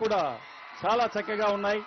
కూడా చాలా చక్కగా ఉన్నాయి.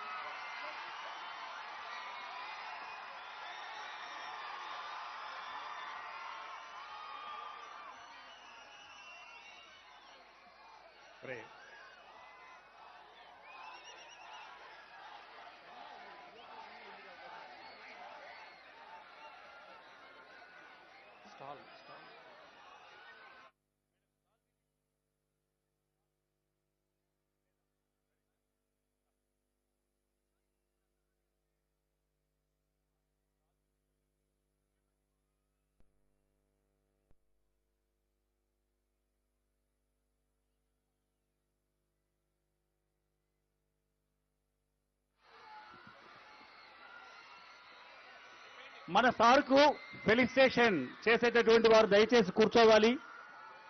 మన సార్కు ఫెలిసిటేషన్ చేసేటటువంటి వారు దయచేసి కూర్చోవాలి.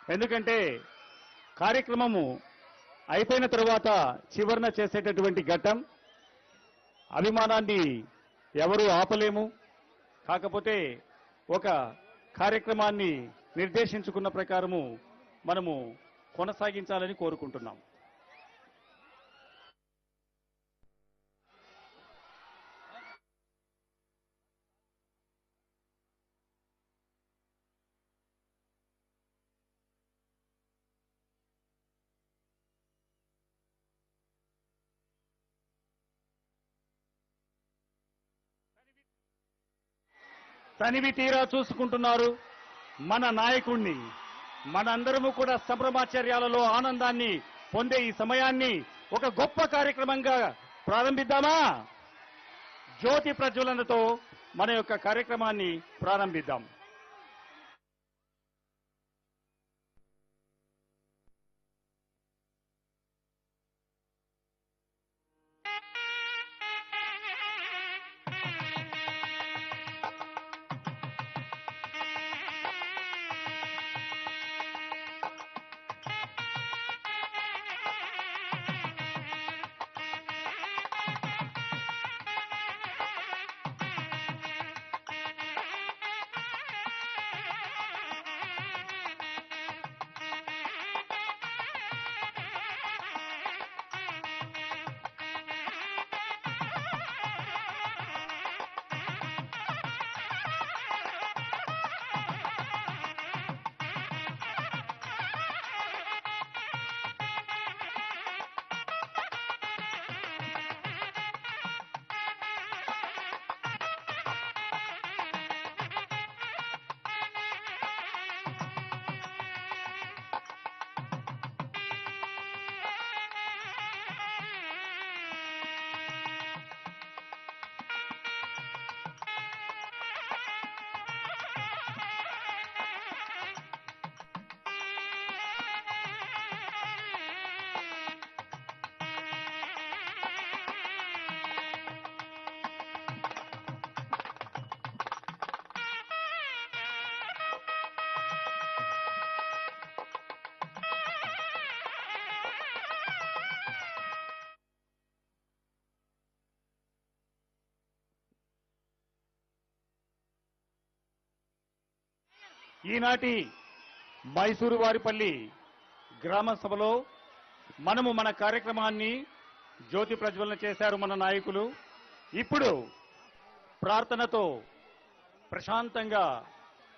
ఎందుకంటే కార్యక్రమము అయిపోయిన తరువాత చివరన చేసేటటువంటి ఘట్టం. అభిమానాన్ని ఎవరు ఆపలేము. కాకపోతే ఒక కార్యక్రమాన్ని నిర్దేశించుకున్న ప్రకారము మనము కొనసాగించాలని కోరుకుంటున్నాం. తనివి తీరా చూసుకుంటున్నారు మన నాయకుణ్ణి. మనందరము కూడా సంభ్రమాచర్యాలలో ఆనందాన్ని పొందే ఈ సమయాన్ని ఒక గొప్ప కార్యక్రమంగా ప్రారంభిద్దామా? జ్యోతి ప్రజ్వలనతో మన యొక్క కార్యక్రమాన్ని ప్రారంభిద్దాం. ఈనాటి మైసూరు వారిపల్లి గ్రామ సభలో మనము మన కార్యక్రమాన్ని జ్యోతి ప్రజ్వలన చేశారు మన నాయకులు. ఇప్పుడు ప్రార్థనతో ప్రశాంతంగా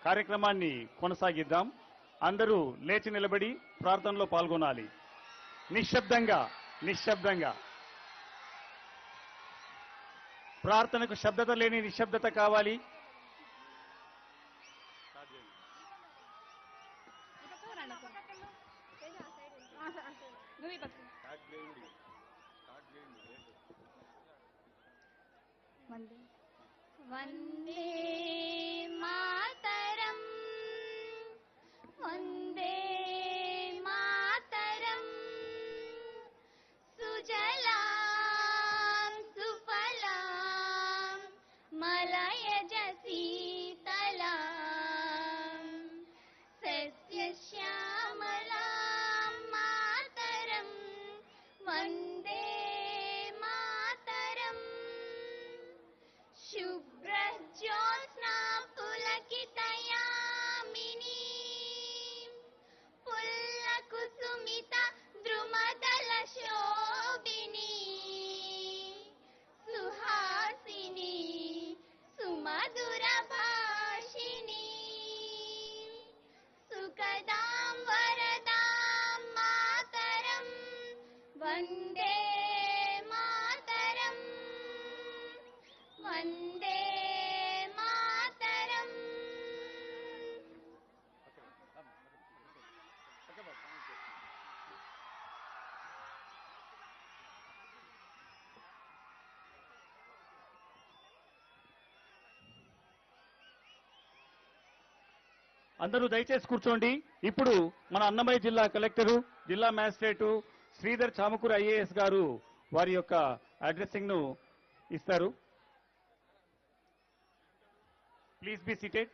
కార్యక్రమాన్ని కొనసాగిద్దాం. అందరూ లేచి నిలబడి ప్రార్థనలో పాల్గొనాలి. నిశ్శబ్దంగా నిశ్శబ్దంగా. ప్రార్థనకు శబ్దత లేని నిశ్శబ్దత కావాలి. వందే మాతరం వందే మాతరం సుజలాం సుఫలాం మలయజ శీతలాం సస్యశ్యామలాం మాతరం వందే शुभ्रज्योत्स्ना వందే మాతరం వందే మాతరం. అందరూ దయచేసి కూర్చోండి. ఇప్పుడు మన అన్నమయ్య జిల్లా కలెక్టరు, జిల్లా మ్యాజిస్ట్రేటు శ్రీధర్ చామకూరు ఐఏఎస్ గారు వారి యొక్క అడ్రసింగ్ ను ఇస్తారు. Please be seated.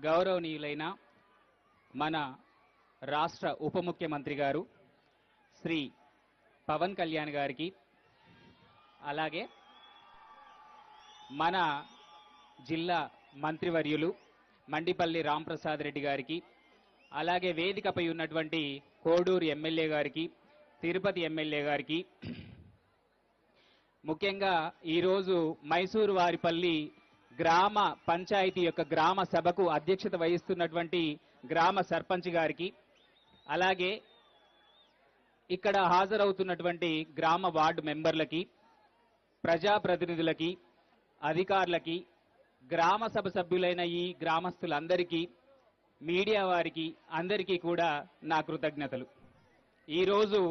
గౌరవనీయులైన మన రాష్ట్ర ఉప ముఖ్యమంత్రి గారు శ్రీ పవన్ కళ్యాణ్ గారికి, అలాగే మన జిల్లా మంత్రివర్యులు మండిపల్లి రాంప్రసాద్ రెడ్డి గారికి, అలాగే వేదికపై ఉన్నటువంటి కోడూరు ఎమ్మెల్యే గారికి, తిరుపతి ఎమ్మెల్యే గారికి, ముఖ్యంగా ఈరోజు మైసూరు వారిపల్లి గ్రామ పంచాయతీ యొక్క గ్రామ సభకు అధ్యక్షత వహిస్తున్నటువంటి గ్రామ సర్పంచ్ గారికి, అలాగే ఇక్కడ హాజరవుతున్నటువంటి గ్రామ వార్డు మెంబర్లకి, ప్రజాప్రతినిధులకి, అధికారులకి, గ్రామ సభ సభ్యులైన ఈ గ్రామస్తులందరికీ, మీడియా వారికి అందరికీ కూడా నా కృతజ్ఞతలు. ఈరోజు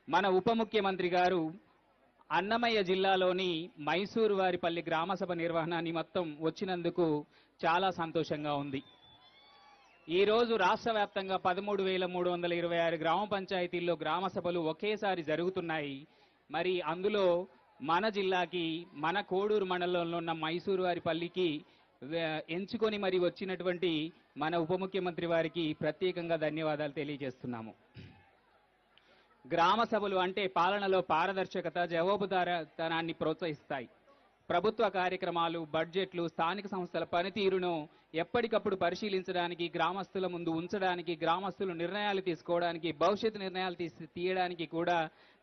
మన ఉప ముఖ్యమంత్రి గారు అన్నమయ్య జిల్లాలోని మైసూరు వారిపల్లి గ్రామసభ నిర్వహణ నిమిత్తం వచ్చినందుకు చాలా సంతోషంగా ఉంది. ఈరోజు రాష్ట్ర వ్యాప్తంగా 13,326 గ్రామ పంచాయతీల్లో గ్రామ సభలు ఒకేసారి జరుగుతున్నాయి. మరి అందులో మన జిల్లాకి, మన కోడూరు మండలంలో ఉన్న మైసూరు వారిపల్లికి ఎంచుకొని మరి వచ్చినటువంటి మన ఉప ముఖ్యమంత్రి వారికి ప్రత్యేకంగా ధన్యవాదాలు తెలియజేస్తున్నాము. గ్రామ సభలు అంటే పాలనలో పారదర్శకత, జవాబుదారీతనాన్ని ప్రోత్సహిస్తాయి. ప్రభుత్వ కార్యక్రమాలు, బడ్జెట్లు, స్థానిక సంస్థల పనితీరును ఎప్పటికప్పుడు పరిశీలించడానికి, గ్రామస్తుల ముందు ఉంచడానికి, గ్రామస్తులు నిర్ణయాలు తీసుకోవడానికి, భవిష్యత్తు నిర్ణయాలు తీయడానికి కూడా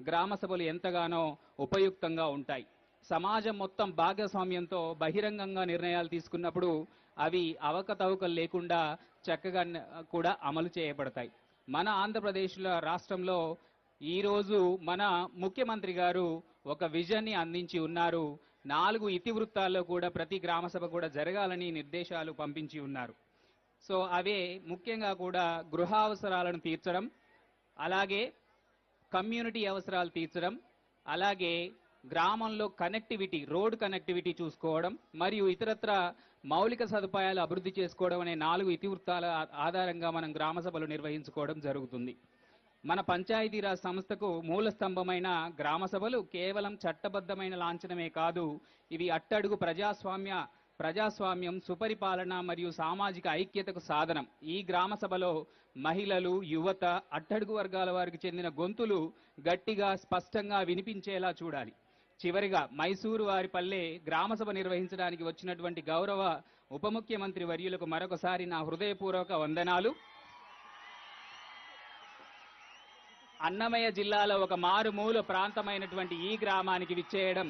గ్రామ సభలు ఎంతగానో ఉపయుక్తంగా ఉంటాయి. సమాజం మొత్తం భాగస్వామ్యంతో బహిరంగంగా నిర్ణయాలు తీసుకున్నప్పుడు అవి అవకతవకలు లేకుండా చక్కగా కూడా అమలు చేయబడతాయి. మన ఆంధ్రప్రదేశ్ రాష్ట్రంలో ఈరోజు మన ముఖ్యమంత్రి గారు ఒక విజన్ని అందించి ఉన్నారు. 4 ఇతివృత్తాల్లో కూడా ప్రతి గ్రామ సభ కూడా జరగాలని నిర్దేశాలు పంపించి ఉన్నారు. సో అవే ముఖ్యంగా కూడా గృహ అవసరాలను తీర్చడం, అలాగే కమ్యూనిటీ అవసరాలు తీర్చడం, అలాగే గ్రామంలో కనెక్టివిటీ, రోడ్ కనెక్టివిటీ చూసుకోవడం, మరియు ఇతరత్ర మౌలిక సదుపాయాలు అభివృద్ధి చేసుకోవడం అనే 4 ఇతివృత్తాల ఆధారంగా మనం గ్రామ సభలు నిర్వహించుకోవడం జరుగుతుంది. మన పంచాయతీరాజ్ సంస్థకు మూల స్తంభమైన గ్రామ సభలు కేవలం చట్టబద్ధమైన లాంఛనమే కాదు, ఇవి అట్టడుగు ప్రజాస్వామ్యం, సుపరిపాలన మరియు సామాజిక ఐక్యతకు సాధనం. ఈ గ్రామ సభలో మహిళలు, యువత, అట్టడుగు వర్గాల వారికి చెందిన గొంతులు గట్టిగా, స్పష్టంగా వినిపించేలా చూడాలి. చివరిగా మైసూరు వారిపల్లె గ్రామ సభ నిర్వహించడానికి వచ్చినటువంటి గౌరవ ఉప ముఖ్యమంత్రి వర్యులకు మరొకసారి నా హృదయపూర్వక వందనాలు. అన్నమయ్య జిల్లాలో ఒక మారుమూల ప్రాంతమైనటువంటి ఈ గ్రామానికి విచ్చేయడం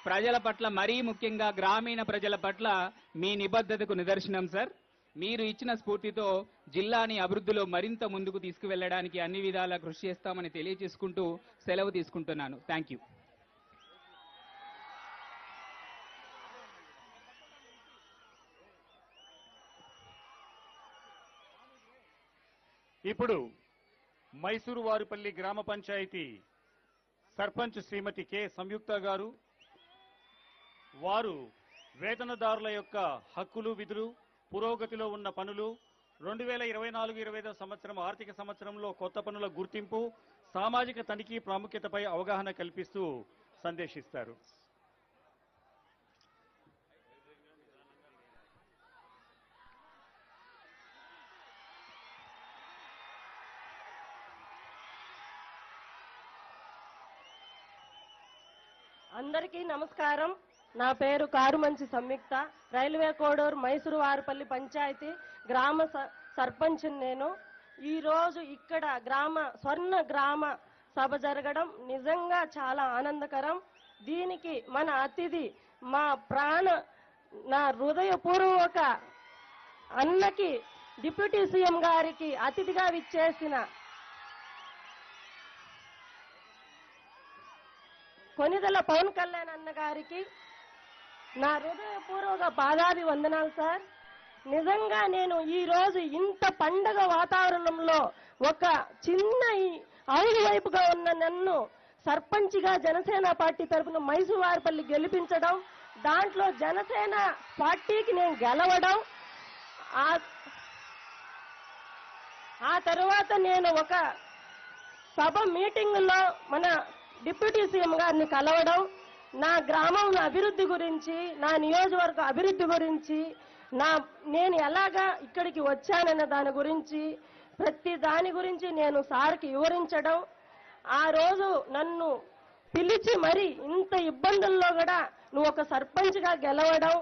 ప్రజల పట్ల, మరీ ముఖ్యంగా గ్రామీణ ప్రజల పట్ల మీ నిబద్ధతకు నిదర్శనం సార్. మీరు ఇచ్చిన స్ఫూర్తితో జిల్లాని అభివృద్ధిలో మరింత ముందుకు తీసుకువెళ్ళడానికి అన్ని విధాలా కృషి చేస్తామని తెలియజేసుకుంటూ సెలవు తీసుకుంటున్నాను. Thank you. ఇప్పుడు మైసూరు వారిపల్లి గ్రామ పంచాయతీ సర్పంచ్ శ్రీమతి కె సంయుక్త గారు, వారు వేతనదారుల యొక్క హక్కులు, విధులు, పురోగతిలో ఉన్న పనులు, 2024-25 సంవత్సరం ఆర్థిక సంవత్సరంలో కొత్త పనుల గుర్తింపు, సామాజిక తనిఖీ ప్రాముఖ్యతపై అవగాహన కల్పిస్తూ సందేశిస్తారు. అందరికీ నమస్కారం. నా పేరు కారుమంచి సంయుక్త. రైల్వే కోడూరు మైసూరు వారిపల్లి పంచాయతీ గ్రామ సర్పంచ్ నేను. ఈరోజు ఇక్కడ స్వర్ణ గ్రామ సభ జరగడం నిజంగా చాలా ఆనందకరం. దీనికి మన అతిథి నా హృదయపూర్వక అన్నకి డిప్యూటీ సీఎం గారికి అతిథిగా విచ్చేసిన కొనిదెల పవన్ కళ్యాణ్ అన్న గారికి నా హృదయపూర్వక పాదాభివందనాలు సార్. నిజంగా నేను ఈ రోజు ఇంత పండగ వాతావరణంలో ఒక చిన్న అవును వైపుగా ఉన్న నన్ను సర్పంచ్గా జనసేన పార్టీ తరఫున మైసూరువారిపల్లి గెలిపించడం, దాంట్లో జనసేన పార్టీకి నేను గెలవడం, ఆ తర్వాత నేను ఒక సభ మీటింగులో మన డిప్యూటీ సీఎం గారిని కలవడం, నా గ్రామం అభివృద్ధి గురించి, నా నియోజకవర్గ అభివృద్ధి గురించి, నేను ఎలాగా ఇక్కడికి వచ్చానన్న దాని గురించి, ప్రతి దాని గురించి నేను సార్కి వివరించడం, ఆ రోజు నన్ను పిలిచి మరి ఇంత ఇబ్బందుల్లో కూడా నువ్వు ఒక సర్పంచ్గా గెలవడం,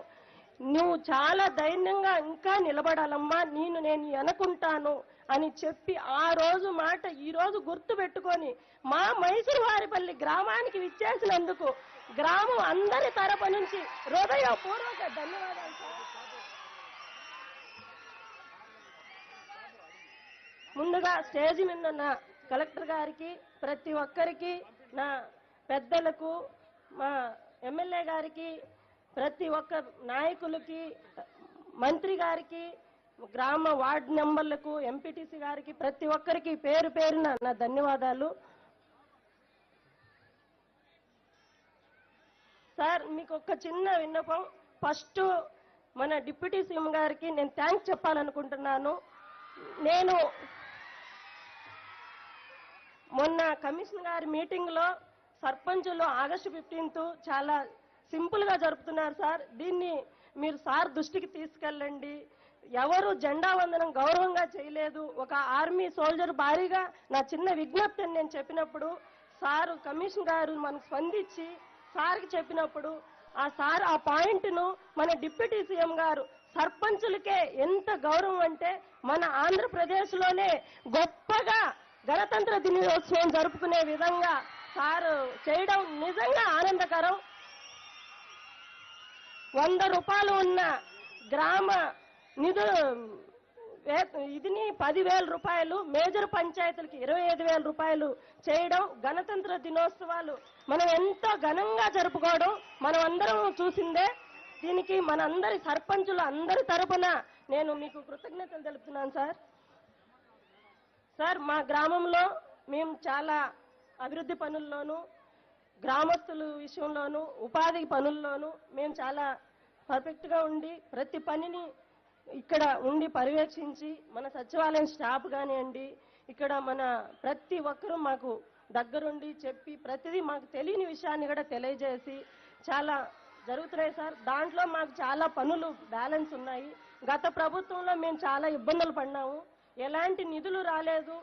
నువ్వు చాలా ధైర్యంగా ఇంకా నిలబడాలమ్మా, నేను అనుకుంటాను అని చెప్పి ఆ రోజు మాట ఈ రోజు గుర్తు పెట్టుకొని మా మైసూరువారిపల్లి గ్రామానికి విచ్చేసినందుకు గ్రామం అందరి తరపు నుంచి హృదయపూర్వక ధన్యవాదాలు సార్. ముందుగా స్టేజ్ మీద ఉన్న కలెక్టర్ గారికి, ప్రతి ఒక్కరికి, నా పెద్దలకు, మా ఎమ్మెల్యే గారికి, ప్రతి ఒక్క నాయకులకి, మంత్రి గారికి, గ్రామ వార్డు మెంబర్లకు, ఎంపీటీసీ గారికి, ప్రతి ఒక్కరికి పేరు పేరున నా ధన్యవాదాలు సార్. మీకు ఒక చిన్న విన్నపం. ఫస్ట్ మన డిప్యూటీ సీఎం గారికి నేను థ్యాంక్స్ చెప్పాలనుకుంటున్నాను. నేను మొన్న కమిషన్ గారి మీటింగ్లో సర్పంచులు ఆగస్టు 15 చాలా సింపుల్ గా జరుపుతున్నారు సార్. దీన్ని మీరు సార్ దృష్టికి తీసుకెళ్ళండి. ఎవరు జెండా వందనం గౌరవంగా చేయలేదు. ఒక ఆర్మీ సోల్జర్ భారీగా నా చిన్న విజ్ఞప్తిని నేను చెప్పినప్పుడు సారు కమిషన్ గారు మనకు స్పందించి సార్కి చెప్పినప్పుడు ఆ పాయింట్ను మన డిప్యూటీ సీఎం గారు సర్పంచులకే ఎంత గౌరవం అంటే మన ఆంధ్రప్రదేశ్లోనే గొప్పగా గణతంత్ర దినోత్సవం జరుపుకునే విధంగా సారు చేయడం నిజంగా ఆనందకరం. 100 రూపాయలు ఉన్న గ్రామ ఇదిని 10,000 రూపాయలు, మేజర్ పంచాయతీలకి 25,000 రూపాయలు చేయడం, గణతంత్ర దినోత్సవాలు మనం ఎంతో ఘనంగా జరుపుకోవడం మనం అందరం చూసిందే. దీనికి మనందరి సర్పంచులు అందరి తరపున నేను మీకు కృతజ్ఞతలు తెలుపుతున్నాను సార్. సార్, మా గ్రామంలో మేము చాలా అభివృద్ధి పనుల్లోనూ, గ్రామస్తుల విషయంలోనూ, ఉపాధి పనుల్లోనూ మేము చాలా పర్ఫెక్ట్గా ఉండి ప్రతి పనిని ఇక్కడ ఉండి పర్యవేక్షించి మన సచివాలయం స్టాఫ్ కానివ్వండి, ఇక్కడ మన ప్రతి ఒక్కరూ మాకు దగ్గరుండి చెప్పి ప్రతిదీ మాకు తెలియని విషయాన్ని కూడా తెలియజేసి చాలా జరుగుతున్నాయి సార్. దాంట్లో మాకు చాలా పనులు బ్యాలెన్స్ ఉన్నాయి. గత ప్రభుత్వంలో మేము చాలా ఇబ్బందులు పడినాము. ఎలాంటి నిధులు రాలేదు.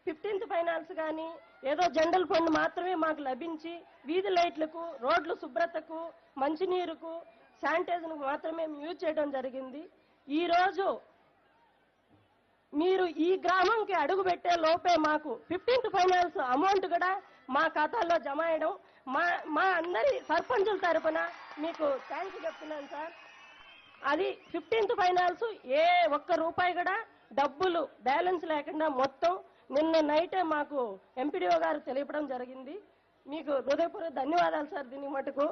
15th ఫైనాన్స్ కానీ ఏదో జనరల్ ఫండ్ మాత్రమే మాకు లభించి వీధి లైట్లకు, రోడ్లు శుభ్రతకు, మంచినీరుకు, శానిటైజర్కు మాత్రమే యూజ్ చేయడం జరిగింది. ఈరోజు మీరు ఈ గ్రామంకి అడుగు పెట్టే లోపే మాకు 15th ఫైనాన్స్ అమౌంట్ కూడా మా ఖాతాలో జమ అయ్యడం మా అందరి సర్పంచుల తరపున మీకు థ్యాంక్స్ చెప్తున్నాను సార్. అది 15th ఫైనాన్స్ ఏ ఒక్క రూపాయి కూడా డబ్బులు బ్యాలెన్స్ లేకుండా మొత్తం నిన్న నైటే మాకు ఎంపీడీఓ గారు తెలియపడం జరిగింది. మీకు హృదయపూర్వక ధన్యవాదాలు సార్. దీని మటుకు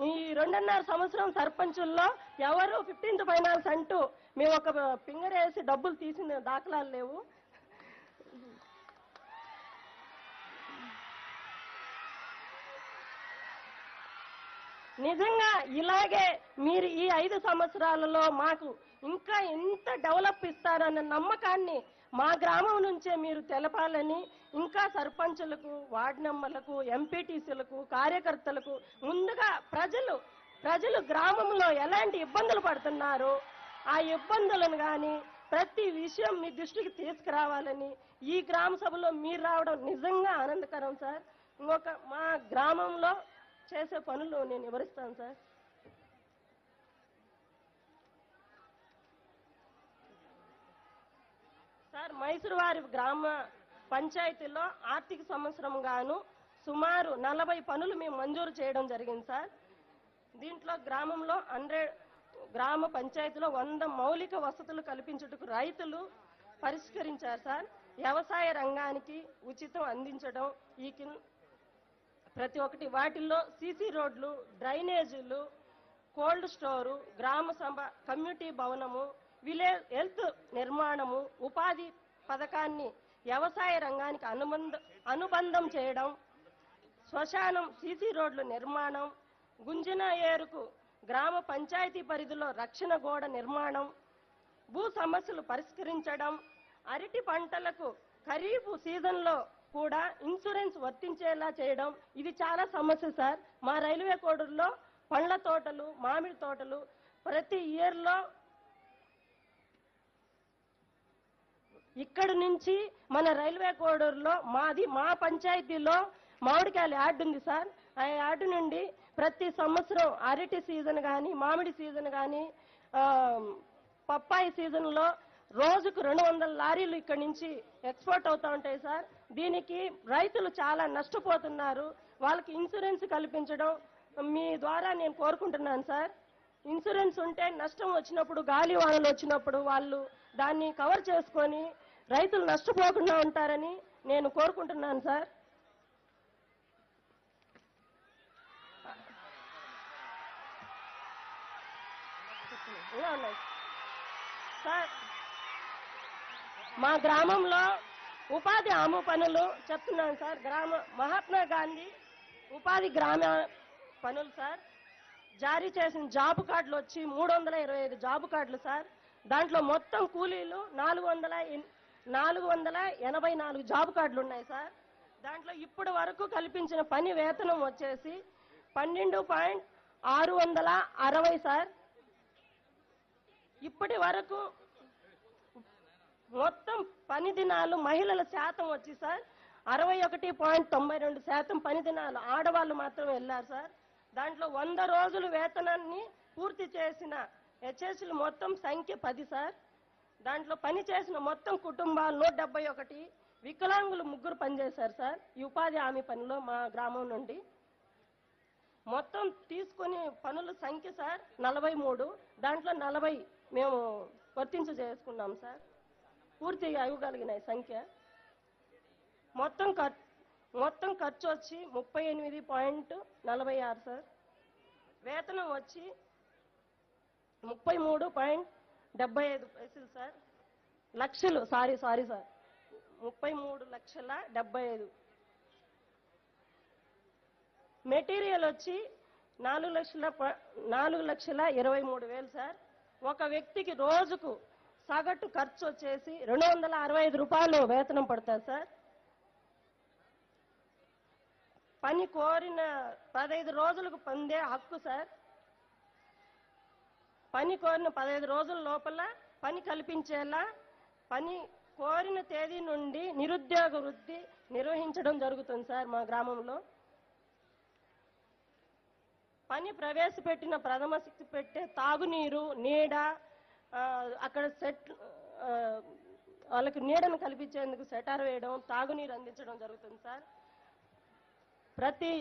ఈ 2.5 సంవత్సరం సర్పంచుల్లో ఎవరు 15th ఫైనాన్స్ అంటూ మేము ఒక ఫింగర్ వేసి డబ్బులు తీసిన దాఖలాలు లేవు. నిజంగా ఇలాగే మీరు ఈ 5 సంవత్సరాలలో మాకు ఇంకా ఎంత డెవలప్ ఇస్తారన్న నమ్మకాన్ని మా గ్రామం నుంచే మీరు తెలపాలని, ఇంకా సర్పంచులకు, వార్డు మెంబర్లకు, ఎంపీటీసీలకు, కార్యకర్తలకు ముందుగా ప్రజలు గ్రామంలో ఎలాంటి ఇబ్బందులు పడుతున్నారో ఆ ఇబ్బందులను కానీ ప్రతి విషయం మీ దృష్టికి తీసుకురావాలని ఈ గ్రామ సభలో మీరు రావడం నిజంగా ఆనందకరం సార్. ఇంకొక మా గ్రామంలో చేసే పనులు నేను వివరిస్తాను సార్. సార్ మైసూరువారి గ్రామ పంచాయతీలో ఆర్థిక సంవత్సరం గాను సుమారు 40 పనులు మేము మంజూరు చేయడం జరిగింది సార్. దీంట్లో గ్రామంలో గ్రామ పంచాయతీలో 100 మౌలిక వసతులు కల్పించుటకు రైతులు పరిష్కరించారు సార్. వ్యవసాయ రంగానికి ఉచితం అందించడం ప్రతి ఒక్కటి వాటిల్లో సీసీ రోడ్లు, డ్రైనేజీలు, కోల్డ్ స్టోరు, గ్రామ సభ, కమ్యూనిటీ భవనము, విలేజ్ హెల్త్ నిర్మాణము, ఉపాధి పథకాన్ని వ్యవసాయ రంగానికి అనుబంధం చేయడం, శ్మశానం, సీసీ రోడ్ల నిర్మాణం, గుంజిన ఏరుకు గ్రామ పంచాయతీ పరిధిలో రక్షణ గోడ నిర్మాణం, భూ సమస్యలు పరిష్కరించడం, అరటి పంటలకు ఖరీఫ్ సీజన్లో కూడా ఇన్సూరెన్స్ వర్తించేలా చేయడం. ఇది చాలా సమస్య సార్. మా రైల్వే కోడూరులో పండ్ల తోటలు, మామిడి తోటలు ప్రతి ఇయర్లో ఇక్కడి నుంచి మన రైల్వే కోడూరులో మా పంచాయతీలో మామిడికాయల యార్డు ఉంది సార్. ఆ యార్డు నుండి ప్రతి సంవత్సరం అరటి సీజన్ కానీ, మామిడి సీజన్ కానీ, పప్పాయి సీజన్లో రోజుకు 200 లారీలు ఇక్కడి నుంచి ఎక్స్పోర్ట్ అవుతూ ఉంటాయి సార్. దీనికి రైతులు చాలా నష్టపోతున్నారు. వాళ్ళకి ఇన్సూరెన్స్ కల్పించడం మీ ద్వారా నేను కోరుకుంటున్నాను సార్. ఇన్సూరెన్స్ ఉంటే నష్టం వచ్చినప్పుడు, గాలి వానలు వచ్చినప్పుడు వాళ్ళు దాన్ని కవర్ చేసుకొని రైతులు నష్టపోకుండా ఉంటారని నేను కోరుకుంటున్నాను సార్. సార్ మా గ్రామంలో ఉపాధి హామీ పనులు చెప్తున్నాను సార్. మహాత్మా గాంధీ ఉపాధి గ్రామ పనులు సార్ జారీ చేసిన జాబ్ కార్డులు వచ్చి 325 జాబ్ కార్డులు సార్. దాంట్లో మొత్తం కూలీలు 484 జాబ్ కార్డులు ఉన్నాయి సార్. దాంట్లో ఇప్పటి వరకు కల్పించిన పని వేతనం వచ్చేసి 12.660 సార్. ఇప్పటి వరకు మొత్తం పని దినాలు మహిళల శాతం వచ్చి సార్ 61.92% పని దినాలు ఆడవాళ్ళు మాత్రం వెళ్ళారు సార్. దాంట్లో 100 రోజులు వేతనాన్ని పూర్తి చేసిన హెచ్ఎస్లు మొత్తం సంఖ్య 10 సార్. దాంట్లో పని చేసిన మొత్తం కుటుంబాలు 171, వికలాంగులు 3 పనిచేశారు సార్. ఈ ఉపాధి హామీ పనిలో మా గ్రామం నుండి మొత్తం తీసుకుని పనుల సంఖ్య సార్ 43. దాంట్లో 40 మేము వర్తించు చేసుకున్నాం సార్. పూర్తి ఇవ్వగలిగిన సంఖ్య మొత్తం ఖర్చు వచ్చి 38.46 సార్. వేతనం వచ్చి 33.75 సార్. లక్షలు సారీ సార్ 33,75,000. మెటీరియల్ వచ్చి 4,23,000 సార్. ఒక వ్యక్తికి రోజుకు సగటు ఖర్చు వచ్చేసి 265 రూపాయలు వేతనం పడుతుంది సార్. పని కోరిన 15 రోజులకు పొందే హక్కు సార్. పని కోరిన 15 రోజుల లోపల పని కల్పించేలా పని కోరిన తేదీ నుండి నిరుద్యోగ వృత్తి నిర్వహించడం జరుగుతుంది సార్. మా గ్రామంలో పని ప్రవేశపెట్టిన ప్రథమ శిక్ష పెట్టే తాగునీరు, నీడ, అక్కడ వాళ్ళకి నీడను కల్పించేందుకు సెటార్ వేయడం, తాగునీరు అందించడం జరుగుతుంది సార్. ప్రతి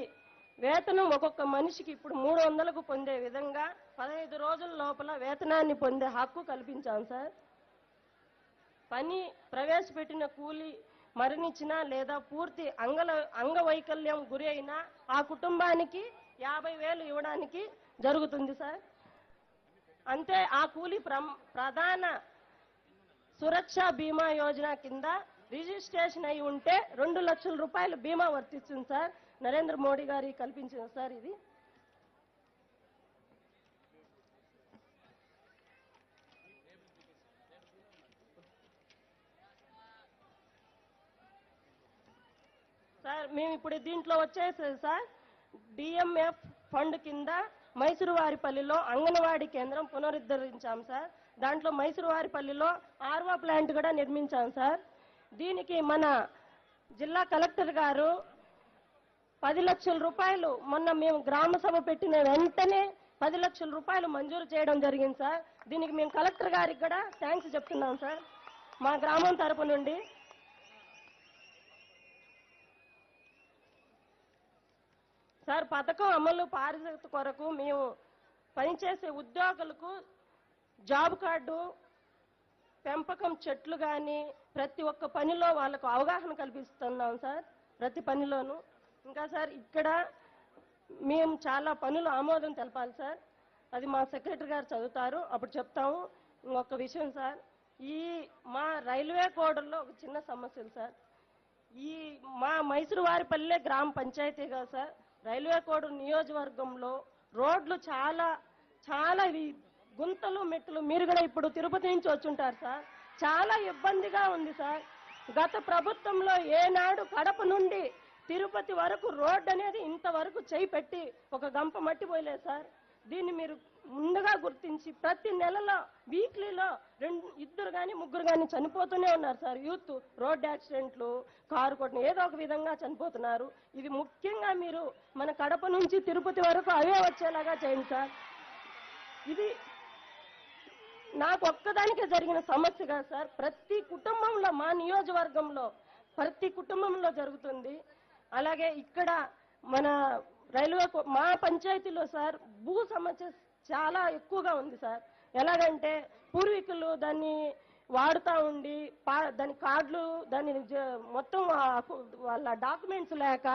వేతనం ఒక్కొక్క మనిషికి ఇప్పుడు 300కు పొందే విధంగా 15 రోజుల లోపల వేతనాన్ని పొందే హక్కు కల్పించాం సార్. పని ప్రవేశపెట్టిన కూలి మరణించినా లేదా పూర్తి అంగవైకల్యం గురి అయినా ఆ కుటుంబానికి 50,000 ఇవ్వడానికి జరుగుతుంది సార్. అంతే ఆ కూలి ప్రధాన సురక్ష బీమా యోజన కింద రిజిస్ట్రేషన్ అయి ఉంటే 2 లక్షల రూపాయలు బీమా వర్తిస్తుంది సార్. నరేంద్ర మోడీ గారి కల్పించిన సార్ ఇది. సార్ మేము ఇప్పుడు దీంట్లో వచ్చేసి సార్ డిఎంఎఫ్ ఫండ్ కింద మైసూరువారిపల్లిలో అంగన్వాడీ కేంద్రం పునరుద్ధరించాం సార్. దాంట్లో మైసూరువారిపల్లిలో ఆర్వా ప్లాంట్ కూడా నిర్మించాం సార్. దీనికి మన జిల్లా కలెక్టర్ గారు 10 లక్షల రూపాయలు మొన్న మేము గ్రామ సభ పెట్టిన వెంటనే 10 లక్షల రూపాయలు మంజూరు చేయడం జరిగింది సార్. దీనికి మేము కలెక్టర్ గారికి కూడా థ్యాంక్స్ చెప్తున్నాం సార్. మా గ్రామం తరపు నుండి సార్ పథకం అమలు పారిశుద్ధ కొరకు మేము పనిచేసే ఉద్యోగులకు జాబ్ కార్డు, పెంపకం చెట్లు కానీ ప్రతి ఒక్క పనిలో వాళ్ళకు అవగాహన కల్పిస్తున్నాం సార్, ప్రతి పనిలోనూ. ఇంకా సార్ ఇక్కడ మేము చాలా పనులు ఆమోదం తెలపాలి సార్, అది మా సెక్రటరీ గారు చదువుతారు, అప్పుడు చెప్తాము. ఇంకొక విషయం సార్, ఈ మా రైల్వే కోడల్లో ఒక చిన్న సమస్యలు సార్. ఈ మా మైసూరువారిపల్లె గ్రామ పంచాయతీగా సార్, రైల్వే కోడూరు నియోజకవర్గంలో రోడ్లు చాలా చాలా ఇవి గుంతలు మెట్లు, మీరు కూడా ఇప్పుడు తిరుపతి నుంచి వచ్చుంటారు సార్, చాలా ఇబ్బందిగా ఉంది సార్. గత ప్రభుత్వంలో ఏనాడు కడప నుండి తిరుపతి వరకు రోడ్డు అనేది ఇంతవరకు చేయి పెట్టి ఒక గంప మట్టి పోయలేదు సార్. దీన్ని మీరు ముందుగా గుర్తించి ప్రతి నెలలో వీక్లీలో ఇద్దరు కానీ ముగ్గురు కానీ చనిపోతూనే ఉన్నారు సార్. యూత్ రోడ్ యాక్సిడెంట్లు, కారు కొట్టిన ఏదో ఒక విధంగా చనిపోతున్నారు. ఇది ముఖ్యంగా మీరు మన కడప నుంచి తిరుపతి వరకు అవే వచ్చేలాగా చేయండి సార్. ఇది నాకు ఒక్కదానికే జరిగిన సమస్య కాదు సార్, ప్రతి కుటుంబంలో మా నియోజకవర్గంలో ప్రతి కుటుంబంలో జరుగుతుంది. అలాగే ఇక్కడ మన రైల్వే మా పంచాయతీలో సార్ భూ సమస్య చాలా ఎక్కువగా ఉంది సార్. ఎలాగంటే పూర్వీకులు దాన్ని వాడుతూ ఉండి దాని కార్డులు దాని మొత్తం వాళ్ళ డాక్యుమెంట్స్ లేక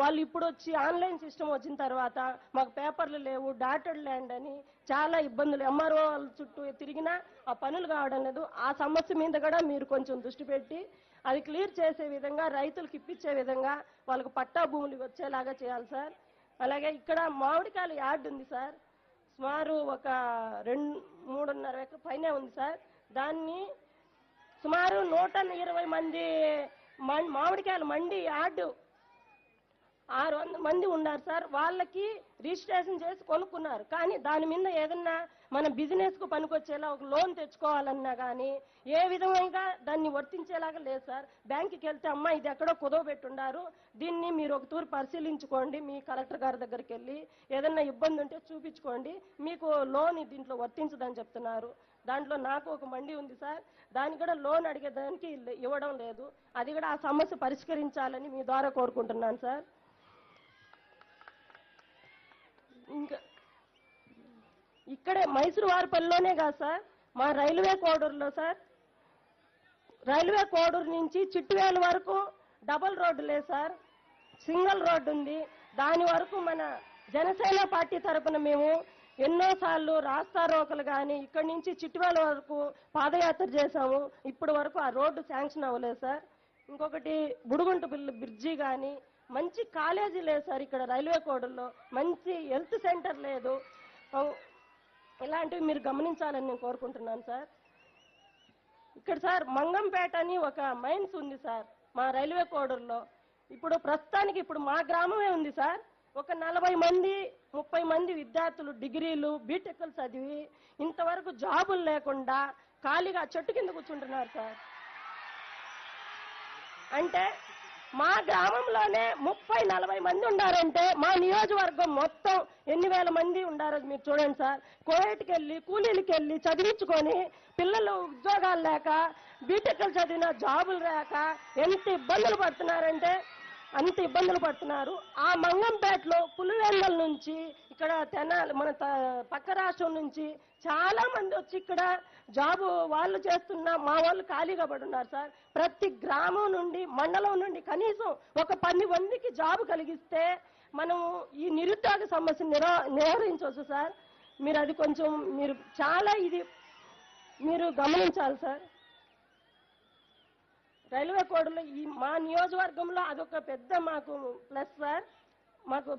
వాళ్ళు ఇప్పుడు వచ్చి ఆన్లైన్ సిస్టమ్ వచ్చిన తర్వాత మాకు పేపర్లు లేవు, డాటెడ్ ల్యాండ్ అని చాలా ఇబ్బందులు, ఎంఆర్ఓ వాళ్ళ చుట్టూ తిరిగినా ఆ పనులు కావడం లేదు. ఆ సమస్య మీద కూడా మీరు కొంచెం దృష్టి పెట్టి అది క్లియర్ చేసే విధంగా, రైతులకు ఇప్పించే విధంగా వాళ్ళకు పట్టా భూములు వచ్చేలాగా చేయాలి సార్. అలాగే ఇక్కడ మామిడికాయల యార్డ్ ఉంది సార్, సుమారు ఒక 3.5 ఎకరాల పైనే ఉంది సార్. దాన్ని సుమారు 120 మంది మామిడికాయల మండి యార్డు 600 మంది ఉన్నారు సార్. వాళ్ళకి రిజిస్ట్రేషన్ చేసి కొనుక్కున్నారు, కానీ దాని మీద ఏదన్నా మన బిజినెస్ కు పనికొచ్చేలా ఒక లోన్ తెచ్చుకోవాలన్నా కానీ ఏ విధంగా దాన్ని వర్తించేలాగా లేదు సార్. బ్యాంకుకి వెళ్తే అమ్మ ఇది ఎక్కడో కుదవ పెట్టుండారు, దీన్ని మీరు ఒక తూరు పరిశీలించుకోండి, మీ కలెక్టర్ గారి దగ్గరికి వెళ్ళి ఏదన్నా ఇబ్బంది ఉంటే చూపించుకోండి, మీకు లోన్ దీంట్లో వర్తించదని చెప్తున్నారు. దాంట్లో నాకు ఒక మండి ఉంది సార్, దానికి కూడా లోన్ అడిగేదానికి ఇవ్వడం లేదు. అది కూడా ఆ సమస్య పరిష్కరించాలని మీ ద్వారా కోరుకుంటున్నాను సార్. ఇంకా ఇక్కడే మైసూరువారిపల్లిలోనే కాదు సార్, మా రైల్వే కోడూరులో సార్, రైల్వే కోడూరు నుంచి చిట్టువేల వరకు డబుల్ రోడ్డు లేదు సార్, సింగిల్ రోడ్డు ఉంది. దాని వరకు మన జనసేన పార్టీ తరఫున మేము ఎన్నోసార్లు రాస్తా రోకలు కానీ ఇక్కడి నుంచి చిట్టువేల వరకు పాదయాత్ర చేశాము, ఇప్పటి వరకు ఆ రోడ్డు శాంక్షన్ అవ్వలేదు సార్. ఇంకొకటి బుడుగుంట బ్రిడ్జి కానీ మంచి కాలేజీ లేదు సార్, ఇక్కడ రైల్వే కోడూరులో మంచి హెల్త్ సెంటర్ లేదు. ఇలాంటివి మీరు గమనించాలని నేను కోరుకుంటున్నాను సార్. ఇక్కడ సార్ మంగంపేట అని ఒక మైన్స్ ఉంది సార్ మా రైల్వే కోడూరులో. ఇప్పుడు ప్రస్తుతానికి ఇప్పుడు మా గ్రామమే ఉంది సార్, ఒక 40 మంది 30 మంది విద్యార్థులు డిగ్రీలు బీటెక్లు చదివి ఇంతవరకు జాబులు లేకుండా ఖాళీగా చెట్టు కింద కూర్చుంటున్నారు సార్. అంటే మా గ్రామంలోనే 30-40 మంది ఉండారంటే మా నియోజకవర్గం మొత్తం ఎన్ని వేల మంది ఉండారో మీరు చూడండి సార్. కోవిడ్కి వెళ్ళి కూలీలకి వెళ్ళి చదివించుకొని పిల్లలు ఉద్యోగాలు లేక బీటెక్లు చదివిన జాబులు లేక ఎంత ఇబ్బందులు పడుతున్నారంటే అంత ఇబ్బందులు పడుతున్నారు. ఆ మంగంపేటలో పులివెందల నుంచి ఇక్కడ తెనాలి మన పక్క రాష్ట్రం నుంచి చాలా మంది వచ్చి ఇక్కడ జాబు వాళ్ళు చేస్తున్న మా వాళ్ళు ఖాళీగా పడి ఉన్నారు సార్. ప్రతి గ్రామం నుండి మండలం నుండి కనీసం ఒక 10 మందికి జాబు కలిగిస్తే మనం ఈ నిరుద్యోగ సమస్యను నివారించవచ్చు సార్. మీరు అది కొంచెం మీరు చాలా ఇది మీరు గమనించాలి సార్. రైల్వే కోడూరులో ఈ మా నియోజకవర్గంలో అదొక పెద్ద మాకు ప్లస్ సార్. మాకు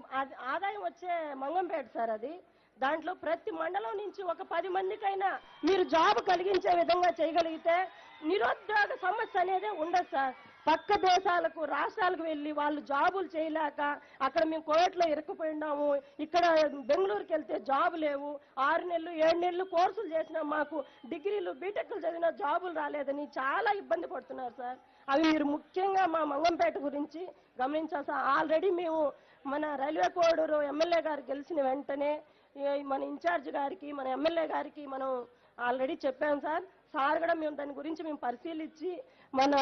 ఆదాయం వచ్చే మంగంపేట సార్ అది. దాంట్లో ప్రతి మండలం నుంచి ఒక 10 మందికైనా మీరు జాబ్ కలిగించే విధంగా చేయగలిగితే నిరుద్యోగ సమస్య అనేది ఉండదు సార్. పక్క దేశాలకు రాష్ట్రాలకు వెళ్ళి వాళ్ళు జాబులు చేయలేక అక్కడ మేము కోవిడ్లో ఇరుక్కుపోయినాము, ఇక్కడ బెంగళూరుకి వెళ్తే జాబు లేవు, 6 నెలలు 7 నెలలు కోర్సులు చేసినా మాకు డిగ్రీలు బీటెక్లు చదివినా జాబులు రాలేదని చాలా ఇబ్బంది పడుతున్నారు సార్. అవి మీరు ముఖ్యంగా మా మంగంపేట గురించి గమనించాలి సార్. ఆల్రెడీ మేము మన రైల్వే కోడూరు ఎమ్మెల్యే గారు గెలిచిన వెంటనే మన ఇన్ఛార్జ్ గారికి మన ఎమ్మెల్యే గారికి మనం ఆల్రెడీ చెప్పాం సార్. సార్ కూడా మేము దాని గురించి మేము పరిశీలించి మన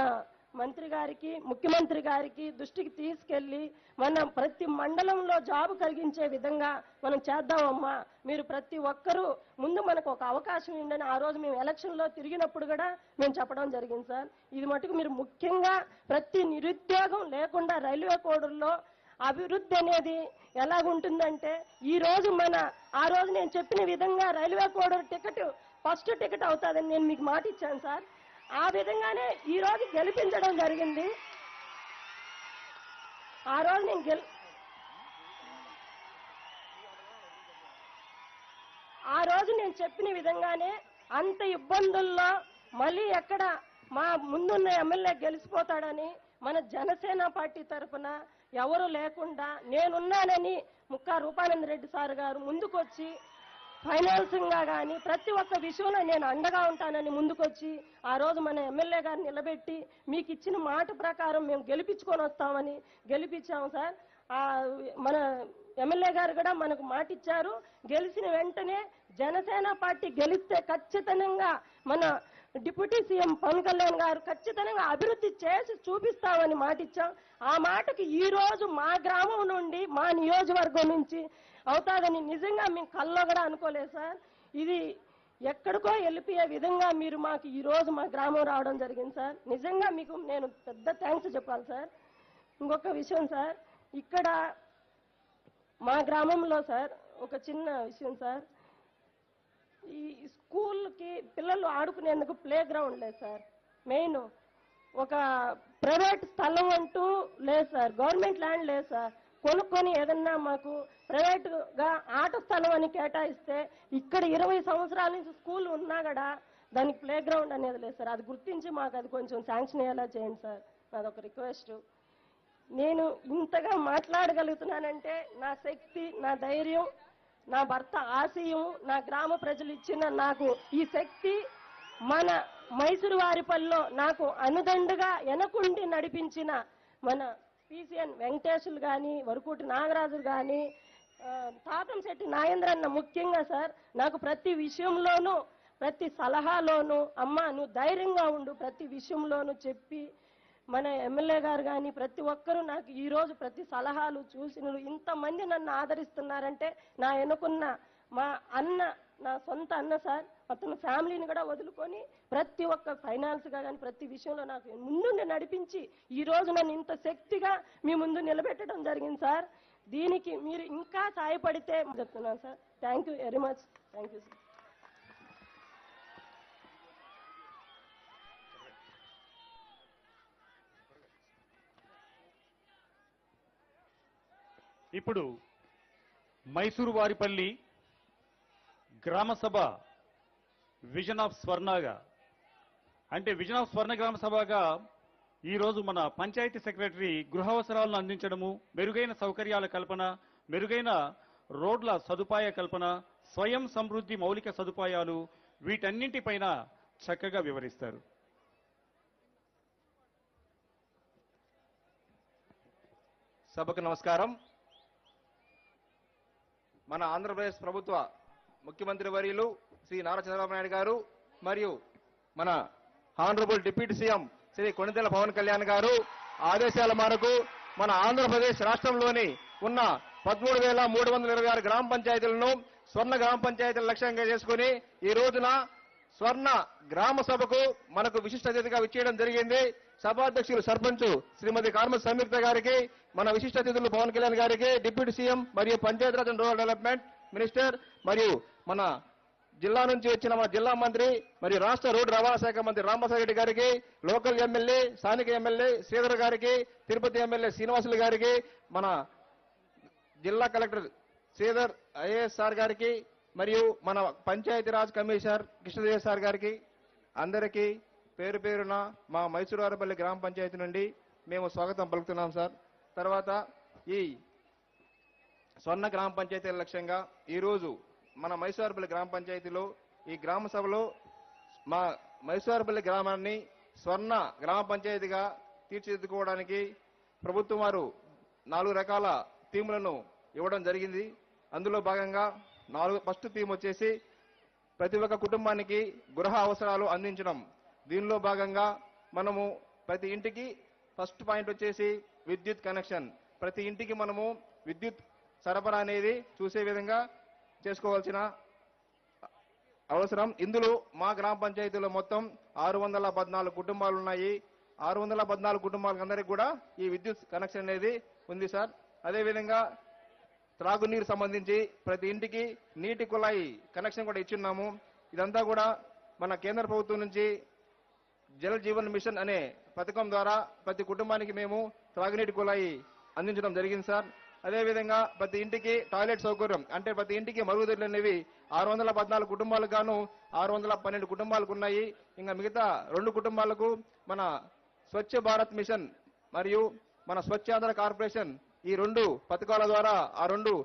మంత్రి గారికి ముఖ్యమంత్రి గారికి దృష్టికి తీసుకెళ్లి మనం ప్రతి మండలంలో జాబు కలిగించే విధంగా మనం చేద్దామమ్మా, మీరు ప్రతి ఒక్కరూ ముందు మనకు ఒక అవకాశం ఉండని ఆ రోజు మేము ఎలక్షన్లో తిరిగినప్పుడు కూడా మేము చెప్పడం జరిగింది సార్. ఇది మటుకు మీరు ముఖ్యంగా ప్రతి నిరుద్యోగం లేకుండా రైల్వే కోడూరులో అభివృద్ధి అనేది ఎలాగుంటుందంటే ఈ రోజు ఆ రోజు నేను చెప్పిన విధంగా railway Koduru ticket first ticket అవుతుందని నేను మీకు మాట ఇచ్చాను సార్. ఆ విధంగానే ఈ రోజు గెలిపించడం జరిగింది. ఆ రోజు నేను చెప్పిన విధంగానే అంత ఇబ్బందుల్లో మళ్ళీ ఎక్కడ మా ముందున్న ఎమ్మెల్యే గెలిచిపోతాడని మన జనసేన పార్టీ తరఫున ఎవరు లేకుండా నేనున్నానని ముక్కా రూపానంద రెడ్డి సార్ గారు ముందుకొచ్చి ఫైనాన్సింగ్ గా కానీ ప్రతి ఒక్క విషయంలో నేను అండగా ఉంటానని ముందుకొచ్చి ఆ రోజు మన ఎమ్మెల్యే గారిని నిలబెట్టి మీకు ఇచ్చిన మాట ప్రకారం మేము గెలిపించుకొని వస్తామని గెలిపించాము సార్. మన ఎమ్మెల్యే గారు కూడా మనకు మాట ఇచ్చారు. గెలిచిన వెంటనే జనసేన పార్టీ గెలిస్తే ఖచ్చితంగా మన డిప్యూటీ సీఎం పవన్ కళ్యాణ్ గారు ఖచ్చితంగా అభివృద్ధి చేసి చూపిస్తామని మాట ఇచ్చాం. ఆ మాటకి ఈ రోజు మా గ్రామం నుండి మా నియోజకవర్గం నుంచి అవుతాదని నిజంగా మేము కల్లో కూడా అనుకోలేదు సార్. ఇది ఎక్కడికో వెళ్ళిపోయే విధంగా మీరు మాకు ఈ రోజు మా గ్రామం రావడం జరిగింది సార్. నిజంగా మీకు నేను పెద్ద థ్యాంక్స్ చెప్పాలి సార్. ఇంకొక విషయం సార్, ఇక్కడ మా గ్రామంలో సార్ ఒక చిన్న విషయం సార్, ఈ స్కూల్కి పిల్లలు ఆడుకునేందుకు ప్లే గ్రౌండ్ లేదు సార్. మెయిన్ ఒక ప్రైవేట్ స్థలం అంటూ లేదు సార్, గవర్నమెంట్ ల్యాండ్ లేదు సార్. కొనుక్కొని ఏదన్నా మాకు ప్రైవేట్గా ఆట స్థలం అని కేటాయిస్తే ఇక్కడ 20 సంవత్సరాల నుంచి స్కూల్ ఉన్నా కూడా దానికి ప్లే గ్రౌండ్ అనేది లేదు సార్. అది గుర్తించి మాకు అది కొంచెం శాంక్షన్ అయ్యేలా చేయండి సార్, నాదొక రిక్వెస్ట్. నేను ఇంతగా మాట్లాడగలుగుతున్నానంటే నా శక్తి, నా ధైర్యం, నా భర్త ఆశయం, నా గ్రామ ప్రజలు ఇచ్చిన నాకు ఈ శక్తి, మన మైసూరు వారిపల్లిలో నాకు అనుదండగా వెనకుండి నడిపించిన మన పిసిఎన్ వెంకటేశ్వరులు కానీ, వరకూటి నాగరాజు కానీ, తాతంశెట్టి నాగేంద్రన్న ముఖ్యంగా సార్ నాకు ప్రతి విషయంలోనూ ప్రతి సలహాలోనూ అమ్మ నువ్వు ధైర్యంగా ఉండు ప్రతి విషయంలోనూ చెప్పి, మన ఎమ్మెల్యే గారు కానీ ప్రతి ఒక్కరూ నాకు ఈరోజు ప్రతి సలహాలు చూసిన ఇంతమంది నన్ను ఆదరిస్తున్నారంటే నా వెనుకున్న మా అన్న, నా సొంత అన్న సార్, అతను ఫ్యామిలీని కూడా వదులుకొని ప్రతి ఒక్క ఫైనాన్స్గా కానీ ప్రతి విషయంలో నాకు ముందుండి నడిపించి ఈ రోజు నన్ను ఇంత శక్తిగా మీ ముందు నిలబెట్టడం జరిగింది సార్. దీనికి మీరు ఇంకా సాయపడితే చెప్తున్నాను sir. Thank you very much. Thank you sir. ఇప్పుడు మైసూరు వారిపల్లి గ్రామ సభ విజన్ ఆఫ్ స్వర్ణగా, అంటే విజన్ ఆఫ్ స్వర్ణ గ్రామ సభగా ఈరోజు మన పంచాయతీ సెక్రటరీ గృహావసరాలను అందించడము, మెరుగైన సౌకర్యాల కల్పన, మెరుగైన రోడ్ల సదుపాయ కల్పన, స్వయం సమృద్ధి మౌలిక సదుపాయాలు, వీటన్నింటిపైన చక్కగా వివరిస్తారు. సభకు నమస్కారం. మన ఆంధ్రప్రదేశ్ ప్రభుత్వ ముఖ్యమంత్రి వర్యులు శ్రీ నారా చంద్రబాబు నాయుడు గారు మరియు మన honourable deputy CM Shri Konidela Pawan Kalyan గారు ఆదేశాల మేరకు మన ఆంధ్రప్రదేశ్ రాష్ట్రంలోని ఉన్న 13,326 గ్రామ పంచాయతీలను స్వర్ణ గ్రామ పంచాయతీల లక్ష్యంగా చేసుకుని ఈ రోజున స్వర్ణ గ్రామ సభకు మనకు విశిష్ట అతిథిగా విచ్చేయడం జరిగింది. సభాధ్యక్షులు సర్పంచ్ శ్రీమతి కార్మల్ సంయుక్త గారికి, మన విశిష్ట అతిథులు పవన్ కళ్యాణ్ గారికి, డిప్యూటీ సీఎం మరియు Panchayati Raj and rural development minister మరియు మన జిల్లా నుంచి వచ్చిన మన జిల్లా మంత్రి మరియు రాష్ట్ర రోడ్డు రవాణా శాఖ మంత్రి రాంప్రసాద్ రెడ్డి గారికి, లోకల్ ఎమ్మెల్యే స్థానిక ఎమ్మెల్యే శ్రీధర్ గారికి, తిరుపతి ఎమ్మెల్యే శ్రీనివాసులు గారికి, మన జిల్లా కలెక్టర్ శ్రీధర్ ఐఏఎస్ సార్ గారికి మరియు మన పంచాయతీరాజ్ కమిషనర్ కృష్ణదేవ్ సార్ గారికి అందరికీ పేరు పేరున మా మైసూరు వారిపల్లి గ్రామ పంచాయతీ నుండి మేము స్వాగతం పలుకుతున్నాం సార్. తర్వాత ఈ స్వర్ణ గ్రామ పంచాయతీల లక్ష్యంగా ఈరోజు మన మైసూరుపల్లి గ్రామ పంచాయతీలో ఈ గ్రామ సభలో మా మైసూరుపల్లి గ్రామాన్ని స్వర్ణ గ్రామ పంచాయతీగా తీర్చిదిద్దుకోవడానికి ప్రభుత్వం వారు 4 రకాల థీములను ఇవ్వడం జరిగింది. అందులో భాగంగా ఫస్ట్ థీమ్ వచ్చేసి ప్రతి ఒక్క కుటుంబానికి గృహ అవసరాలు అందించడం. దీనిలో భాగంగా మనము ప్రతి ఇంటికి ఫస్ట్ పాయింట్ వచ్చేసి విద్యుత్ కనెక్షన్. ప్రతి ఇంటికి మనము విద్యుత్ సరఫరా అనేది చూసే విధంగా చేసుకోవాల్సిన అవసరం. ఇందులో మా గ్రామ పంచాయతీలో మొత్తం 614 కుటుంబాలు ఉన్నాయి. 614 కుటుంబాలకు అందరికీ కూడా ఈ విద్యుత్ కనెక్షన్ అనేది ఉంది సార్. అదేవిధంగా త్రాగునీరు సంబంధించి ప్రతి ఇంటికి నీటి కుళాయి కనెక్షన్ కూడా ఇచ్చున్నాము. ఇదంతా కూడా మన కేంద్ర ప్రభుత్వం నుంచి జల్ జీవన్ మిషన్ అనే పథకం ద్వారా ప్రతి కుటుంబానికి మేము త్రాగునీటి కుళాయి అందించడం జరిగింది సార్. అదేవిధంగా ప్రతి ఇంటికి టాయిలెట్ సౌకర్యం, అంటే ప్రతి ఇంటికి మరుగుదొడ్లు అనేవి 614 కుటుంబాలకు గాను 612 కుటుంబాలకు ఉన్నాయి. ఇంకా మిగతా 2 కుటుంబాలకు మన స్వచ్ఛ భారత్ మిషన్ మరియు మన స్వచ్ఛ ఆంధ్ర కార్పొరేషన్ ఈ 2 పథకాల ద్వారా ఆ 2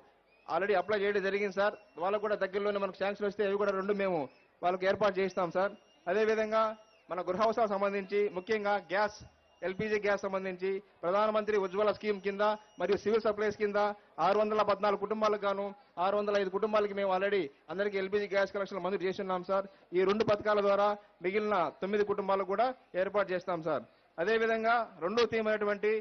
ఆల్రెడీ అప్లై చేయడం జరిగింది సార్. వాళ్ళకు కూడా దగ్గరలోనే మనకు శాంక్షన్ వస్తే అవి కూడా 2 మేము వాళ్ళకు ఏర్పాటు చేయిస్తాం సార్. అదేవిధంగా మన గృహ అవసరాలకు సంబంధించి ముఖ్యంగా గ్యాస్, ఎల్పీజీ గ్యాస్ సంబంధించి ప్రధానమంత్రి ఉజ్వల స్కీమ్ కింద మరియు సివిల్ సప్లైస్ కింద 614 కుటుంబాలకు గాను 605 కుటుంబాలకి మేము ఆల్రెడీ అందరికీ ఎల్పీజీ గ్యాస్ కనెక్షన్ మంజూరు చేస్తున్నాం సార్. ఈ 2 పథకాల ద్వారా మిగిలిన 9 కుటుంబాలకు కూడా ఏర్పాటు చేస్తాం సార్. అదేవిధంగా రెండో థీమ్ అయినటువంటి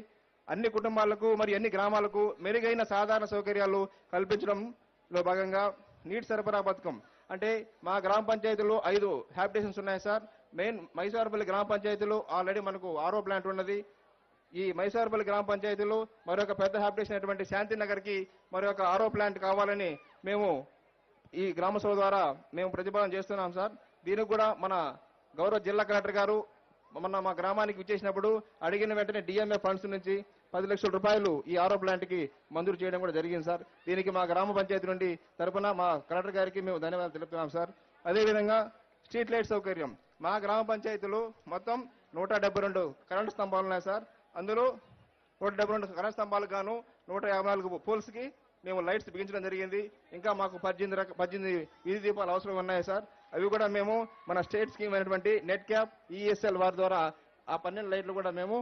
అన్ని కుటుంబాలకు మరియు అన్ని గ్రామాలకు మెరుగైన సాధారణ సౌకర్యాలు కల్పించడంలో భాగంగా నీటి సరఫరా పథకం. అంటే మా గ్రామ పంచాయతీలో 5 హ్యాబిటేషన్స్ ఉన్నాయి సార్. మెయిన్ మైసారపల్లి గ్రామ పంచాయతీలో ఆల్రెడీ మనకు ఆరో ప్లాంట్ ఉన్నది. ఈ మైసారపల్లి గ్రామ పంచాయతీలో మరొక పెద్ద హ్యాబిటేషన్ అయినటువంటి శాంతినగర్కి మరొక ఆరో ప్లాంట్ కావాలని మేము ఈ గ్రామ సభ ద్వారా మేము ప్రతిపాదన చేస్తున్నాం సార్. దీనికి కూడా మన గౌరవ జిల్లా కలెక్టర్ గారు మొన్న మా గ్రామానికి విచ్చేసినప్పుడు అడిగిన వెంటనే డిఎంఏ ఫండ్స్ నుంచి 10 లక్షల రూపాయలు ఈ ఆరో ప్లాంట్ కి మంజూరు చేయడం కూడా జరిగింది సార్. దీనికి మా గ్రామ పంచాయతీ నుండి తరపున మా కలెక్టర్ గారికి మేము ధన్యవాదాలు తెలుపుతున్నాం సార్. అదేవిధంగా స్ట్రీట్ లైట్ సౌకర్యం. మా గ్రామ పంచాయతీలో మొత్తం 172 కరెంటు స్తంభాలు ఉన్నాయి సార్. అందులో 172 కరెంటు స్తంభాలకు గాను 154 పోల్స్ కి మేము లైట్స్ బిగించడం జరిగింది. ఇంకా మాకు 18 వీధి దీపాలు అవసరం ఉన్నాయి సార్. అవి కూడా మేము మన స్టేట్ స్కీమ్ అయినటువంటి నెట్ క్యాప్ ఈఎస్ఎల్ వారి ద్వారా ఆ 12 లైట్లు కూడా మేము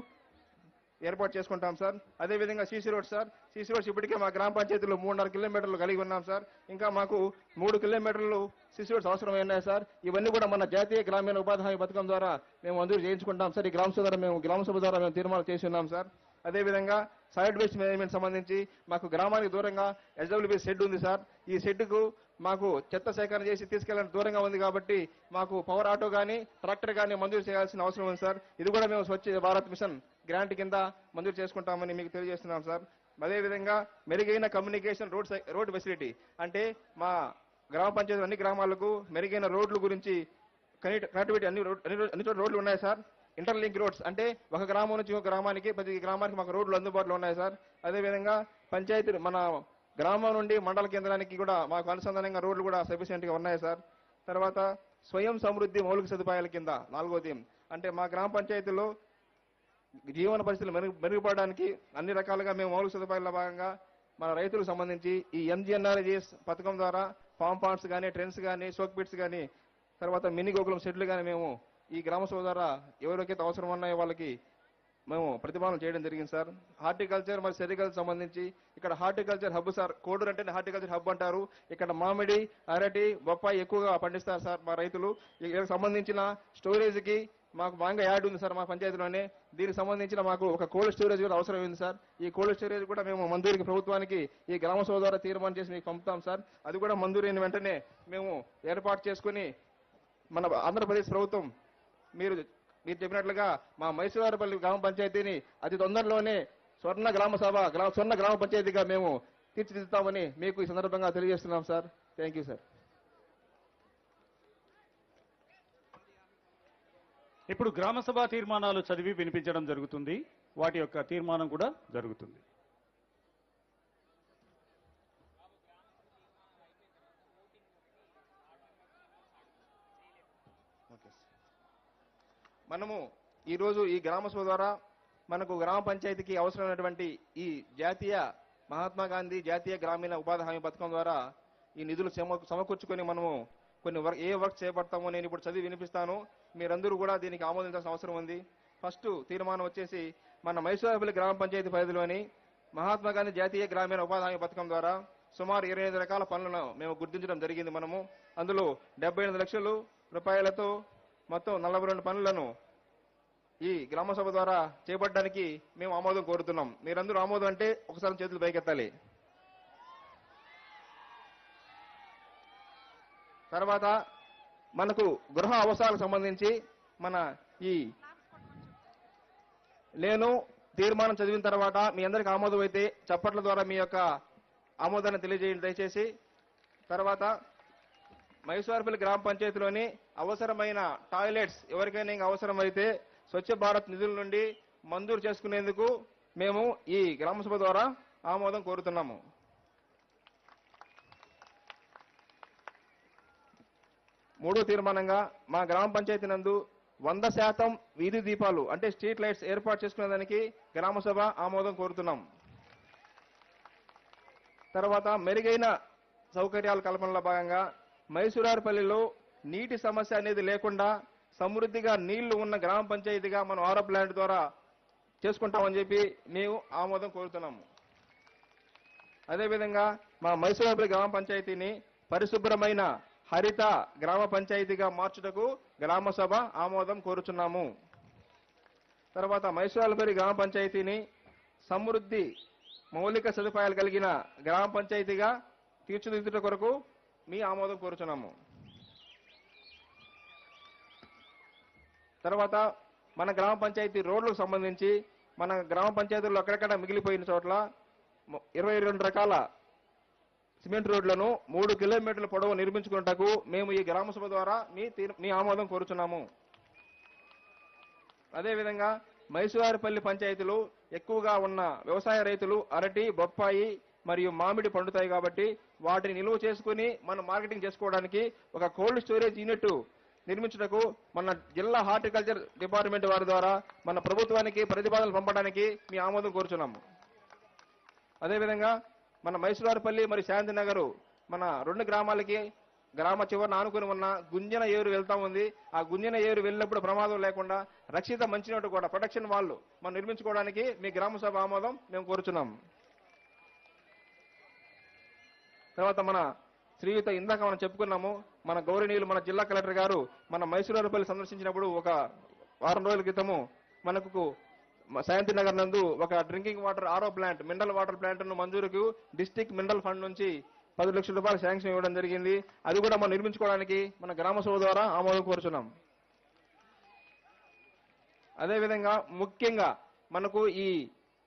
ఏర్పాటు చేసుకుంటాం సార్. అదేవిధంగా CC road sir. CC roads ఇప్పటికే మా గ్రామ పంచాయతీలో 3.5 కిలోమీటర్లు కలిగి ఉన్నాం సార్. ఇంకా మాకు 3 కిలోమీటర్లు సీసీ రోడ్స్ అవసరమైనాయి సార్. ఇవన్నీ కూడా మన జాతీయ గ్రామీణ ఉపాధి హామీ పథకం ద్వారా మేము మంజూరు చేయించుకుంటాం సార్. ఈ గ్రామ సభ ద్వారా మేము తీర్మానం చేసి ఉన్నాం సార్. అదేవిధంగా సాలిడ్ వేస్ట్ మేనేజ్మెంట్ సంబంధించి మాకు గ్రామానికి దూరంగా ఎస్డబ్ల్యూబీ షెడ్ ఉంది సార్. ఈ షెడ్కు మాకు చెత్త సేకరణ చేసి తీసుకెళ్ళడానికి దూరంగా ఉంది కాబట్టి మాకు పవర్ ఆటో కానీ ట్రాక్టర్ కానీ మంజూరు చేయాల్సిన అవసరం ఉంది సార్. ఇది కూడా మేము స్వచ్ఛ భారత్ మిషన్ గ్రాంట్ కింద మంజూరు చేసుకుంటామని మీకు తెలియజేస్తున్నాం సార్. అదేవిధంగా మెరుగైన కమ్యూనికేషన్ రోడ్ ఫెసిలిటీ, అంటే మా గ్రామ పంచాయతీ అన్ని గ్రామాలకు మెరుగైన రోడ్ల గురించి కనెక్టివిటీ అన్ని చోట్ల రోడ్లు ఉన్నాయి సార్. ఇంటర్లింక్ రోడ్స్, అంటే ఒక గ్రామం నుంచి ఒక గ్రామానికి ప్రతి గ్రామానికి మాకు రోడ్లు అందుబాటులో ఉన్నాయి సార్. అదేవిధంగా పంచాయతీ మన గ్రామం నుండి మండల కేంద్రానికి కూడా మాకు అనుసంధానంగా రోడ్లు కూడా సఫిషియెంట్ గా ఉన్నాయి సార్. తర్వాత స్వయం సమృద్ధి మౌలిక సదుపాయాల కింద 4వ థీమ్, అంటే మా గ్రామ పంచాయతీలో జీవన పరిస్థితులు మెరుగుపడడానికి అన్ని రకాలుగా మేము మౌలిక సదుపాయాల భాగంగా మన రైతులకు సంబంధించి ఈ ఎంజీఎన్ఆర్జీఎస్ పథకం ద్వారా ఫామ్ పాండ్స్ కానీ, ట్రెన్స్ కానీ, సోక్ పిట్స్ కానీ, తర్వాత మినీ గోకులం షెడ్లు కానీ మేము ఈ గ్రామ సభ ద్వారా ఎవరికైతే అవసరం ఉన్నాయో వాళ్ళకి మేము ప్రతిపాదన చేయడం జరిగింది సార్. హార్టికల్చర్ మరియు సెరికల్చర్ సంబంధించి ఇక్కడ హార్టికల్చర్ హబ్ సార్. కోడూరు అంటే హార్టికల్చర్ హబ్ అంటారు. ఇక్కడ మామిడి, అరటి, బొప్పాయి ఎక్కువగా పండిస్తారు సార్ మా రైతులు. ఇక్కడ సంబంధించిన స్టోరేజ్ కి మాకు బాగా యాడ్ ఉంది సార్ మా పంచాయతీలోనే. దీనికి సంబంధించిన మాకు ఒక కోల్డ్ స్టోరేజ్ కూడా అవసరం ఉంది సార్. ఈ కోల్డ్ స్టోరేజ్ కూడా మేము మంజూరికి ప్రభుత్వానికి ఈ గ్రామ సభ ద్వారా తీర్మానం చేసి మీకు పంపుతాం సార్. అది కూడా మంజూరైన వెంటనే మేము ఏర్పాటు చేసుకుని మన ఆంధ్రప్రదేశ్ ప్రభుత్వం మీరు చెప్పినట్లుగా మా మైసూరుపల్లి గ్రామ పంచాయతీని అతి తొందరలోనే స్వర్ణ గ్రామ పంచాయతీగా మేము తీర్చిదిద్దుతామని మీకు ఈ సందర్భంగా తెలియజేస్తున్నాం సార్. Thank you sir. ఇప్పుడు గ్రామ సభ తీర్మానాలు చదివి వినిపించడం జరుగుతుంది. వాటి యొక్క తీర్మానం కూడా జరుగుతుంది. మనము ఈరోజు ఈ గ్రామ సభ ద్వారా మనకు గ్రామ పంచాయతీకి అవసరమైనటువంటి ఈ జాతీయ మహాత్మా గాంధీ జాతీయ గ్రామీణ ఉపాధి హామీ పథకం ద్వారా ఈ నిధులు సమకూర్చుకొని మనము కొన్ని ఏ వర్క్ చేపడతామో నేను ఇప్పుడు చదివి వినిపిస్తాను. మీరందరూ కూడా దీనికి ఆమోదించాల్సిన అవసరం ఉంది. ఫస్ట్ తీర్మానం వచ్చేసి మన మైసూరుపల్లి గ్రామ పంచాయతీ పరిధిలోని మహాత్మా గాంధీ జాతీయ గ్రామీణ ఉపాధి హామీ పథకం ద్వారా సుమారు 25 రకాల పనులను మేము గుర్తించడం జరిగింది. మనము అందులో 78 లక్షల రూపాయలతో మొత్తం 42 పనులను ఈ గ్రామ సభ ద్వారా చేపట్టడానికి మేము ఆమోదం కోరుతున్నాం. మీరందరూ ఆమోదం అంటే ఒకసారి చేతులు పైకెత్తాలి. తర్వాత మనకు గృహ అవసరాలకు సంబంధించి నేను తీర్మానం చదివిన తర్వాత మీ అందరికి ఆమోదం అయితే చప్పట్ల ద్వారా మీ యొక్క ఆమోదాన్ని తెలియజేయండి దయచేసి. తర్వాత మైసూరుపల్లి గ్రామ పంచాయతీలోని అవసరమైన టాయిలెట్స్ ఎవరికైనా ఇంకా అవసరమైతే స్వచ్ఛ భారత్ నిధుల నుండి మంజూరు చేసుకునేందుకు మేము ఈ గ్రామ సభ ద్వారా ఆమోదం కోరుతున్నాము. మూడో తీర్మానంగా మా గ్రామ పంచాయతీ నందు 100% వీధి దీపాలు అంటే స్ట్రీట్ లైట్స్ ఏర్పాటు చేసుకునేదానికి గ్రామ సభ ఆమోదం కోరుతున్నాం. తర్వాత మెరుగైన సౌకర్యాల కల్పనలో భాగంగా మైసూరారుపల్లిలో నీటి సమస్య అనేది లేకుండా సమృద్ధిగా నీళ్లు ఉన్న గ్రామ పంచాయతీగా మనం ఆరో ప్లాంట్ ద్వారా చేసుకుంటామని చెప్పి మేము ఆమోదం కోరుతున్నాము. అదేవిధంగా మా మైసూరారుపల్లి గ్రామ పంచాయతీని పరిశుభ్రమైన హరిత గ్రామ పంచాయతీగా మార్చుటకు గ్రామ సభ ఆమోదం కోరుచున్నాము. తర్వాత మైసూరుపల్లి గ్రామ పంచాయతీని సమృద్ధి మౌలిక సదుపాయాలు కలిగిన గ్రామ పంచాయతీగా తీర్చిదిద్దుట కొరకు మీ ఆమోదం కోరుచున్నాము. తర్వాత మన గ్రామ పంచాయతీ రోడ్లకు సంబంధించి మన గ్రామ పంచాయతీల్లో అక్కడక్కడ మిగిలిపోయిన చోట్ల 22 రకాల సిమెంట్ రోడ్లను 3 కిలోమీటర్ల పొడవు నిర్మించుకున్నటకు మేము ఈ గ్రామ సభ ద్వారా మీ ఆమోదం కోరుచున్నాము. అదేవిధంగా మైసూరుపల్లి పంచాయతీలు ఎక్కువగా ఉన్న వ్యవసాయ రైతులు అరటి, బొప్పాయి మరియు మామిడి పండుతాయి కాబట్టి వాటిని నిల్వ చేసుకుని మనం మార్కెటింగ్ చేసుకోవడానికి ఒక కోల్డ్ స్టోరేజ్ యూనిట్ నిర్మించుటకు మన జిల్లా హార్టికల్చర్ డిపార్ట్మెంట్ వారి ద్వారా మన ప్రభుత్వానికి ప్రతిపాదనలు పంపడానికి మీ ఆమోదం కోరుచున్నాము. అదేవిధంగా మన మైసూరుపల్లి మరియు శాంతినగర్ మన 2 గ్రామాలకి గ్రామ చివరన ఆనుకుని ఉన్న గుంజన ఏరు వెళ్తా ఉంది. ఆ గుంజన ఏరు వెళ్ళినప్పుడు ప్రమాదం లేకుండా రక్షిత మంచినీటి కూడా ప్రొటెక్షన్ వాళ్ళు మనం నిర్మించుకోవడానికి మీ గ్రామ సభ ఆమోదం మేము కోరుచున్నాం. తర్వాత మన శ్రీయుత ఇందాక మనం చెప్పుకున్నాము, మన గౌరవనీయులు మన జిల్లా కలెక్టర్ గారు మన మైసూరుపల్లి సందర్శించినప్పుడు ఒక వారం రోజుల క్రితము మనకు శాంతినగర్ నందు ఒక డ్రింకింగ్ వాటర్ ఆరో ప్లాంట్ మినరల్ వాటర్ ప్లాంట్ ను మంజూరుకు డిస్ట్రిక్ట్ మినరల్ ఫండ్ నుంచి 10 లక్షల రూపాయలు శాంక్షన్ ఇవ్వడం జరిగింది. అది కూడా మనం నిర్మించుకోవడానికి మన గ్రామ సభ ద్వారా ఆమోదం కోరుచున్నాం. అదేవిధంగా ముఖ్యంగా మనకు ఈ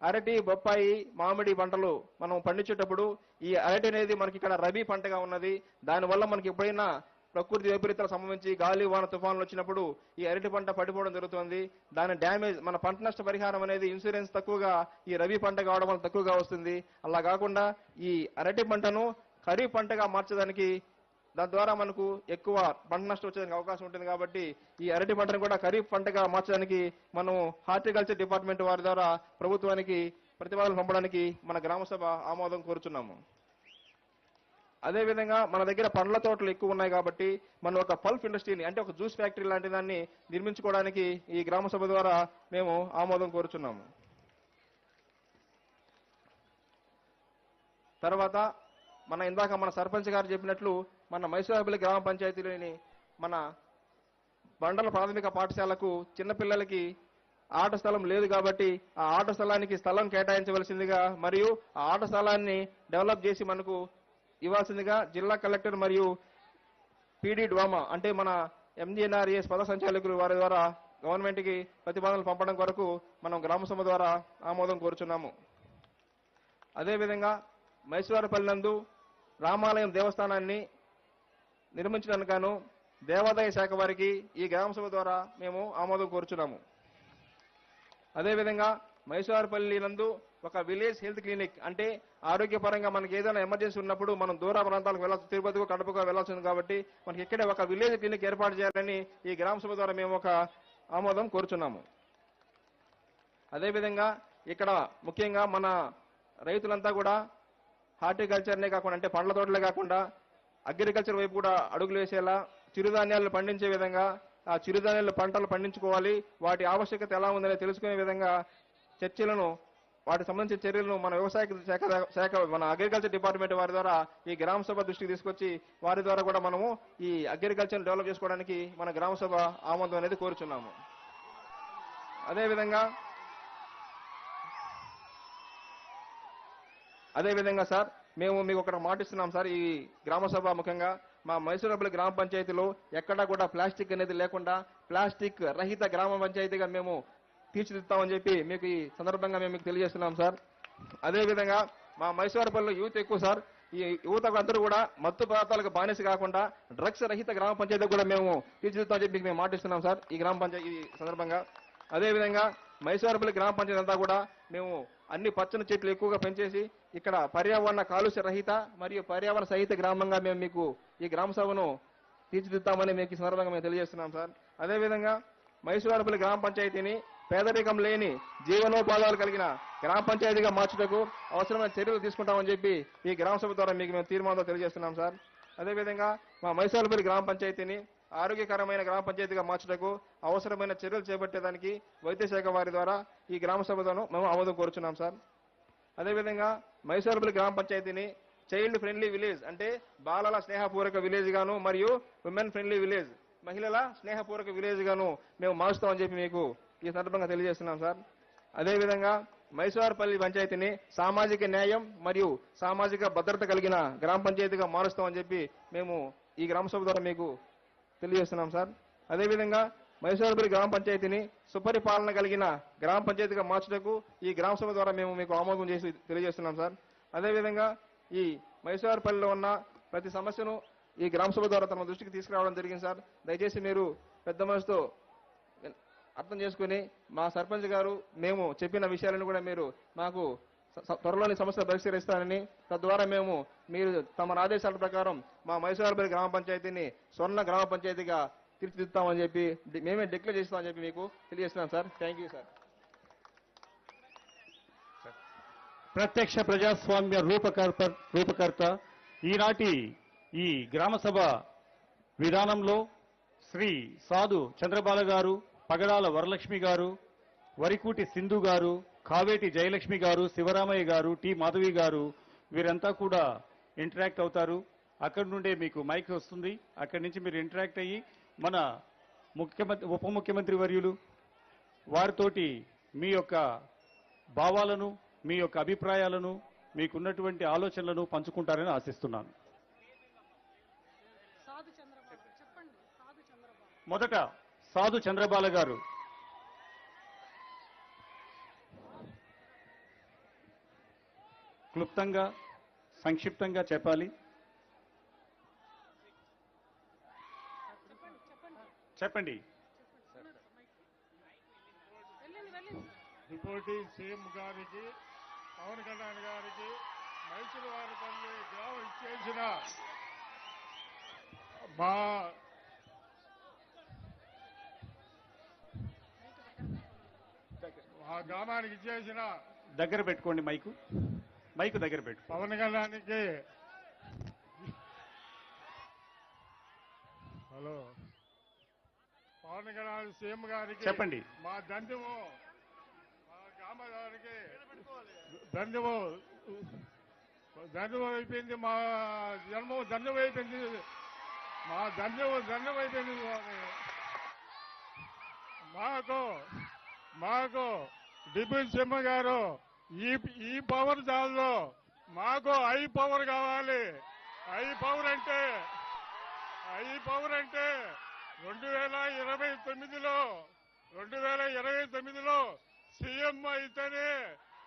అరటి, బొప్పాయి, మామిడి పంటలు మనం పండించేటప్పుడు ఈ అరటి అనేది మనకి ఇక్కడ రబీ పంటగా ఉన్నది. దానివల్ల మనకి ఎప్పుడైనా ప్రకృతి వైపరీత్యాలకు సంబంధించి గాలి, వాన, తుఫాన్లు వచ్చినప్పుడు ఈ అరటి పంట పడిపోవడం జరుగుతుంది. దాని డ్యామేజ్ మన పంట నష్ట పరిహారం అనేది ఇన్సూరెన్స్ తక్కువగా ఈ రబీ పంట కావడం వల్ల తక్కువగా వస్తుంది. అలా కాకుండా ఈ అరటి పంటను ఖరీఫ్ పంటగా మార్చడానికి దాని ద్వారా మనకు ఎక్కువ పంట నష్టం వచ్చేదానికి అవకాశం ఉంటుంది. కాబట్టి ఈ అరటి పంటను కూడా ఖరీఫ్ పంటగా మార్చడానికి మనం హార్టికల్చర్ డిపార్ట్మెంట్ వారి ద్వారా ప్రభుత్వానికి ప్రతిపాదనలు పంపడానికి మన గ్రామ సభ ఆమోదం కోరుచున్నాము. అదేవిధంగా మన దగ్గర పండ్ల తోటలు ఎక్కువ ఉన్నాయి కాబట్టి మనం ఒక పల్ప్ ఇండస్ట్రీని అంటే ఒక జ్యూస్ ఫ్యాక్టరీ లాంటి దాన్ని నిర్మించుకోవడానికి ఈ గ్రామ సభ ద్వారా మేము ఆమోదం కోరుచున్నాము. తర్వాత ఇందాక మన సర్పంచ్ గారు చెప్పినట్లు మన మైసూరుపల్లి గ్రామ పంచాయతీలోని మన బండల ప్రాథమిక పాఠశాలకు చిన్నపిల్లలకి ఆట స్థలం లేదు కాబట్టి ఆ ఆట స్థలానికి స్థలం కేటాయించవలసిందిగా మరియు ఆ ఆట స్థలాన్ని డెవలప్ చేసి మనకు ఇవ్వాల్సిందిగా జిల్లా కలెక్టర్ మరియు పీడీ డ్వామా అంటే మన ఎంజీఎన్ఆర్ఎస్ పద సంచాలకులు వారి ద్వారా గవర్నమెంట్ కి ప్రతిపాదనలు పంపడం కొరకు మనం గ్రామ సభ ద్వారా ఆమోదం కోరుచున్నాము. అదేవిధంగా మైసూరుపల్లి నందు రామాలయం దేవస్థానాన్ని నిర్మించడానికి గాను దేవాదాయ శాఖ వారికి ఈ గ్రామ సభ ద్వారా మేము ఆమోదం కోరుచున్నాము. అదేవిధంగా మైసూరుపల్లి నందు ఒక విలేజ్ హెల్త్ క్లినిక్ అంటే ఆరోగ్యపరంగా మనకి ఏదైనా ఎమర్జెన్సీ ఉన్నప్పుడు మనం దూర ప్రాంతాలకు వెళ్ళాల్సి తిరుపతికి కడపకు వెళ్లాల్సింది కాబట్టి మనకి ఇక్కడే ఒక విలేజ్ క్లినిక్ ఏర్పాటు చేయాలని ఈ గ్రామ సభ ద్వారా మేము ఒక ఆమోదం కోరుచున్నాము. అదేవిధంగా ఇక్కడ ముఖ్యంగా మన రైతులంతా కూడా హార్టికల్చర్నే కాకుండా అంటే పండ్ల తోటలే కాకుండా అగ్రికల్చర్ వైపు కూడా అడుగులు వేసేలా చిరుధాన్యాలను పండించే విధంగా ఆ చిరుధాన్యాల పంటలు పండించుకోవాలి, వాటి ఆవశ్యకత ఎలా ఉందనే తెలుసుకునే విధంగా చర్చలను వాటికి సంబంధించిన చర్యలను మన వ్యవసాయ శాఖ మన అగ్రికల్చర్ డిపార్ట్మెంట్ వారి ద్వారా ఈ గ్రామ సభ దృష్టికి తీసుకొచ్చి వారి ద్వారా కూడా మనము ఈ అగ్రికల్చర్ డెవలప్ చేసుకోవడానికి మన గ్రామ సభ ఆమోదం అనేది కోరుచున్నాము. అదేవిధంగా సార్ మేము మీకు ఒకటి మాటిస్తున్నాం సార్. ఈ గ్రామ సభ ముఖ్యంగా మా మైసూరుపల్లి గ్రామ పంచాయతీలో ఎక్కడా కూడా ప్లాస్టిక్ అనేది లేకుండా ప్లాస్టిక్ రహిత గ్రామ పంచాయతీగా మేము తీర్చిదిద్దామని చెప్పి మీకు ఈ సందర్భంగా మేము మీకు తెలియజేస్తున్నాం సార్. అదేవిధంగా మా మైసూరుపల్లిలో యూత్ ఎక్కువ సార్. ఈ యువతకు అందరూ కూడా మత్తు పదార్థాలకు బానిస కాకుండా డ్రగ్స్ రహిత గ్రామ పంచాయతీ కూడా మేము తీర్చిదిద్దామని చెప్పి మీకు మేము మాటిస్తున్నాం సార్ ఈ గ్రామ పంచాయతీ ఈ సందర్భంగా. అదేవిధంగా మైసూరుపల్లి గ్రామ పంచాయతీ అంతా కూడా మేము అన్ని పచ్చని చెట్లు ఎక్కువగా పెంచేసి ఇక్కడ పర్యావరణ కాలుష్య రహిత మరియు పర్యావరణ సహిత గ్రామంగా మేము మీకు ఈ గ్రామ సభను తీర్చిదిద్దామని మీకు ఈ సందర్భంగా మేము తెలియజేస్తున్నాం సార్. అదేవిధంగా మైసూరుపల్లి గ్రామ పంచాయతీని పేదరికం లేని జీవనోపాధాలు కలిగిన గ్రామ పంచాయతీగా మార్చుటకు అవసరమైన చర్యలు తీసుకుంటామని చెప్పి ఈ గ్రామ సభ ద్వారా మీకు మేము తీర్మానంతో తెలియజేస్తున్నాం సార్. అదేవిధంగా మా మైసూరుపల్లి గ్రామ పంచాయతీని ఆరోగ్యకరమైన గ్రామ పంచాయతీగా మార్చుటకు అవసరమైన చర్యలు చేపట్టేదానికి వైద్య శాఖ వారి ద్వారా ఈ గ్రామ సభను మేము ఆమోదం కోరుచున్నాం సార్. అదేవిధంగా మైసూరుపల్లి గ్రామ పంచాయతీని చైల్డ్ ఫ్రెండ్లీ విలేజ్ అంటే బాలల స్నేహపూర్వక విలేజ్ గాను మరియు ఉమెన్ ఫ్రెండ్లీ విలేజ్ మహిళల స్నేహపూర్వక విలేజ్ గాను మేము మారుస్తామని చెప్పి మీకు ఈ సందర్భంగా తెలియజేస్తున్నాం సార్. అదేవిధంగా మైసూరుపల్లి పంచాయతీని సామాజిక న్యాయం మరియు సామాజిక భద్రత కలిగిన గ్రామ పంచాయతీగా మారుస్తామని చెప్పి మేము ఈ గ్రామ సభ ద్వారా మీకు తెలియజేస్తున్నాం సార్. అదేవిధంగా మైసూరుపల్లి గ్రామ పంచాయతీని సుపరిపాలన కలిగిన గ్రామ పంచాయతీగా మార్చుటకు ఈ గ్రామ సభ ద్వారా మేము మీకు ఆమోదం చేసి తెలియజేస్తున్నాం సార్. అదేవిధంగా ఈ మైసూరుపల్లిలో ఉన్న ప్రతి సమస్యను ఈ గ్రామ సభ ద్వారా తమ దృష్టికి తీసుకురావడం జరిగింది సార్. దయచేసి మీరు పెద్ద మనసుతో అర్థం చేసుకుని మా సర్పంచ్ గారు మేము చెప్పిన విషయాలను కూడా మీరు మాకు త్వరలోని సమస్యలు పరిష్కరిస్తారని తద్వారా మేము మీరు తమ ఆదేశాల ప్రకారం మా మైసూరుపల్లి గ్రామ పంచాయతీని స్వర్ణ గ్రామ పంచాయతీగా తీర్చిదిద్దామని చెప్పి మేమే డిక్లేర్ చేస్తామని చెప్పి మీకు తెలియజేస్తున్నాం సార్. Thank you sir. ప్రత్యక్ష ప్రజాస్వామ్య రూపకర్త ఈనాటి ఈ గ్రామ సభ విధానంలో శ్రీ సాధు చంద్రబాల గారు, పగడాల వరలక్ష్మి గారు, వరికూటి సింధు గారు, కావేటి జయలక్ష్మి గారు, శివరామయ్య గారు, టి మాధవి గారు వీరంతా కూడా ఇంటరాక్ట్ అవుతారు. అక్కడి నుండే మీకు మైక్ వస్తుంది. అక్కడి నుంచి మీరు ఇంటరాక్ట్ అయ్యి మన ఉప ముఖ్యమంత్రి వర్యులు వారితోటి మీ యొక్క భావాలను, మీ యొక్క అభిప్రాయాలను, మీకున్నటువంటి ఆలోచనలను పంచుకుంటారని ఆశిస్తున్నాను. మొదట సాధు చంద్రబాల గారు. క్లుప్తంగా సంక్షిప్తంగా చెప్పాలి. చెప్పండి. డిప్యూటీ సీఎం గారికి, పవన్ కళ్యాణ్ గారికి, మైసూరువారిపల్లి గ్రామం ఇచ్చేసిన మా గ్రామానికి ఇచ్చేసిన దగ్గర పెట్టుకోండి మైకు దగ్గర పెట్టు. పవన్ కళ్యాణ్కి హలో పవన్ కళ్యాణ్ సీఎం గారికి చెప్పండి. మా దండము మా గ్రామ గారికి దండము అయిపోయింది. మా జన్మం దండం అయిపోయింది. మా దండం అయిపోయింది. మాకు డిప్యూటీ సీఎం గారు ఈ పవర్ చాలు. మాకు ఐ పవర్ కావాలి. ఐ పవర్ అంటే 2029లో సీఎం అయితేనే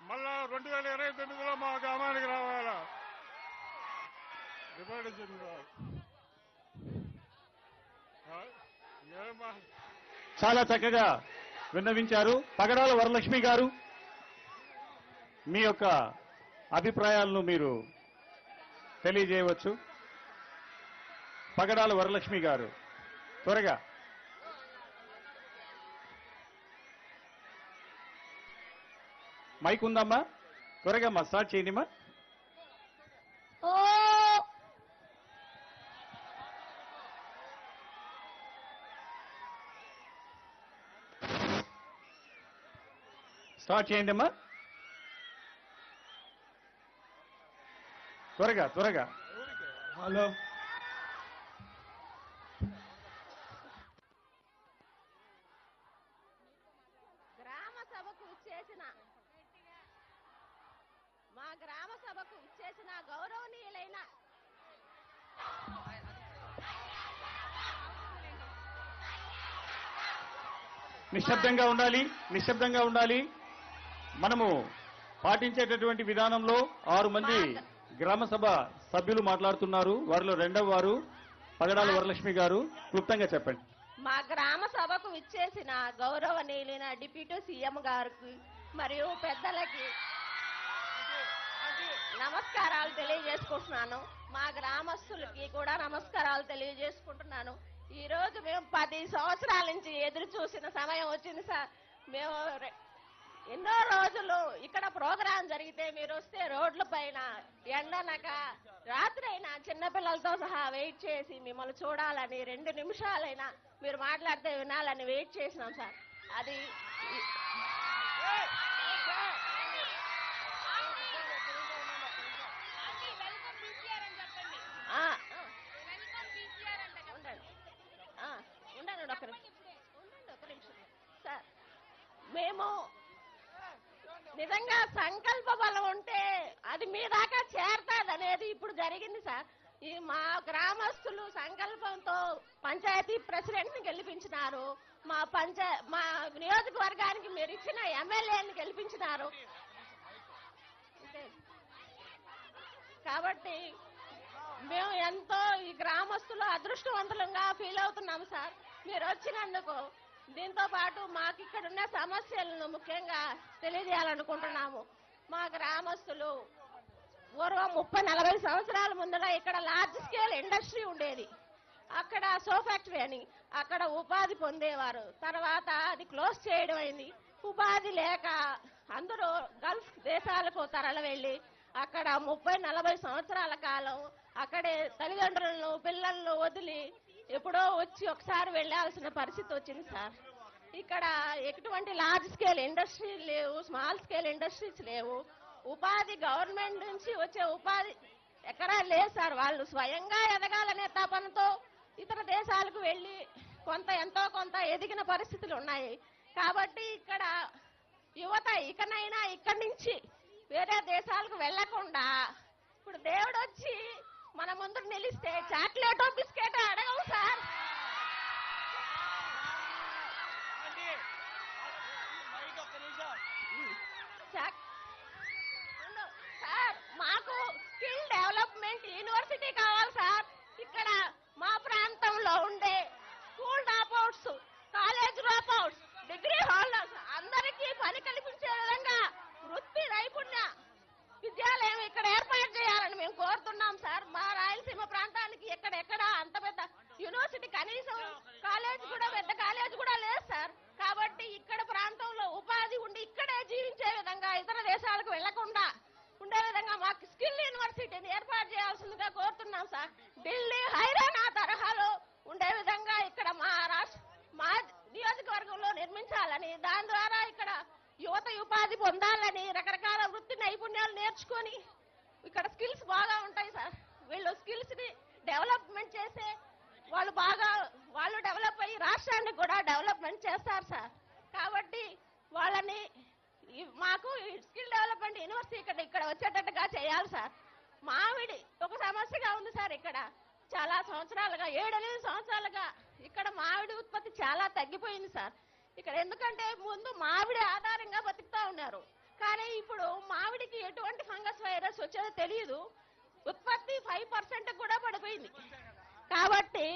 మళ్ళా 2029లో మా గ్రామానికి రావాలా. డిప్యూటీ సీఎం గారు చాలా చక్కగా విన్నవించారు. పగడాల వరలక్ష్మి గారు, మీ యొక్క అభిప్రాయాలను మీరు తెలియజేయవచ్చు. పగడాల వరలక్ష్మి గారు త్వరగా. మైక్ ఉందమ్మా, త్వరగా స్టార్ట్ చేయండిమ్మా. ఓ స్టార్ట్ చేయండి అమ్మా. త్వరగా త్వరగా. హలో. గ్రామ సభకు ఇచ్చేసిన మా గ్రామ సభకు ఇచ్చేసిన గౌరవనీయులైన నిశ్శబ్దంగా ఉండాలి, నిశ్శబ్దంగా ఉండాలి. మనము పాటించేటటువంటి విధానంలో 6 మంది గ్రామ సభ సభ్యులు మాట్లాడుతున్నారు. వారిలో రెండవ వారు పగడాల వరలక్ష్మి గారు. క్లుప్తంగా చెప్పండి. మా గ్రామ సభకు విచ్చేసిన గౌరవనీయులైన డిప్యూటీ సీఎం గారికి మరియు పెద్దలకి నమస్కారాలు తెలియజేసుకుంటున్నాను. మా గ్రామస్తులకి కూడా నమస్కారాలు తెలియజేసుకుంటున్నాను. ఈ రోజు మేము 10 సంవత్సరాల నుంచి ఎదురు చూసిన సమయం వచ్చింది సార్. మేము ఎన్నో రోజులు ఇక్కడ ప్రోగ్రాం జరిగితే మీరు వస్తే రోడ్ల పైన ఎండనక రాత్రి అయినా చిన్నపిల్లలతో సహా వెయిట్ చేసి మిమ్మల్ని చూడాలని 2 నిమిషాలైనా మీరు మాట్లాడితే వినాలని వెయిట్ చేసినాం సార్. అది ఆ, ఉండండి ఒక నిమిషం సార్. మేము నిజంగా సంకల్ప బలం ఉంటే అది మీ దాకా చేరతాది అనేది ఇప్పుడు జరిగింది సార్. ఈ మా గ్రామస్తులు సంకల్పంతో పంచాయతీ ప్రెసిడెంట్ ని గెలిపించినారు. మా నియోజకవర్గానికి మీరు ఇచ్చిన ఎమ్మెల్యేని గెలిపించినారు. కాబట్టి మేము ఎంతో ఈ గ్రామస్తులు అదృష్టవంతులంగా ఫీల్ అవుతున్నాము సార్ మీరు వచ్చినందుకు. దీంతో పాటు మాకు ఇక్కడ ఉన్న సమస్యలను ముఖ్యంగా తెలియజేయాలనుకుంటున్నాము. మా గ్రామస్తులు పూర్వం 30-40 సంవత్సరాల ముందర ఇక్కడ లార్జ్ స్కేల్ ఇండస్ట్రీ ఉండేది. అక్కడ సో ఫ్యాక్టరీ అని అక్కడ ఉపాధి పొందేవారు. తర్వాత అది క్లోజ్ చేయడం అయింది. ఉపాధి లేక అందరూ గల్ఫ్ దేశాలకు తరలి వెళ్లి అక్కడ 30-40 సంవత్సరాల కాలం అక్కడే తల్లిదండ్రులను పిల్లలను వదిలి ఎప్పుడో వచ్చి ఒకసారి వెళ్లాల్సిన పరిస్థితి వచ్చింది సార్. ఇక్కడ ఎటువంటి లార్జ్ స్కేల్ ఇండస్ట్రీ లేవు, స్మాల్ స్కేల్ ఇండస్ట్రీస్ లేవు. ఉపాధి గవర్నమెంట్ నుంచి వచ్చే ఉపాధి ఎక్కడా లేదు సార్. వాళ్ళు స్వయంగా ఎదగాలనే తపనతో ఇతర దేశాలకు వెళ్లి ఎంతో కొంత ఎదిగిన పరిస్థితులు ఉన్నాయి. కాబట్టి ఇక్కడ యువత ఇకనైనా ఇక్కడి నుంచి వేరే దేశాలకు వెళ్లకుండా ఇప్పుడు దేవుడు వచ్చి మన ముందు నిలిస్తే చాక్లెటో బిస్కెటో అడగవు సార్. సార్ మాకు స్కిల్ డెవలప్మెంట్ యూనివర్సిటీ కావాలి సార్. ఇక్కడ మా ప్రాంతంలో ఉండే school dropouts, college dropouts, degree holders అందరికీ పని కల్పించే విధంగా వృత్తి నైపుణ్య విద్యాలయం ఇక్కడ ఏర్పాటు చేయాలని మేము కోరుతున్నాం సార్. మా రాయలసీమ ప్రాంతానికి ఎక్కడెక్కడ అంత పెద్ద యూనివర్సిటీ కనీసం కాలేజ్ కూడా పెద్ద కాలేజ్ కూడా లేదు సార్. కాబట్టి ఇక్కడ ప్రాంతంలో ఉపాధి ఉండి ఇక్కడే జీవించే విధంగా ఇతర దేశాలకు వెళ్లకుండా ఉండే విధంగా మాకు స్కిల్ యూనివర్సిటీని ఏర్పాటు చేయాల్సిందిగా కోరుతున్నాం సార్. ఢిల్లీ హైరానా తరహాలో ఉండే విధంగా ఇక్కడ మా నియోజకవర్గంలో నిర్మించాలని, దాని ద్వారా ఇక్కడ యువత ఉపాధి పొందాలని, రకరకాల వృత్తి నైపుణ్యాలు నేర్చుకొని ఇక్కడ స్కిల్స్ బాగా ఉంటాయి సార్. వీళ్ళు స్కిల్స్ ని డెవలప్మెంట్ చేసే వాళ్ళు డెవలప్ అయ్యి రాష్ట్రాన్ని కూడా డెవలప్మెంట్ చేస్తారు సార్. కాబట్టి వాళ్ళని మాకు స్కిల్ డెవలప్మెంట్ యూనివర్సిటీ ఇక్కడ వచ్చేటట్టుగా చేయాలి సార్. మామిడి ఒక సమస్యగా ఉంది సార్. ఇక్కడ చాలా సంవత్సరాలుగా 7-8 సంవత్సరాలుగా ఇక్కడ మామిడి ఉత్పత్తి చాలా తగ్గిపోయింది సార్. ఇక్కడ ఎందుకంటే ముందు మామిడి ఆధారంగా బతుకుతా ఉన్నారు. కానీ ఇప్పుడు మామిడికి ఎటువంటి ఫంగస్ వైరస్ వచ్చేదో తెలియదు. ఉత్పత్తి 5% కూడా పడిపోయింది. కాబట్టి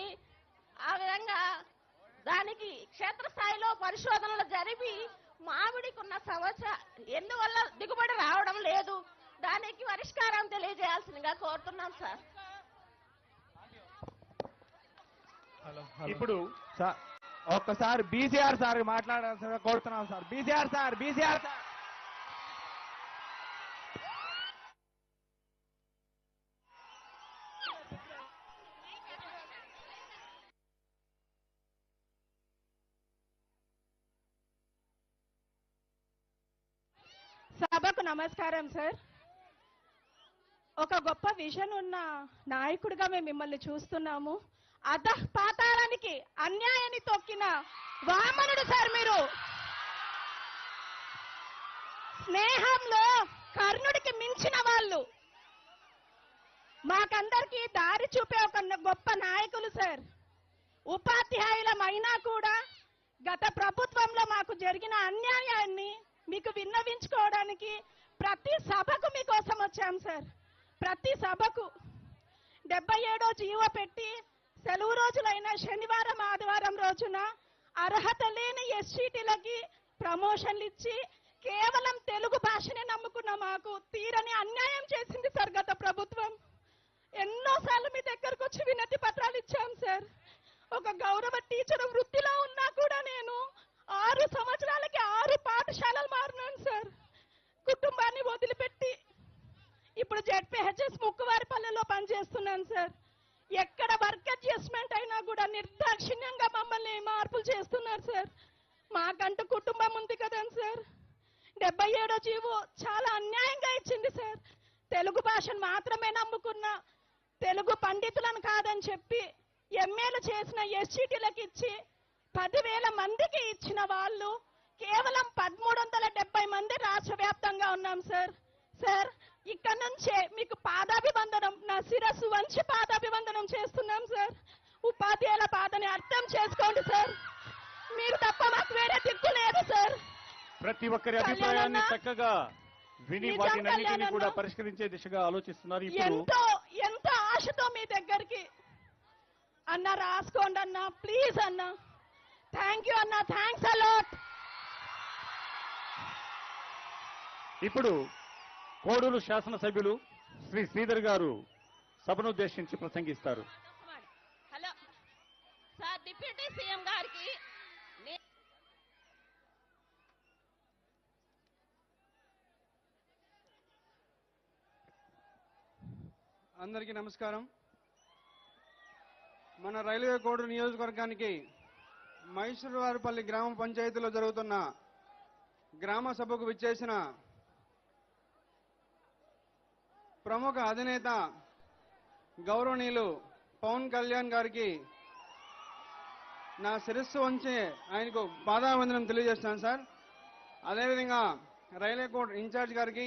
ఆ విధంగా దానికి క్షేత్రస్థాయిలో పరిశోధనలు జరిపి మామిడికి ఉన్న సమస్య ఎందువల్ల దిగుబడి రావడం లేదు, దానికి పరిష్కారం తెలియజేయాల్సిందిగా కోరుతున్నాం సార్. ఇప్పుడు ఒక్కసారి బీసీఆర్ సార్ మాట్లాడాల్సిందిగా కోరుతున్నాం సార్. BCR sir. సభకు నమస్కారం సార్. ఒక గొప్ప విజన్ ఉన్న నాయకుడిగా మేము మిమ్మల్ని చూస్తున్నాము. పాతాళానికి అన్యాయాన్ని తొక్కిన వామనుడు సార్ మీరు. స్నేహంలో కర్ణుడికి మించిన వాళ్ళు. మాకందరికీ దారి చూపే ఒక గొప్ప నాయకులు సార్. ఉపాధ్యాయులమైనా కూడా గత ప్రభుత్వంలో మాకు జరిగిన అన్యాయాన్ని మీకు విన్నవించుకోవడానికి ప్రతి సభకు మీకోసం వచ్చాం సార్. ప్రతి సభకు 77వ జీవో పెట్టి సెలవు రోజులైన శనివారం ఆదివారం రోజున అర్హత లేని ఎస్సీటీలకి ప్రమోషన్లు ఇచ్చి కేవలం తెలుగు భాషనే నమ్ముకున్న మాకు తీరని అన్యాయం చేసింది సార్ గత ప్రభుత్వం. ఎన్నోసార్లు మీ దగ్గరకు వచ్చి వినతి పత్రాలు ఇచ్చాం సార్. ఒక గౌరవ టీచర్ వృత్తిలో ఉన్నా కూడా నేను 6 సంవత్సరాలకి 6 పాఠశాలలు మారినాను సార్. కుటుంబాన్ని వదిలిపెట్టి ఇప్పుడు జెడ్పీహెచ్ఎస్ ముక్కువారిపల్లెలో పనిచేస్తున్నాను సార్. ఎక్కడ వర్క్ అడ్జస్ట్మెంట్ అయినా కూడా నిర్దాక్షిణ్యంగా మమ్మల్ని మార్పులు చేస్తున్నారు సార్. మాకంటూ కుటుంబం ఉంది కదండి సార్. 77వ జీవో చాలా అన్యాయంగా ఇచ్చింది సార్. తెలుగు భాషను మాత్రమే నమ్ముకున్న తెలుగు పండితులను కాదని చెప్పి ఎంఏలు చేసిన ఎస్సీటీలకు ఇచ్చి 10,000 మందికి ఇచ్చిన వాళ్ళు కేవలం 1370 మంది రాష్ట్ర వ్యాప్తంగా ఉన్నాం సార్. సార్ ఇక్కడ నుంచే మీకు పాదాభివందనం, నా శిరస్సు వంచి పాదాభివందనం చేస్తున్నాం సార్. ఉపాధ్యాయుల బాధని అర్థం చేసుకోండి సార్. మీరు తప్ప మాకు వేరే దిక్కు లేదు సార్. ప్రతి ఒక్కరి అభిప్రాయాన్ని చక్కగా విని వాటినన్నిటిని కూడా పరిష్కరించే దిశగా ఆలోచిస్తున్నారు. ఇప్పుడు ఎంతో ఆశతో మీ దగ్గరికి అన్న రాసుకోండి అన్న, ప్లీజ్ అన్న. థ్యాంక్ యూ అన్న, థ్యాంక్స్ అలాట్. ఇప్పుడు కోడూరు శాసనసభ్యులు శ్రీ శ్రీధర్ గారు సభనుద్దేశించి ప్రసంగిస్తారు. హలో సార్, డిప్యూటీ సీఎం గారికి అందరికీ నమస్కారం. మన రైల్వే కోడూరు నియోజకవర్గానికి మైసూరువారిపల్లి గ్రామ పంచాయతీలో జరుగుతున్న గ్రామ సభకు విచ్చేసిన ప్రముఖ అధినేత గౌరవనీయులు పవన్ కళ్యాణ్ గారికి నా శిరస్సు వంచి ఆయనకు పాదాభివందనం తెలియజేస్తున్నాను సార్. అదేవిధంగా రైల్వే కోడ్ ఇన్ఛార్జ్ గారికి,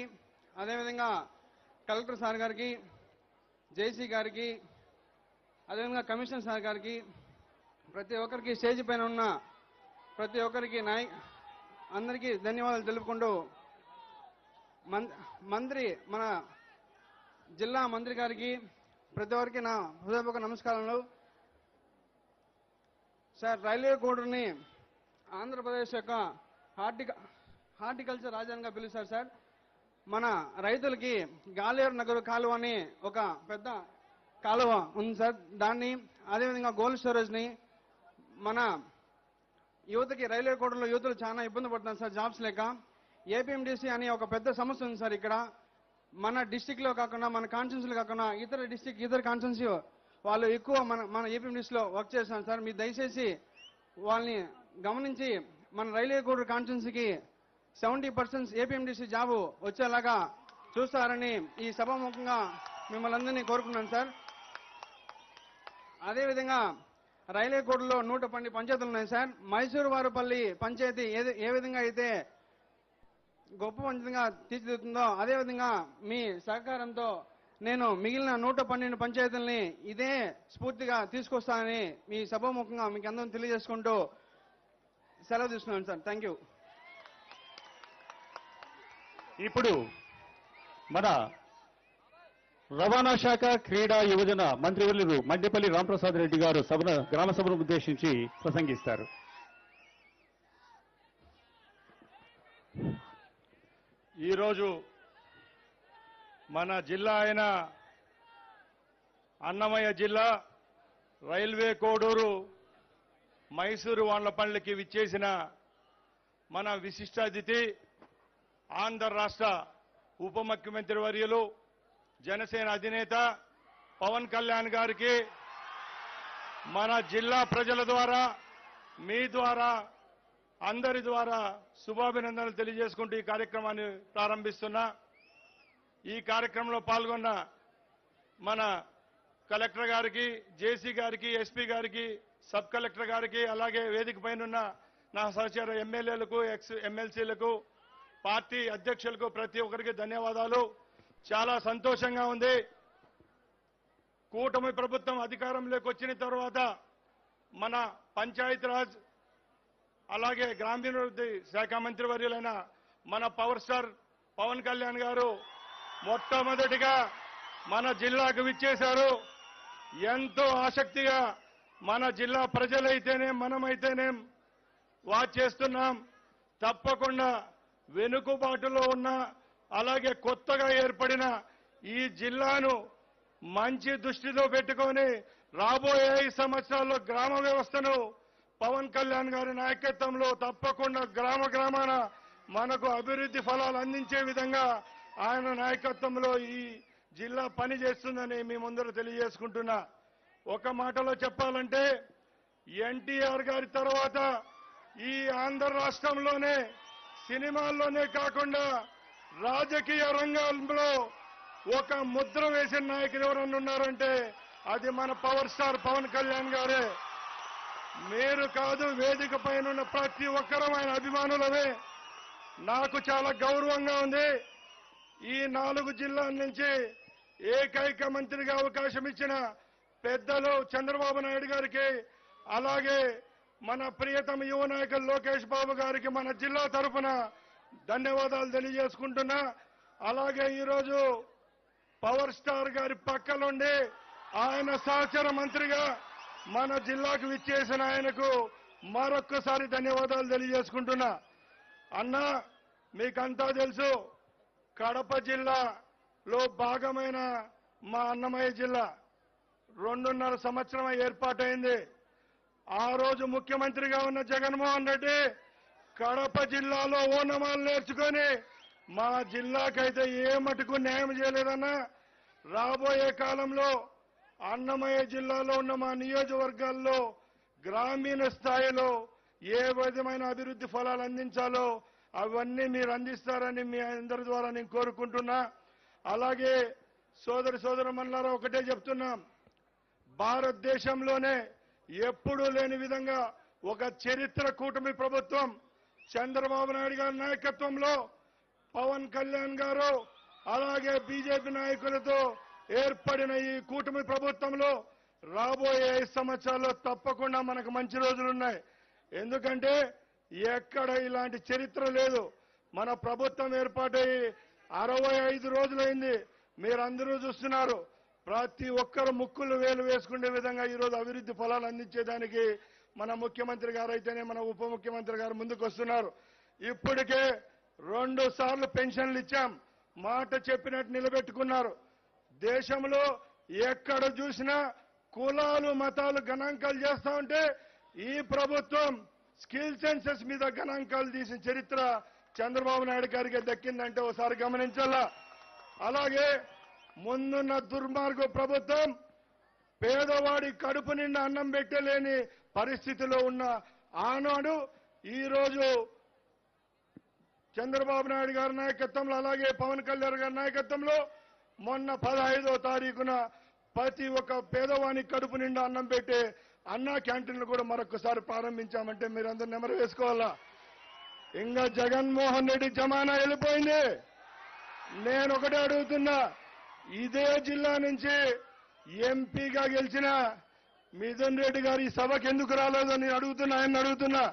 అదేవిధంగా కలెక్టర్ సార్ గారికి, జేసీ గారికి, అదేవిధంగా కమిషనర్ సార్ గారికి, ప్రతి ఒక్కరికి స్టేజ్ పైన ఉన్న ప్రతి ఒక్కరికి అందరికీ ధన్యవాదాలు తెలుపుకుంటూ మంత్రి మన జిల్లా మంత్రి గారికి ప్రతి ఒక్కరికి నా హృదయపూర్వక నమస్కారాలు. సార్, రైల్వే కోడూరుని ఆంధ్రప్రదేశ్ యొక్క హార్టికల్చర్ రాజధానిగా పిలుస్తారు సార్. మన రైతులకి గాలేరు నగరు కాలువ అని ఒక పెద్ద కాలువ ఉంది సార్. దాన్ని, అదేవిధంగా కోల్డ్ స్టోరేజ్ని, మన యువతకి రైల్వే కోడూరులో యువతలు చాలా ఇబ్బంది పడుతున్నారు సార్ జాబ్స్ లేక. ఏపీఎండిసి అనే ఒక పెద్ద సమస్య ఉంది సార్ ఇక్కడ. మన డిస్టిక్లో కాకుండా, మన కాన్స్టిట్యున్సీలో కాకుండా ఇతర కాన్స్టిట్యున్సీ వాళ్ళు ఎక్కువ మన ఏపీఎండిసిలో వర్క్ చేస్తున్నారు సార్. మీరు దయచేసి వాళ్ళని గమనించి మన రైల్వే కోడూరు కాన్స్టిట్యున్సీకి 70% ఏపీఎండిసి జాబు వచ్చేలాగా చూస్తారని ఈ సభాముఖంగా మిమ్మల్ని అందరినీ కోరుకున్నాను సార్. అదేవిధంగా రైల్వే కోడూరులో 112 పంచాయతీలు ఉన్నాయి సార్. మైసూరువారిపల్లి పంచాయతీ ఏ విధంగా అయితే గొప్ప పంచాయతీగా తీర్చిదిద్దుతుందో, అదేవిధంగా మీ సహకారంతో నేను మిగిలిన 112 పంచాయతీలని ఇదే స్ఫూర్తిగా తీసుకొస్తానని మీ సభాముఖంగా మీకు అందరం తెలియజేసుకుంటూ సెలవు తీసుకున్నాను సార్. Thank you. ఇప్పుడు మన రవాణా శాఖ, క్రీడా, యువజన మంత్రివర్యులు మండేపల్లి రాంప్రసాద్ రెడ్డి గారు గ్రామ సభను ఉద్దేశించి ప్రసంగిస్తారు. ఈరోజు మన జిల్లా అయిన అన్నమయ్య జిల్లా రైల్వే కోడూరు మైసూరు వాండ్లపల్లికి విచ్చేసిన మన విశిష్ట అతిథి ఆంధ్ర రాష్ట్ర ఉప ముఖ్యమంత్రి వర్యులు జనసేన అధినేత పవన్ కళ్యాణ్ గారికి మన జిల్లా ప్రజల ద్వారా, మీ ద్వారా, అందరి ద్వారా శుభాభినందనలు తెలియజేసుకుంటూ ఈ కార్యక్రమాన్ని ప్రారంభిస్తున్నా. ఈ కార్యక్రమంలో పాల్గొన్న మన కలెక్టర్ గారికి, జేసీ గారికి, ఎస్పీ గారికి, సబ్ కలెక్టర్ గారికి, అలాగే వేదిక పైన నా సహచర ఎమ్మెల్యేలకు, ఎమ్మెల్సీలకు, పార్టీ అధ్యక్షులకు ప్రతి ఒక్కరికి ధన్యవాదాలు. చాలా సంతోషంగా ఉంది. కూటమి ప్రభుత్వం అధికారంలోకి వచ్చిన తర్వాత మన పంచాయతీరాజ్ అలాగే గ్రామీణాభివృద్ధి శాఖ మంత్రివర్యులైన మన పవర్ స్టార్ పవన్ కళ్యాణ్ గారు మొట్టమొదటిగా మన జిల్లాకు విచ్చేశారు. ఎంతో ఆసక్తిగా మన జిల్లా ప్రజలైతేనే మనమైతేనేం వాచ్ చేస్తున్నాం. తప్పకుండా వెనుకబాటులో ఉన్న అలాగే కొత్తగా ఏర్పడిన ఈ జిల్లాను మంచి దృష్టితో పెట్టుకొని రాబోయే 5 సంవత్సరాల్లో గ్రామ వ్యవస్థను పవన్ కళ్యాణ్ గారి నాయకత్వంలో తప్పకుండా గ్రామాన మనకు అభివృద్ధి ఫలాలు అందించే విధంగా ఆయన నాయకత్వంలో ఈ జిల్లా పనిచేస్తుందని మీ ముందర తెలియజేసుకుంటున్నా. ఒక మాటలో చెప్పాలంటే ఎన్టీఆర్ గారి తర్వాత ఈ ఆంధ్ర రాష్ట్రంలోనే సినిమాల్లోనే కాకుండా రాజకీయ రంగంలో ఒక ముద్ర వేసిన నాయకులు ఎవరన్నా ఉన్నారంటే అది మన పవర్ స్టార్ పవన్ కళ్యాణ్ గారే. మీరు కాదు, వేదిక పైన ఉన్న ప్రతి ఒక్కరూ ఆయన అభిమానులమే. నాకు చాలా గౌరవంగా ఉంది. ఈ 4 జిల్లాల నుంచి ఏకైక మంత్రిగా అవకాశం ఇచ్చిన పెద్దలు చంద్రబాబు నాయుడు గారికి, అలాగే మన ప్రియతమ యువ నాయకులు లోకేష్ బాబు గారికి మన జిల్లా తరఫున ధన్యవాదాలు తెలియజేసుకుంటున్నా. అలాగే ఈరోజు పవర్ స్టార్ గారి పక్కనుండి ఆయన సహచర మంత్రిగా మన జిల్లాకు విచ్చేసిన ఆయనకు మరొక్కసారి ధన్యవాదాలు తెలియజేసుకుంటున్నా. అన్న, మీకంతా తెలుసు, కడప జిల్లాలో భాగమైన మా అన్నమయ్య జిల్లా 2.5 సంవత్సరం ఏర్పాటైంది. ఆ రోజు ముఖ్యమంత్రిగా ఉన్న జగన్మోహన్ రెడ్డి కడప జిల్లాలో ఓనమాలు నేర్చుకొని మా జిల్లాకైతే ఏ మటుకు న్యాయం చేయలేదన్నా. రాబోయే కాలంలో అన్నమయ్య జిల్లాలో ఉన్న మా నియోజకవర్గాల్లో గ్రామీణ స్థాయిలో ఏ విధమైన అభివృద్ధి ఫలాలు అందించాలో అవన్నీ మీరు అందిస్తారని మీ అందరి ద్వారా నేను కోరుకుంటున్నా. అలాగే సోదరమనులారా, ఒకటే చెప్తున్నాం, భారతదేశంలోనే ఎప్పుడూ లేని విధంగా ఒక చరిత్ర కూటమి ప్రభుత్వం చంద్రబాబు నాయుడు గారి నాయకత్వంలో పవన్ కళ్యాణ్ గారు అలాగే బీజేపీ నాయకులతో ఏర్పడిన ఈ కూటమి ప్రభుత్వంలో రాబోయే 5 సంవత్సరాల్లో తప్పకుండా మనకు మంచి రోజులున్నాయి. ఎందుకంటే ఎక్కడ ఇలాంటి చరిత్ర లేదు. మన ప్రభుత్వం ఏర్పాటై 65 రోజులైంది. మీరందరూ చూస్తున్నారు. ప్రతి ఒక్కరు ముక్కులు వేలు వేసుకునే విధంగా ఈరోజు అభివృద్ధి ఫలాలు అందించేదానికి మన ముఖ్యమంత్రి గారు అయితేనే మన ఉప ముఖ్యమంత్రి గారు ముందుకు వస్తున్నారు. ఇప్పటికే 2 సార్లు పెన్షన్లు ఇచ్చాం. మాట చెప్పినట్టు నిలబెట్టుకున్నారు. దేశంలో ఎక్కడ చూసినా కులాలు మతాలు గణాంకాలు చేస్తా ఉంటే ఈ ప్రభుత్వం స్కిల్ సెన్సెస్ మీద గణాంకాలు తీసిన చరిత్ర చంద్రబాబు నాయుడు గారికి దక్కిందంటే ఒకసారి గమనించాలా. అలాగే ముందున్న దుర్మార్గ ప్రభుత్వం పేదవాడి కడుపు నిండా అన్నం పెట్టలేని పరిస్థితిలో ఉన్న ఆనాడు ఈరోజు చంద్రబాబు నాయుడు గారి నాయకత్వంలో అలాగే పవన్ కళ్యాణ్ గారి నాయకత్వంలో మొన్న 15వ తారీఖున ప్రతి ఒక్క పేదవాని కడుపు నిండా అన్నం పెట్టే అన్నా క్యాంటీన్లు కూడా మరొకసారి ప్రారంభించామంటే మీరందరూ నెమరు వేసుకోవాలా. ఇంకా జగన్మోహన్ రెడ్డి జమానా వెళ్ళిపోయింది. నేను ఒకటే అడుగుతున్నా, ఇదే జిల్లా నుంచి ఎంపీగా గెలిచిన మిథున్ రెడ్డి గారు ఈ సభకు ఎందుకు రాలేదో నేను ఆయన అడుగుతున్నా.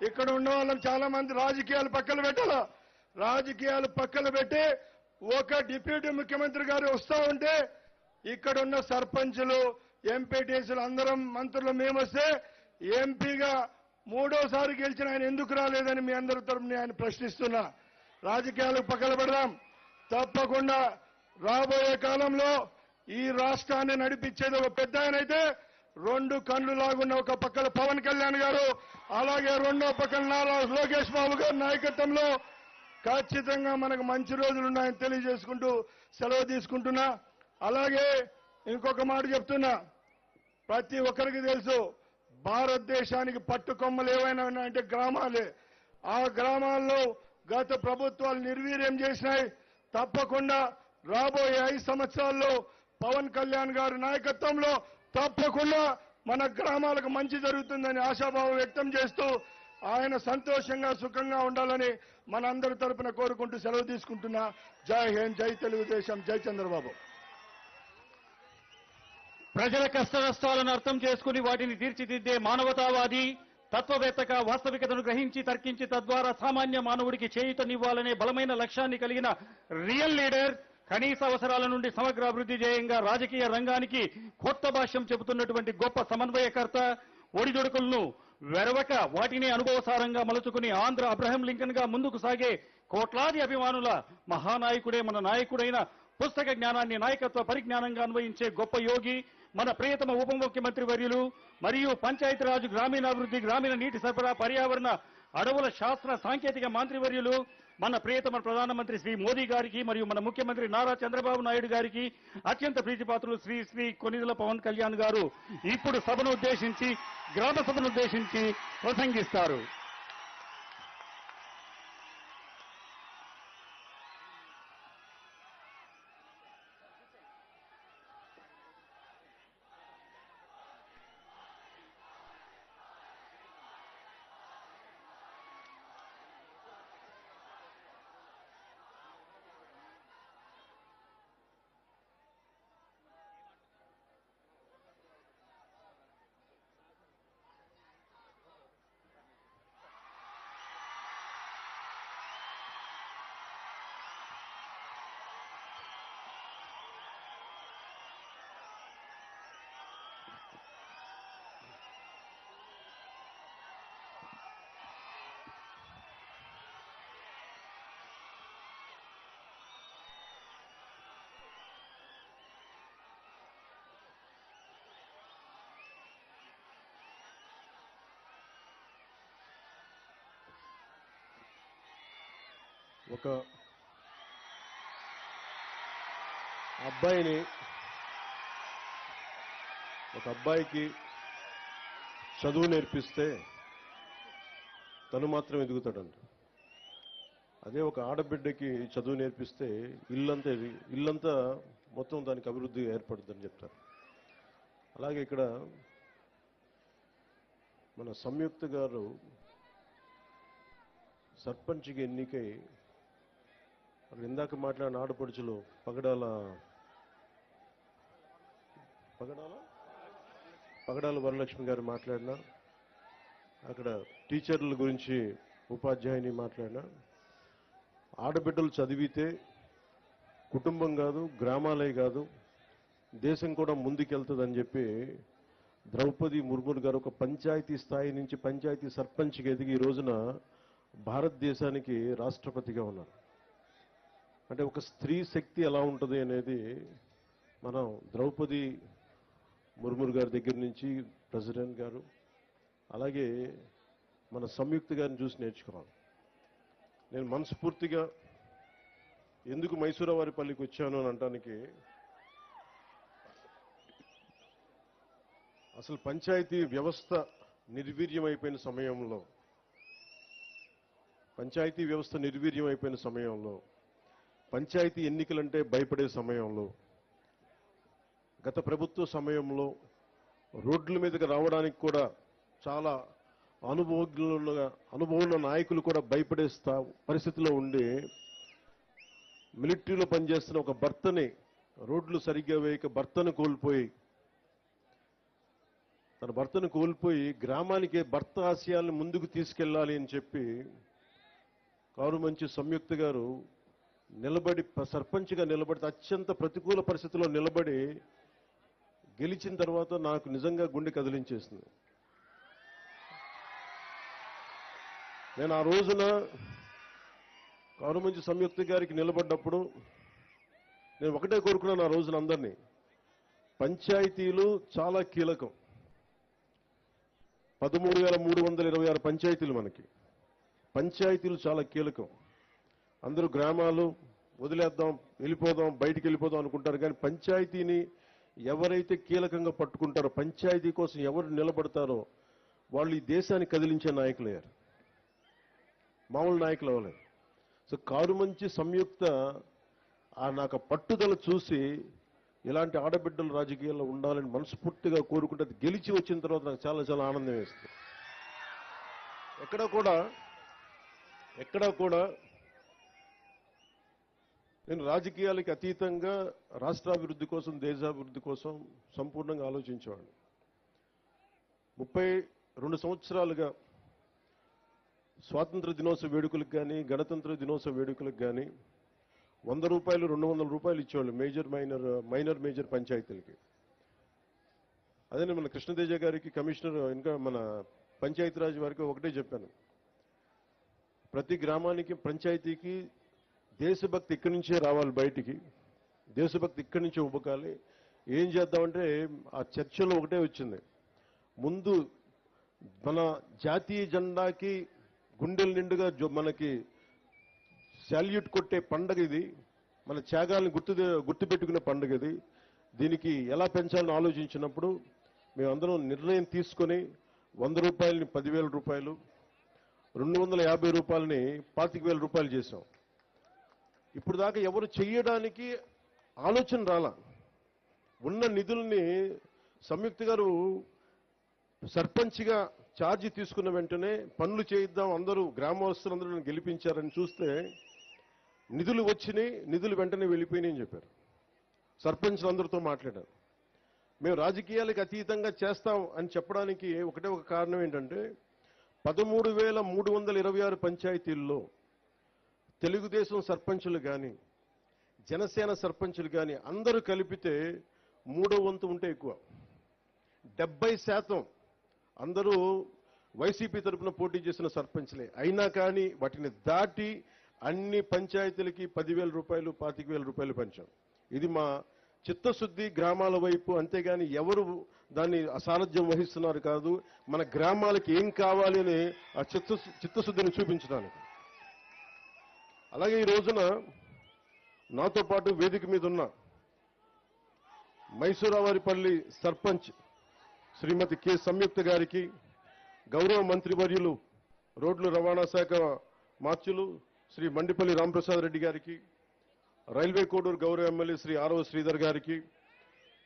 ఇక్కడ ఉన్న వాళ్ళని చాలా మంది రాజకీయాలు పక్కన పెట్టాలా. రాజకీయాలు పక్కన పెట్టి ఒక డిప్యూటీ ముఖ్యమంత్రి గారు వస్తా ఉంటే ఇక్కడ ఉన్న సర్పంచులు ఎంపీటీసీలు అందరం మంత్రులు మేము వస్తే ఎంపీగా 3వసారి గెలిచిన ఆయన ఎందుకు రాలేదని మీ అందరి తరఫున ఆయన ప్రశ్నిస్తున్నా. రాజకీయాలకు పక్కన పెడదాం. తప్పకుండా రాబోయే కాలంలో ఈ రాష్ట్రాన్ని నడిపించేది ఒక పెద్ద ఆయన అయితే 2 కళ్ళు లాగున్న ఒక పక్కన పవన్ కళ్యాణ్ గారు అలాగే 2వ పక్కన నారా లోకేష్ బాబు గారి నాయకత్వంలో ఖచ్చితంగా మనకు మంచి రోజులున్నాయని తెలియజేసుకుంటూ సెలవు తీసుకుంటున్నా. అలాగే ఇంకొక మాట చెప్తున్నా, ప్రతి ఒక్కరికి తెలుసు భారతదేశానికి పట్టుకొమ్మలు ఏవైనా ఉన్నాయంటే గ్రామాలే. ఆ గ్రామాల్లో గత ప్రభుత్వాలు నిర్వీర్యం చేసినాయి. తప్పకుండా రాబోయే 5 సంవత్సరాల్లో పవన్ కళ్యాణ్ గారి నాయకత్వంలో తప్పకుండా మన గ్రామాలకు మంచి జరుగుతుందని ఆశాభావం వ్యక్తం చేస్తూ ఆయన సంతోషంగా సుఖంగా ఉండాలని మనందరి తరపున కోరుకుంటూ సెలవు తీసుకుంటున్నా. జై హింద్, జై తెలుగుదేశం, జై చంద్రబాబు. ప్రజల కష్ట నష్టాలను అర్థం చేసుకుని వాటిని తీర్చిదిద్దే మానవతావాది, తత్వవేత్తగా వాస్తవికతను గ్రహించి తర్కించి తద్వారా సామాన్య మానవుడికి చేయూతనివ్వాలనే బలమైన లక్ష్యాన్ని కలిగిన రియల్ లీడర్, కనీస అవసరాల నుండి సమగ్ర అభివృద్ధి ధ్యేయంగా రాజకీయ రంగానికి కొత్త భాష్యం చెబుతున్నటువంటి గొప్ప సమన్వయకర్త, ఒడిదొడుకులను వెరవక వాటిని అనుభవసారంగా మలుచుకుని ఆంధ్ర అబ్రహం లింకన్ గా ముందుకు సాగే కోట్లాది అభిమానుల మహానాయకుడే మన నాయకుడైన, పుస్తక జ్ఞానాన్ని నాయకత్వ పరిజ్ఞానంగా అన్వయించే గొప్ప యోగి, మన ప్రియతమ ఉప ముఖ్యమంత్రి వర్యులు మరియు పంచాయతీరాజ్, గ్రామీణాభివృద్ధి, గ్రామీణ నీటి సరఫరా, పర్యావరణ, అడవుల శాస్త్ర సాంకేతిక మంత్రివర్యులు, మన ప్రియతమ ప్రధానమంత్రి శ్రీ మోదీ గారికి మరియు మన ముఖ్యమంత్రి నారా చంద్రబాబు నాయుడు గారికి అత్యంత ప్రీతిపాత్రులు శ్రీ కొనిదెల పవన్ కళ్యాణ్ గారు ఇప్పుడు సభను ఉద్దేశించి, గ్రామ సభను ఉద్దేశించి ప్రసంగిస్తారు. ఒక అబ్బాయికి చదువు నేర్పిస్తే తను మాత్రం ఎదుగుతాడంట. అదే ఒక ఆడబిడ్డకి చదువు నేర్పిస్తే ఇల్లంతా మొత్తం దానికి అభివృద్ధి ఏర్పడుతుందని చెప్తారు. అలాగే ఇక్కడ మన సంయుక్త గారు సర్పంచ్కి ఎన్నికై ఇందాక మాట్లాడిన ఆడపడుచులు పగడాల వరలక్ష్మి గారు మాట్లాడినా, అక్కడ టీచర్ల గురించి ఉపాధ్యాయుని మాట్లాడినా, ఆడబిడ్డలు చదివితే కుటుంబం కాదు, గ్రామాలే కాదు, దేశం కూడా ముందుకెళ్తుందని చెప్పి ద్రౌపది ముర్ము గారు ఒక పంచాయతీ స్థాయి నుంచి పంచాయతీ సర్పంచ్కి ఎదిగి ఈ రోజున భారతదేశానికి రాష్ట్రపతిగా ఉన్నారు. అంటే ఒక స్త్రీ శక్తి ఎలా ఉంటుంది అనేది మనం ద్రౌపది ముర్ము గారి దగ్గర నుంచి ప్రెసిడెంట్ గారు, అలాగే మన సంయుక్త గారిని చూసి నేర్చుకోవాలి. నేను మనస్ఫూర్తిగా ఎందుకు మైసూరవారిపల్లికి వచ్చాను అని అనటానికి, అసలు పంచాయతీ వ్యవస్థ నిర్వీర్యమైపోయిన సమయంలో, పంచాయతీ ఎన్నికలంటే భయపడే సమయంలో, గత ప్రభుత్వ సమయంలో రోడ్ల మీదకి రావడానికి కూడా చాలా అనుభవం నాయకులు కూడా భయపడే పరిస్థితిలో ఉండి, మిలిటరీలో పనిచేస్తున్న ఒక భర్తని రోడ్లు సరిగ్గా వేయక తన భర్తను కోల్పోయి గ్రామానికి భర్త ఆశయాలను ముందుకు తీసుకెళ్లాలి అని చెప్పి కారుమంచి సంయుక్త గారు సర్పంచ్గా నిలబడి అత్యంత ప్రతికూల పరిస్థితుల్లో నిలబడి గెలిచిన తర్వాత నాకు నిజంగా గుండె కదిలించేసింది. నేను ఆ రోజున కారుమంచి సంయుక్త గారికి నిలబడ్డప్పుడు నేను ఒకటే కోరుకున్నాను ఆ రోజున అందరినీ, పంచాయతీలు చాలా కీలకం. 13,326 పంచాయతీలు మనకి. పంచాయతీలు చాలా కీలకం. అందరూ గ్రామాలు వదిలేద్దాం, బయటికి వెళ్ళిపోదాం అనుకుంటారు. కానీ పంచాయతీని ఎవరైతే కీలకంగా పట్టుకుంటారో, పంచాయతీ కోసం ఎవరు నిలబడతారో వాళ్ళు ఈ దేశాన్ని కదిలించే నాయకులయ్యారు, మామూలు నాయకులు అవ్వలేదు. సో కారుమంచి సంయుక్త నాకు పట్టుదల చూసి ఇలాంటి ఆడబిడ్డలు రాజకీయాల్లో ఉండాలని మనస్ఫూర్తిగా కోరుకుంటే అది గెలిచి వచ్చిన తర్వాత నాకు చాలా చాలా ఆనందం వేస్తుంది. ఎక్కడా కూడా నేను రాజకీయాలకి అతీతంగా రాష్ట్రాభివృద్ధి కోసం, దేశాభివృద్ధి కోసం సంపూర్ణంగా ఆలోచించేవాడిని. 32 సంవత్సరాలుగా స్వాతంత్ర దినోత్సవ వేడుకలకు కానీ, గణతంత్ర దినోత్సవ వేడుకలకు కానీ 100 రూపాయలు, 200 రూపాయలు ఇచ్చేవాళ్ళు మైనర్ మేజర్ పంచాయతీలకి. అదే మన కృష్ణతేజ గారికి, కమిషనర్, ఇంకా మన పంచాయతీరాజ్ వారికి ఒకటే చెప్పాను, ప్రతి గ్రామానికి, పంచాయతీకి దేశభక్తి ఇక్కడి నుంచే రావాలి, బయటికి దేశభక్తి ఇక్కడి నుంచే ఉబ్బకాలి. ఏం చేద్దామంటే ఆ చర్చలో ఒకటే వచ్చింది, ముందు మన జాతీయ జెండాకి గుండెల నిండుగా మనకి శాల్యూట్ కొట్టే పండగ ఇది, మన త్యాగాలను గుర్తుపెట్టుకునే పండుగ ఇది. దీనికి ఎలా పెంచాలని ఆలోచించినప్పుడు మేమందరం నిర్ణయం తీసుకొని 100 రూపాయలని 10,000 రూపాయలు, 250 రూపాయలని 25,000 రూపాయలు చేశాం. ఇప్పుడు దాకా ఎవరు చెయ్యడానికి ఆలోచన రాలా. ఉన్న నిధుల్ని సంయుక్త గారు సర్పంచ్గా ఛార్జీ తీసుకున్న వెంటనే పనులు చేయిద్దాం, అందరూ గ్రామస్తులందరూ గెలిపించారని చూస్తే నిధులు వచ్చినాయి, నిధులు వెంటనే వెళ్ళిపోయినాయని చెప్పారు. సర్పంచ్లందరితో మాట్లాడారు. మేము రాజకీయాలకు అతీతంగా చేస్తాం అని చెప్పడానికి ఒకటే ఒక కారణం ఏంటంటే 13,326 పంచాయతీల్లో తెలుగుదేశం సర్పంచులు కానీ, జనసేన సర్పంచులు కానీ అందరూ కలిపితే 3వ వంతు ఉంటే ఎక్కువ. 70% అందరూ వైసీపీ తరఫున పోటీ చేసిన సర్పంచ్లే. అయినా కానీ వాటిని దాటి అన్ని పంచాయతీలకి 10,000 రూపాయలు, 25,000 రూపాయలు పంచాం. ఇది మా చిత్తశుద్ధి గ్రామాల వైపు, అంతేగాని ఎవరు దాన్ని అసారథ్యం వహిస్తున్నారు కాదు, మన గ్రామాలకి ఏం కావాలి అని ఆ చిత్తశుద్ధిని చూపించడానికి. అలాగే ఈ రోజున నాతో పాటు వేదిక మీద ఉన్న మైసూరావారిపల్లి సర్పంచ్ శ్రీమతి కె సంయుక్త గారికి, గౌరవ మంత్రివర్యులు రోడ్లు రవాణా శాఖ మార్చులు శ్రీ మండిపల్లి రాంప్రసాద్ రెడ్డి గారికి, రైల్వే కోడూరు గౌరవ ఎమ్మెల్యే శ్రీ ఆరవ శ్రీధర్ గారికి,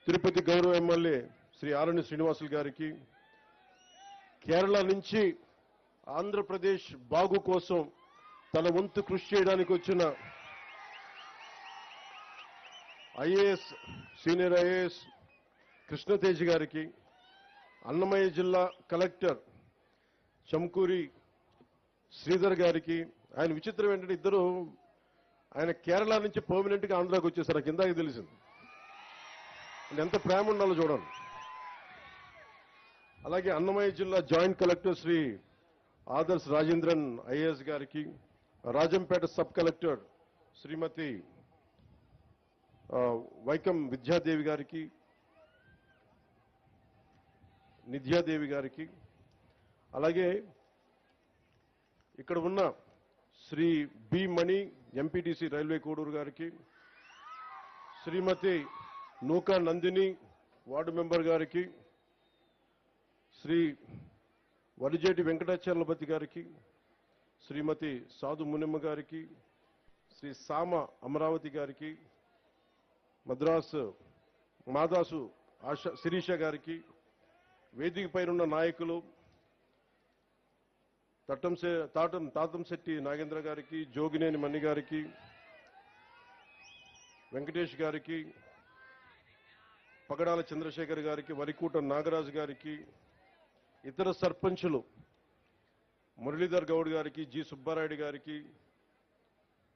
తిరుపతి గౌరవ ఎమ్మెల్యే శ్రీ ఆరణి శ్రీనివాసులు గారికి, కేరళ నుంచి ఆంధ్రప్రదేశ్ బాగు కోసం తన వంతు కృషి చేయడానికి వచ్చిన సీనియర్ ఐఏఎస్ కృష్ణతేజ్ గారికి, అన్నమయ్య జిల్లా కలెక్టర్ చంకూరి శ్రీధర్ గారికి. ఆయన విచిత్రం ఏంటంటే ఇద్దరు ఆయన కేరళ నుంచి పర్మనెంట్ గా ఆంధ్రాకి వచ్చేసారు. నాకు ఇందాక తెలిసింది. ఎంత ప్రేమ ఉండాలో చూడండి. అలాగే అన్నమయ్య జిల్లా joint collector Shri Adarsh Rajendran IAS గారికి, రాజంపేట సబ్ కలెక్టర్ శ్రీమతి వైకం విద్యాదేవి గారికి, నిధ్యాదేవి గారికి, అలాగే ఇక్కడ ఉన్న Shri B Mani MPTC railway Koduru గారికి, శ్రీమతి నూకా నందిని వార్డు మెంబర్ గారికి, శ్రీ వరిజేటి వెంకటాచలపతి గారికి, శ్రీమతి సాధు మునిమ్మ గారికి, శ్రీ సామ అమరావతి గారికి, మాదాసు శిరీష గారికి, వేదిక పైనున్న నాయకులు తాతంశెట్టి నాగేంద్ర గారికి, జోగినేని మణి గారికి, వెంకటేష్ గారికి, పగడాల చంద్రశేఖర్ గారికి, వరికూట నాగరాజు గారికి, ఇతర సర్పంచులు మురళీధర్ గౌడ్ గారికి, జి సుబ్బారెడ్డి గారికి,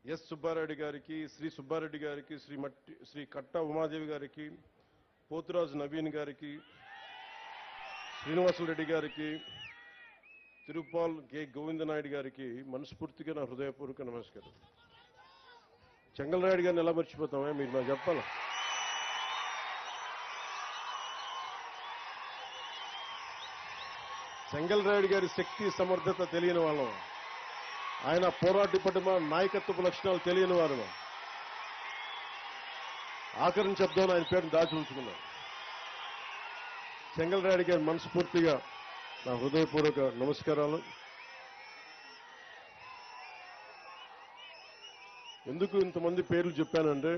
ఎస్ సుబ్బారెడ్డి గారికి, శ్రీ సుబ్బారెడ్డి గారికి, శ్రీ కట్ట ఉమాదేవి గారికి, పోతురాజు నవీన్ గారికి, శ్రీనివాసులరెడ్డి గారికి, తిరుపాల్ కె గోవిందనాయుడు గారికి మనస్ఫూర్తిగా నా హృదయపూర్వక నమస్కారం. చెంగల్రాయుడు గారిని ఎలా మర్చిపోతామే, మీరు నాకు చెప్పాలా? చెంగల్రాయుడు గారి శక్తి సమర్థత తెలియని వాళ్ళం, ఆయన పోరాట పటిమ నాయకత్వపు లక్షణాలు తెలియని వారు. ఆఖరిని చెప్దామని ఆయన పేరును దాచి ఉంచుకున్నారు. చెంగల్రాయుడు గారి మనస్ఫూర్తిగా నా హృదయపూర్వక నమస్కారాలు. ఎందుకు ఇంతమంది పేర్లు చెప్పానంటే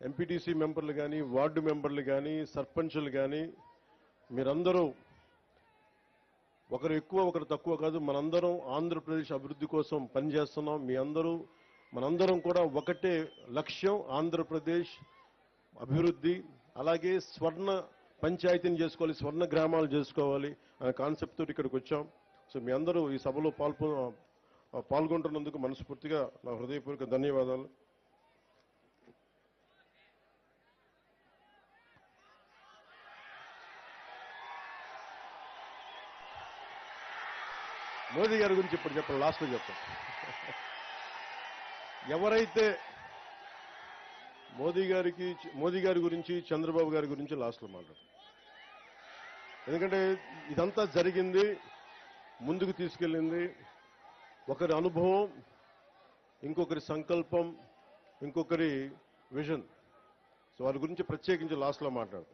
ఎంపీటీసీ మెంబర్లు కానీ వార్డు మెంబర్లు కానీ సర్పంచులు కానీ మీరందరూ ఒకరు ఎక్కువ ఒకరు తక్కువ కాదు, మనందరం ఆంధ్రప్రదేశ్ అభివృద్ధి కోసం పనిచేస్తున్నాం. మీ అందరూ మనందరం కూడా ఒకటే లక్ష్యం, ఆంధ్రప్రదేశ్ అభివృద్ధి. అలాగే స్వర్ణ పంచాయతీని చేసుకోవాలి, స్వర్ణ గ్రామాలు చేసుకోవాలి అనే కాన్సెప్ట్ తోటి ఇక్కడికి వచ్చాం. సో మీ అందరూ ఈ సభలో పాల్గొంటున్నందుకు మనస్ఫూర్తిగా నా హృదయపూర్వక ధన్యవాదాలు. మోదీ గారి గురించి ఇప్పుడు చెప్పండి, లాస్ట్లో చెప్పండి. ఎవరైతే మోదీ గారి గురించి చంద్రబాబు గారి గురించి లాస్ట్లో మాట్లాడు. ఎందుకంటే ఇదంతా జరిగింది, ముందుకు తీసుకెళ్ళింది ఒకరి అనుభవం, ఇంకొకరి సంకల్పం, ఇంకొకరి విజన్. సో వారి గురించి ప్రత్యేకించి లాస్ట్లో మాట్లాడు.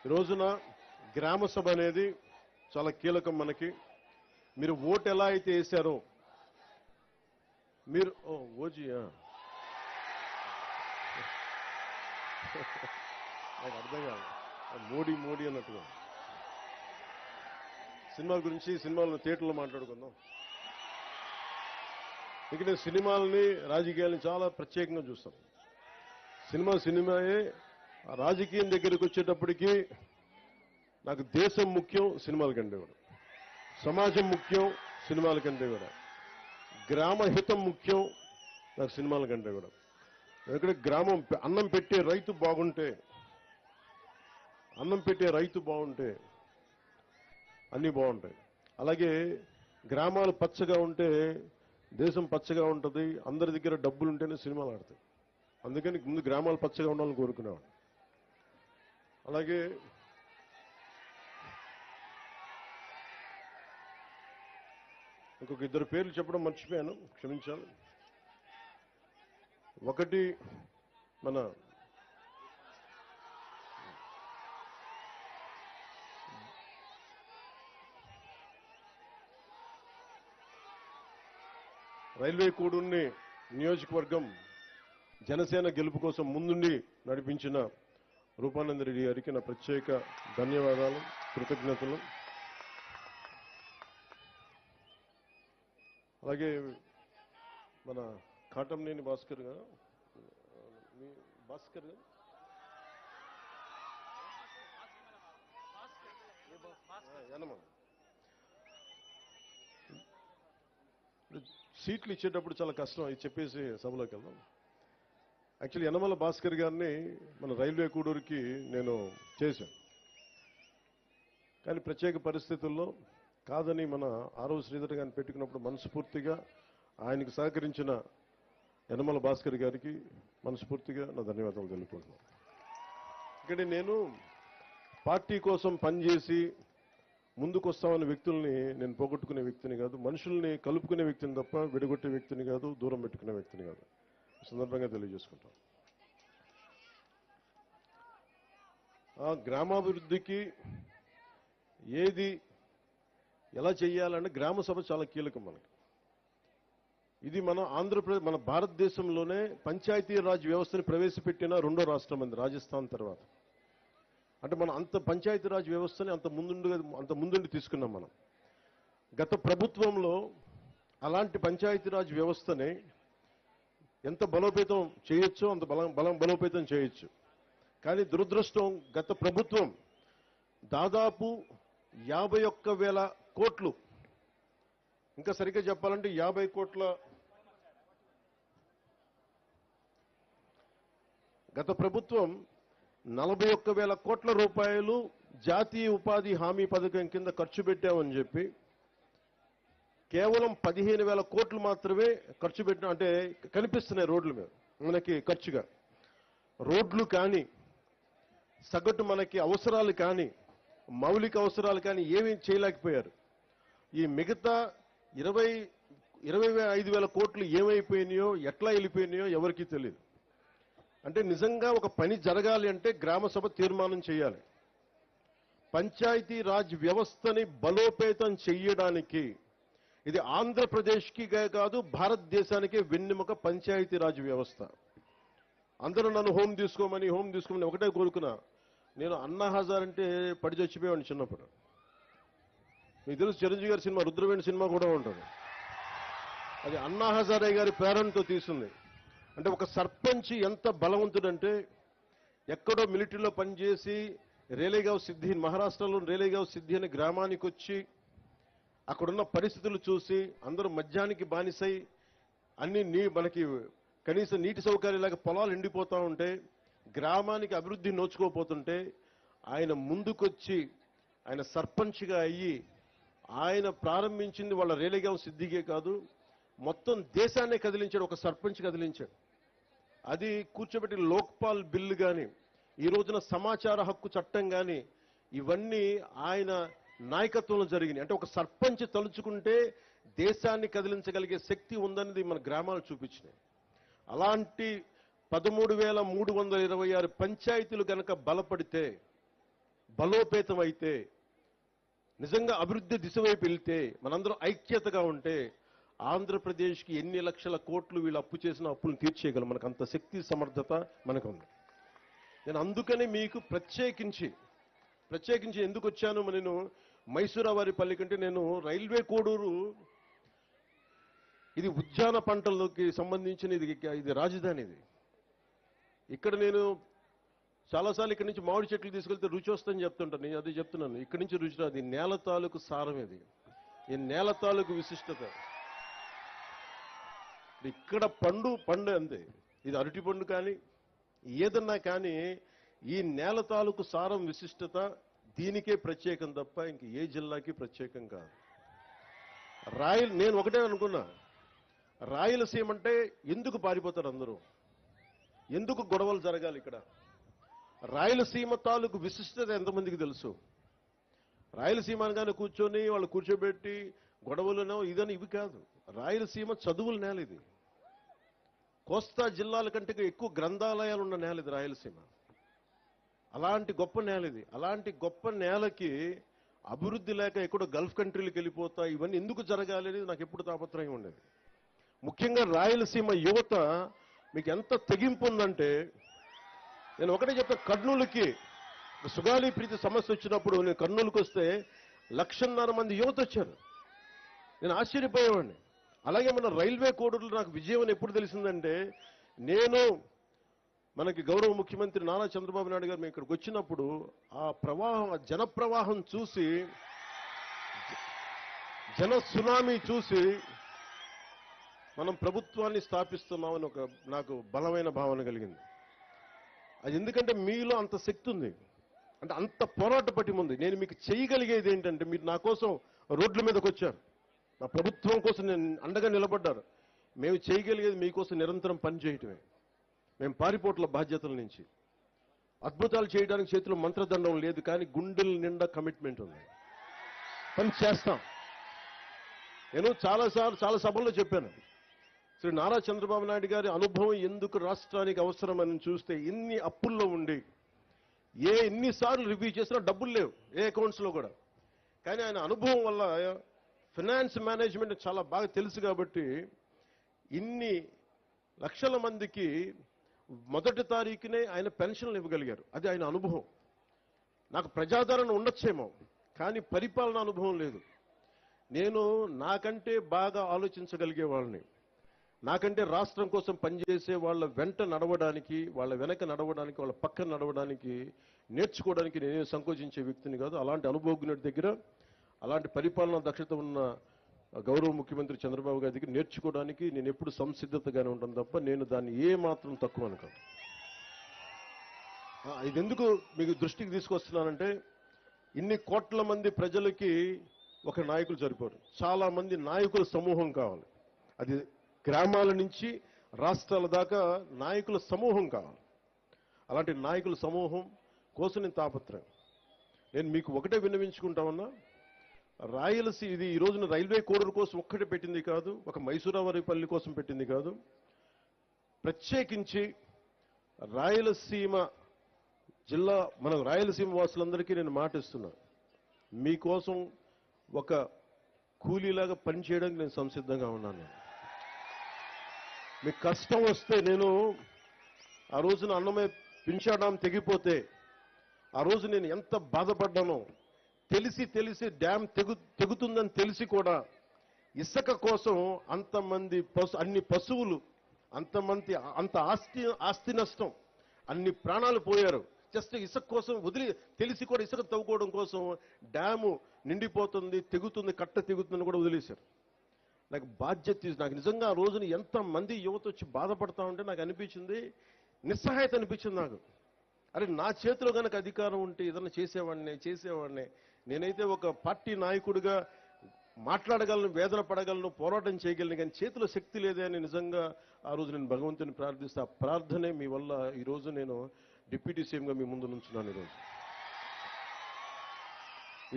ఈ రోజున గ్రామ సభ అనేది చాలా కీలకం మనకి. మీరు ఓటు ఎలా అయితే వేశారో మీరు ఓజీయా నాకు అర్థం కాదు, మోడీ అన్నట్టుగా. సినిమాల గురించి సినిమాలను థియేటర్లో మాట్లాడుకుందాం. ఇక నేను సినిమాలని రాజకీయాలని చాలా ప్రత్యేకంగా చూస్తాను. సినిమాయే. ఆ రాజకీయం దగ్గరికి వచ్చేటప్పటికి నాకు దేశం ముఖ్యం సినిమాల కంటే కూడా, సమాజం ముఖ్యం సినిమాల కంటే కూడా, గ్రామ హితం ముఖ్యం నాకు సినిమాల కంటే కూడా. ఎందుకంటే గ్రామం అన్నం పెట్టే రైతు బాగుంటే అన్నీ బాగుంటాయి. అలాగే గ్రామాలు పచ్చగా ఉంటే దేశం పచ్చగా ఉంటుంది. అందరి దగ్గర డబ్బులు ఉంటేనే సినిమాలు ఆడతాయి. అందుకని ముందు గ్రామాలు పచ్చగా ఉండాలని కోరుకునేవాడు. అలాగే ఇంకొక ఇద్దరు పేర్లు చెప్పడం మర్చిపోయాను, క్షమించాలి. ఒకటి మన రైల్వే కూడూరుని నియోజకవర్గం జనసేన గెలుపు కోసం ముందుండి నడిపించిన రూపానందరెడ్డి గారికి నా ప్రత్యేక ధన్యవాదాలు, కృతజ్ఞతలు. అలాగే మన కాటంనేని భాస్కర్ గారు సీట్లు ఇచ్చేటప్పుడు చాలా కష్టం, ఇది చెప్పేసి సభలోకి వెళ్దాం. యాక్చువల్లీ యనమల భాస్కర్ గారిని మన రైల్వే కూడూరుకి నేను చేశాను. కానీ ప్రత్యేక పరిస్థితుల్లో కాదని మన ఆరవ శ్రీధర్ గారిని పెట్టుకున్నప్పుడు మనస్ఫూర్తిగా ఆయనకు సహకరించిన యనమల భాస్కర్ గారికి మనస్ఫూర్తిగా నా ధన్యవాదాలు తెలుపుకుంటున్నాను. ఇక్కడ నేను పార్టీ కోసం పనిచేసి ముందుకు వస్తామన్న వ్యక్తుల్ని నేను పోగొట్టుకునే వ్యక్తిని కాదు, మనుషుల్ని కలుపుకునే వ్యక్తిని తప్ప విడగొట్టే వ్యక్తిని కాదు, దూరం పెట్టుకునే వ్యక్తిని కాదు. సందర్భంగా తెలియజేసుకుంటాం. ఆ గ్రామాభివృద్ధికి ఏది ఎలా చేయాలంటే గ్రామ సభ చాలా కీలకం మనకి. ఇది మన ఆంధ్రప్రదేశ్, మన భారతదేశంలోనే పంచాయతీరాజ్ వ్యవస్థను ప్రవేశపెట్టిన రెండో రాష్ట్రం అంది రాజస్థాన్ తర్వాత. అంటే మనం అంత పంచాయతీరాజ్ వ్యవస్థని అంత ముందుండి తీసుకున్నాం మనం. గత ప్రభుత్వంలో అలాంటి పంచాయతీరాజ్ వ్యవస్థని ఎంత బలోపేతం చేయొచ్చో అంత బలోపేతం చేయొచ్చు. కానీ దురదృష్టం గత ప్రభుత్వం దాదాపు 51,000 కోట్లు, ఇంకా సరిగ్గా చెప్పాలంటే 50 కోట్ల, గత ప్రభుత్వం 41,000 కోట్ల రూపాయలు జాతీయ ఉపాధి హామీ పథకం కింద ఖర్చు పెట్టామని చెప్పి కేవలం 15,000 కోట్లు మాత్రమే ఖర్చు పెట్టిన, అంటే కనిపిస్తున్నాయి రోడ్ల మీద మనకి ఖర్చుగా. రోడ్లు కానీ సగటు మనకి అవసరాలు కానీ మౌలిక అవసరాలు కానీ ఏమీ చేయలేకపోయారు. ఈ మిగతా 25,000 కోట్లు ఏమైపోయినాయో ఎట్లా వెళ్ళిపోయినాయో ఎవరికీ తెలియదు. అంటే నిజంగా ఒక పని జరగాలి అంటే గ్రామ సభ తీర్మానం చేయాలి. పంచాయతీ రాజ్ వ్యవస్థని బలోపేతం చెయ్యడానికి ఇది ఆంధ్రప్రదేశ్కి కాదు భారతదేశానికే వెన్నెముక పంచాయతీ రాజ్ వ్యవస్థ. అందరూ నన్ను హోమ్ తీసుకోమని ఒకటే కోరుకున్నా. నేను అన్నా హజార్ అంటే పడి చచ్చిపోయాను చిన్నప్పుడు. మీకు తెలుసు చిరంజీవి గారి సినిమా రుద్రవేణి సినిమా కూడా ఉంటుంది. అది అన్నా హజారే గారి ప్రేరణతో తీసింది. అంటే ఒక సర్పంచ్ ఎంత బలవంతుడంటే ఎక్కడో మిలిటరీలో పనిచేసి రేలేగావ్ సిద్ధి మహారాష్ట్రలో రేలేగావ్ సిద్ధి అనే గ్రామానికి వచ్చి అక్కడున్న పరిస్థితులు చూసి అందరూ మద్యానికి బానిసై అన్ని మనకి కనీసం నీటి సౌకర్యాలకు పొలాలు ఎండిపోతూ ఉంటే గ్రామానికి అభివృద్ధి నోచుకోపోతుంటే ఆయన ముందుకొచ్చి ఆయన సర్పంచ్గా అయ్యి ఆయన ప్రారంభించింది వాళ్ళ రేలేగావ్ సిద్ధికే కాదు మొత్తం దేశాన్నే కదిలించాడు. ఒక సర్పంచ్ కదిలించాడు. అది కూర్చోబెట్టి లోక్పాల్ బిల్లు కానీ ఈ రోజున సమాచార హక్కు చట్టం కానీ ఇవన్నీ ఆయన నాయకత్వంలో జరిగినాయి. అంటే ఒక సర్పంచ్ తలుచుకుంటే దేశాన్ని కదిలించగలిగే శక్తి ఉందనేది మన గ్రామాలు చూపించినాయి. అలాంటి 13,326 పంచాయతీలు గనక బలపడితే బలోపేతం అయితే నిజంగా అభివృద్ధి దిశ వైపు వెళ్తే మనందరం ఐక్యతగా ఉంటే ఆంధ్రప్రదేశ్కి ఎన్ని లక్షల కోట్లు వీళ్ళు అప్పు చేసిన అప్పులను తీర్చేయగలం. మనకు అంత శక్తి సమర్థత మనకు ఉంది. నేను అందుకని మీకు ప్రత్యేకించి ఎందుకు వచ్చాను, నేను మైసూరావారిపల్లి కంటే నేను రైల్వే కోడూరు ఇది ఉద్యాన పంటలకి సంబంధించిన ఇది రాజధాని. ఇది ఇక్కడ నేను చాలాసార్లు ఇక్కడి నుంచి మామిడి చెట్లు తీసుకెళ్తే రుచి వస్తుందని చెప్తుంటాను. నేను అదే చెప్తున్నాను, ఇక్కడి నుంచి రుచి రాదు. ఈ నేల తాలూకు సారం ఇది, ఈ నేల తాలూకు విశిష్టత. ఇక్కడ పండు అంతే. ఇది అరటి పండు కానీ ఏదన్నా కానీ ఈ నేల తాలూకు సారం విశిష్టత దీనికే ప్రత్యేకం తప్ప ఇంక ఏ జిల్లాకి ప్రత్యేకం కాదు. నేను ఒకటే అనుకున్నా, రాయలసీమ అంటే ఎందుకు పారిపోతారు అందరూ, ఎందుకు గొడవలు జరగాలి ఇక్కడ? రాయలసీమ తాలూకు విశిష్టత ఎంతమందికి తెలుసు? రాయలసీమ అనగానే కూర్చొని వాళ్ళు కూర్చోబెట్టి గొడవలనో ఇదని ఇవి కాదు. రాయలసీమ చదువుల నేల ఇది. కోస్తా జిల్లాల కంటే ఎక్కువ గ్రంథాలయాలు ఉన్న నేల ఇది రాయలసీమ. అలాంటి గొప్ప నేల ఇది. అలాంటి గొప్ప నేలకి అభివృద్ధి లేక ఎక్కడో గల్ఫ్ కంట్రీలకు వెళ్ళిపోతా ఇవన్నీ ఎందుకు జరగాలి అనేది నాకు ఎప్పుడు తాపత్రయం ఉండేది. ముఖ్యంగా రాయలసీమ యువత మీకు ఎంత తెగింపు ఉందంటే నేను ఒకటే చెప్తా, కర్నూలుకి సుగాలి ప్రీతి సమస్య వచ్చినప్పుడు నేను కర్నూలుకి వస్తే 1,50,000 మంది యువత వచ్చారు. నేను ఆశ్చర్యపోయేవాడిని. అలాగే మన రైల్వే కోడూరులో నాకు విజయం అని ఎప్పుడు తెలిసిందంటే నేను మనకి గౌరవ ముఖ్యమంత్రి నారా చంద్రబాబు నాయుడు గారు మేము ఇక్కడికి వచ్చినప్పుడు ఆ ప్రవాహం జన ప్రవాహం చూసి జన సునామీ చూసి మనం ప్రభుత్వాన్ని స్థాపిస్తున్నామని నాకు బలమైన భావన కలిగింది. అది ఎందుకంటే మీలో అంత శక్తి ఉంది, అంటే అంత పోరాట పటిమ ఉంది. నేను మీకు చేయగలిగేది ఏంటంటే మీరు నా కోసం రోడ్ల మీదకి వచ్చారు, నా ప్రభుత్వం కోసం నేను అండగా నిలబడ్డారు. మేము చేయగలిగేది మీకోసం నిరంతరం పనిచేయటమే. మేము పారిపోట్ల బాధ్యతల నుంచి అద్భుతాలు చేయడానికి చేతిలో మంత్రదండం లేదు, కానీ గుండెల నిండా కమిట్మెంట్ ఉంది. పని చేస్తాం. నేను చాలా సభల్లో చెప్పాను, శ్రీ నారా చంద్రబాబు నాయుడు గారి అనుభవం ఎందుకు రాష్ట్రానికి అవసరమని చూస్తే ఇన్ని అప్పుల్లో ఉండి ఎన్నిసార్లు రివ్యూ చేసినా డబ్బులు లేవు ఏ అకౌంట్స్లో కూడా. కానీ ఆయన అనుభవం వల్ల ఫైనాన్స్ మేనేజ్మెంట్ చాలా బాగా తెలుసు కాబట్టి ఇన్ని లక్షల మందికి మొదటి తారీఖునే ఆయన పెన్షన్లు ఇవ్వగలిగారు. అది ఆయన అనుభవం. నాకు ప్రజాదరణ ఉండొచ్చేమో, కానీ పరిపాలన అనుభవం లేదు. నేను నాకంటే బాగా ఆలోచించగలిగే వాళ్ళని, నాకంటే రాష్ట్రం కోసం పనిచేసే వాళ్ళ వెంట నడవడానికి, వాళ్ళ వెనక నడవడానికి, వాళ్ళ పక్కన నడవడానికి, నేర్చుకోవడానికి నేనే సంకోచించే వ్యక్తిని కాదు. అలాంటి అనుభవజ్ఞుడి దగ్గర, అలాంటి పరిపాలనా దక్షత ఉన్న గౌరవ ముఖ్యమంత్రి చంద్రబాబు గారి దగ్గర నేర్చుకోవడానికి నేను ఎప్పుడు సంసిద్ధతగానే ఉంటాను తప్ప నేను దాన్ని ఏ మాత్రం తక్కువ అనుకోను. ఇది ఎందుకు మీకు దృష్టికి తీసుకొస్తున్నానంటే ఇన్ని కోట్ల మంది ప్రజలకి ఒక నాయకులు సరిపోరు. చాలా మంది నాయకుల సమూహం కావాలి. అది గ్రామాల నుంచి రాష్ట్రాల దాకా నాయకుల సమూహం కావాలి. అలాంటి నాయకుల సమూహం కోసం నేను తాపత్రయం. నేను మీకు ఒకటే విన్నవించుకుంటామన్నా, రాయలసీమ ఇది ఈ రోజున రైల్వే కోడూరు కోసం ఒక్కటి పెట్టింది కాదు, ఒక మైసూరావారిపల్లి కోసం పెట్టింది కాదు. ప్రత్యేకించి రాయలసీమ జిల్లా మన రాయలసీమ వాసులందరికీ నేను మాటిస్తున్నా, మీకోసం ఒక కూలీలాగా పనిచేయడానికి నేను సంసిద్ధంగా ఉన్నాను. మీకు కష్టం వస్తే నేను ఆ రోజున అన్నమే పింఛాడాం తెగిపోతే ఆ రోజు నేను ఎంత బాధపడ్డానో తెలిసి డ్యామ్ తెగుతుందని తెలిసి కూడా ఇసుక కోసం అంతమంది అన్ని పశువులు అంత ఆస్తి నష్టం, అన్ని ప్రాణాలు పోయారు జస్ట్ ఇసుక కోసం తెలిసి కూడా ఇసుక తవ్వుకోవడం కోసం డ్యాము నిండిపోతుంది, తెగుతుంది, కట్ట తెగుతుందని కూడా వదిలేశారు. నాకు బాధ్యత నాకు నిజంగా ఆ రోజున ఎంతమంది యువత వచ్చి బాధపడతా ఉంటే నాకు అనిపించింది, నిస్సహాయత అనిపించింది నాకు. అరే నా చేతిలో కనుక అధికారం ఉంటే ఏదన్నా చేసేవాడిని. నేనైతే ఒక పార్టీ నాయకుడిగా మాట్లాడగలను, వేదన పడగలను, పోరాటం చేయగలను, కానీ చేతిలో శక్తి లేదే అని నిజంగా ఆ రోజు నేను భగవంతుని ప్రార్థిస్తే ఆ ప్రార్థనే మీ వల్ల ఈరోజు నేను డిప్యూటీ సీఎంగా మీ ముందు నుంచున్నాను. ఈరోజు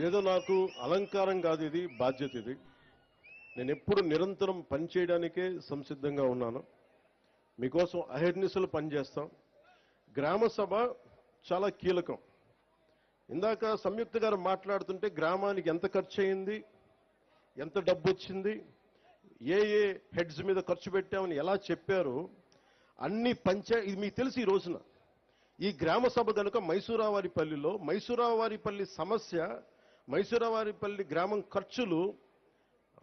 ఏదో నాకు అలంకారం కాదు, ఇది బాధ్యత. ఇది నేను ఎప్పుడు నిరంతరం పనిచేయడానికే సంసిద్ధంగా ఉన్నాను. మీకోసం అహర్నిశలు పనిచేస్తాం. గ్రామ సభ చాలా కీలకం. ఇందాక సంయుక్త గారు మాట్లాడుతుంటే గ్రామానికి ఎంత ఖర్చు అయింది, ఎంత డబ్బు వచ్చింది, ఏ హెడ్స్ మీద ఖర్చు పెట్టామని ఎలా చెప్పారు, అన్ని ఇది మీకు తెలిసి ఈ రోజున ఈ గ్రామ సభ కనుక మైసూరావారిపల్లి సమస్య, మైసూరావారిపల్లి గ్రామం ఖర్చులు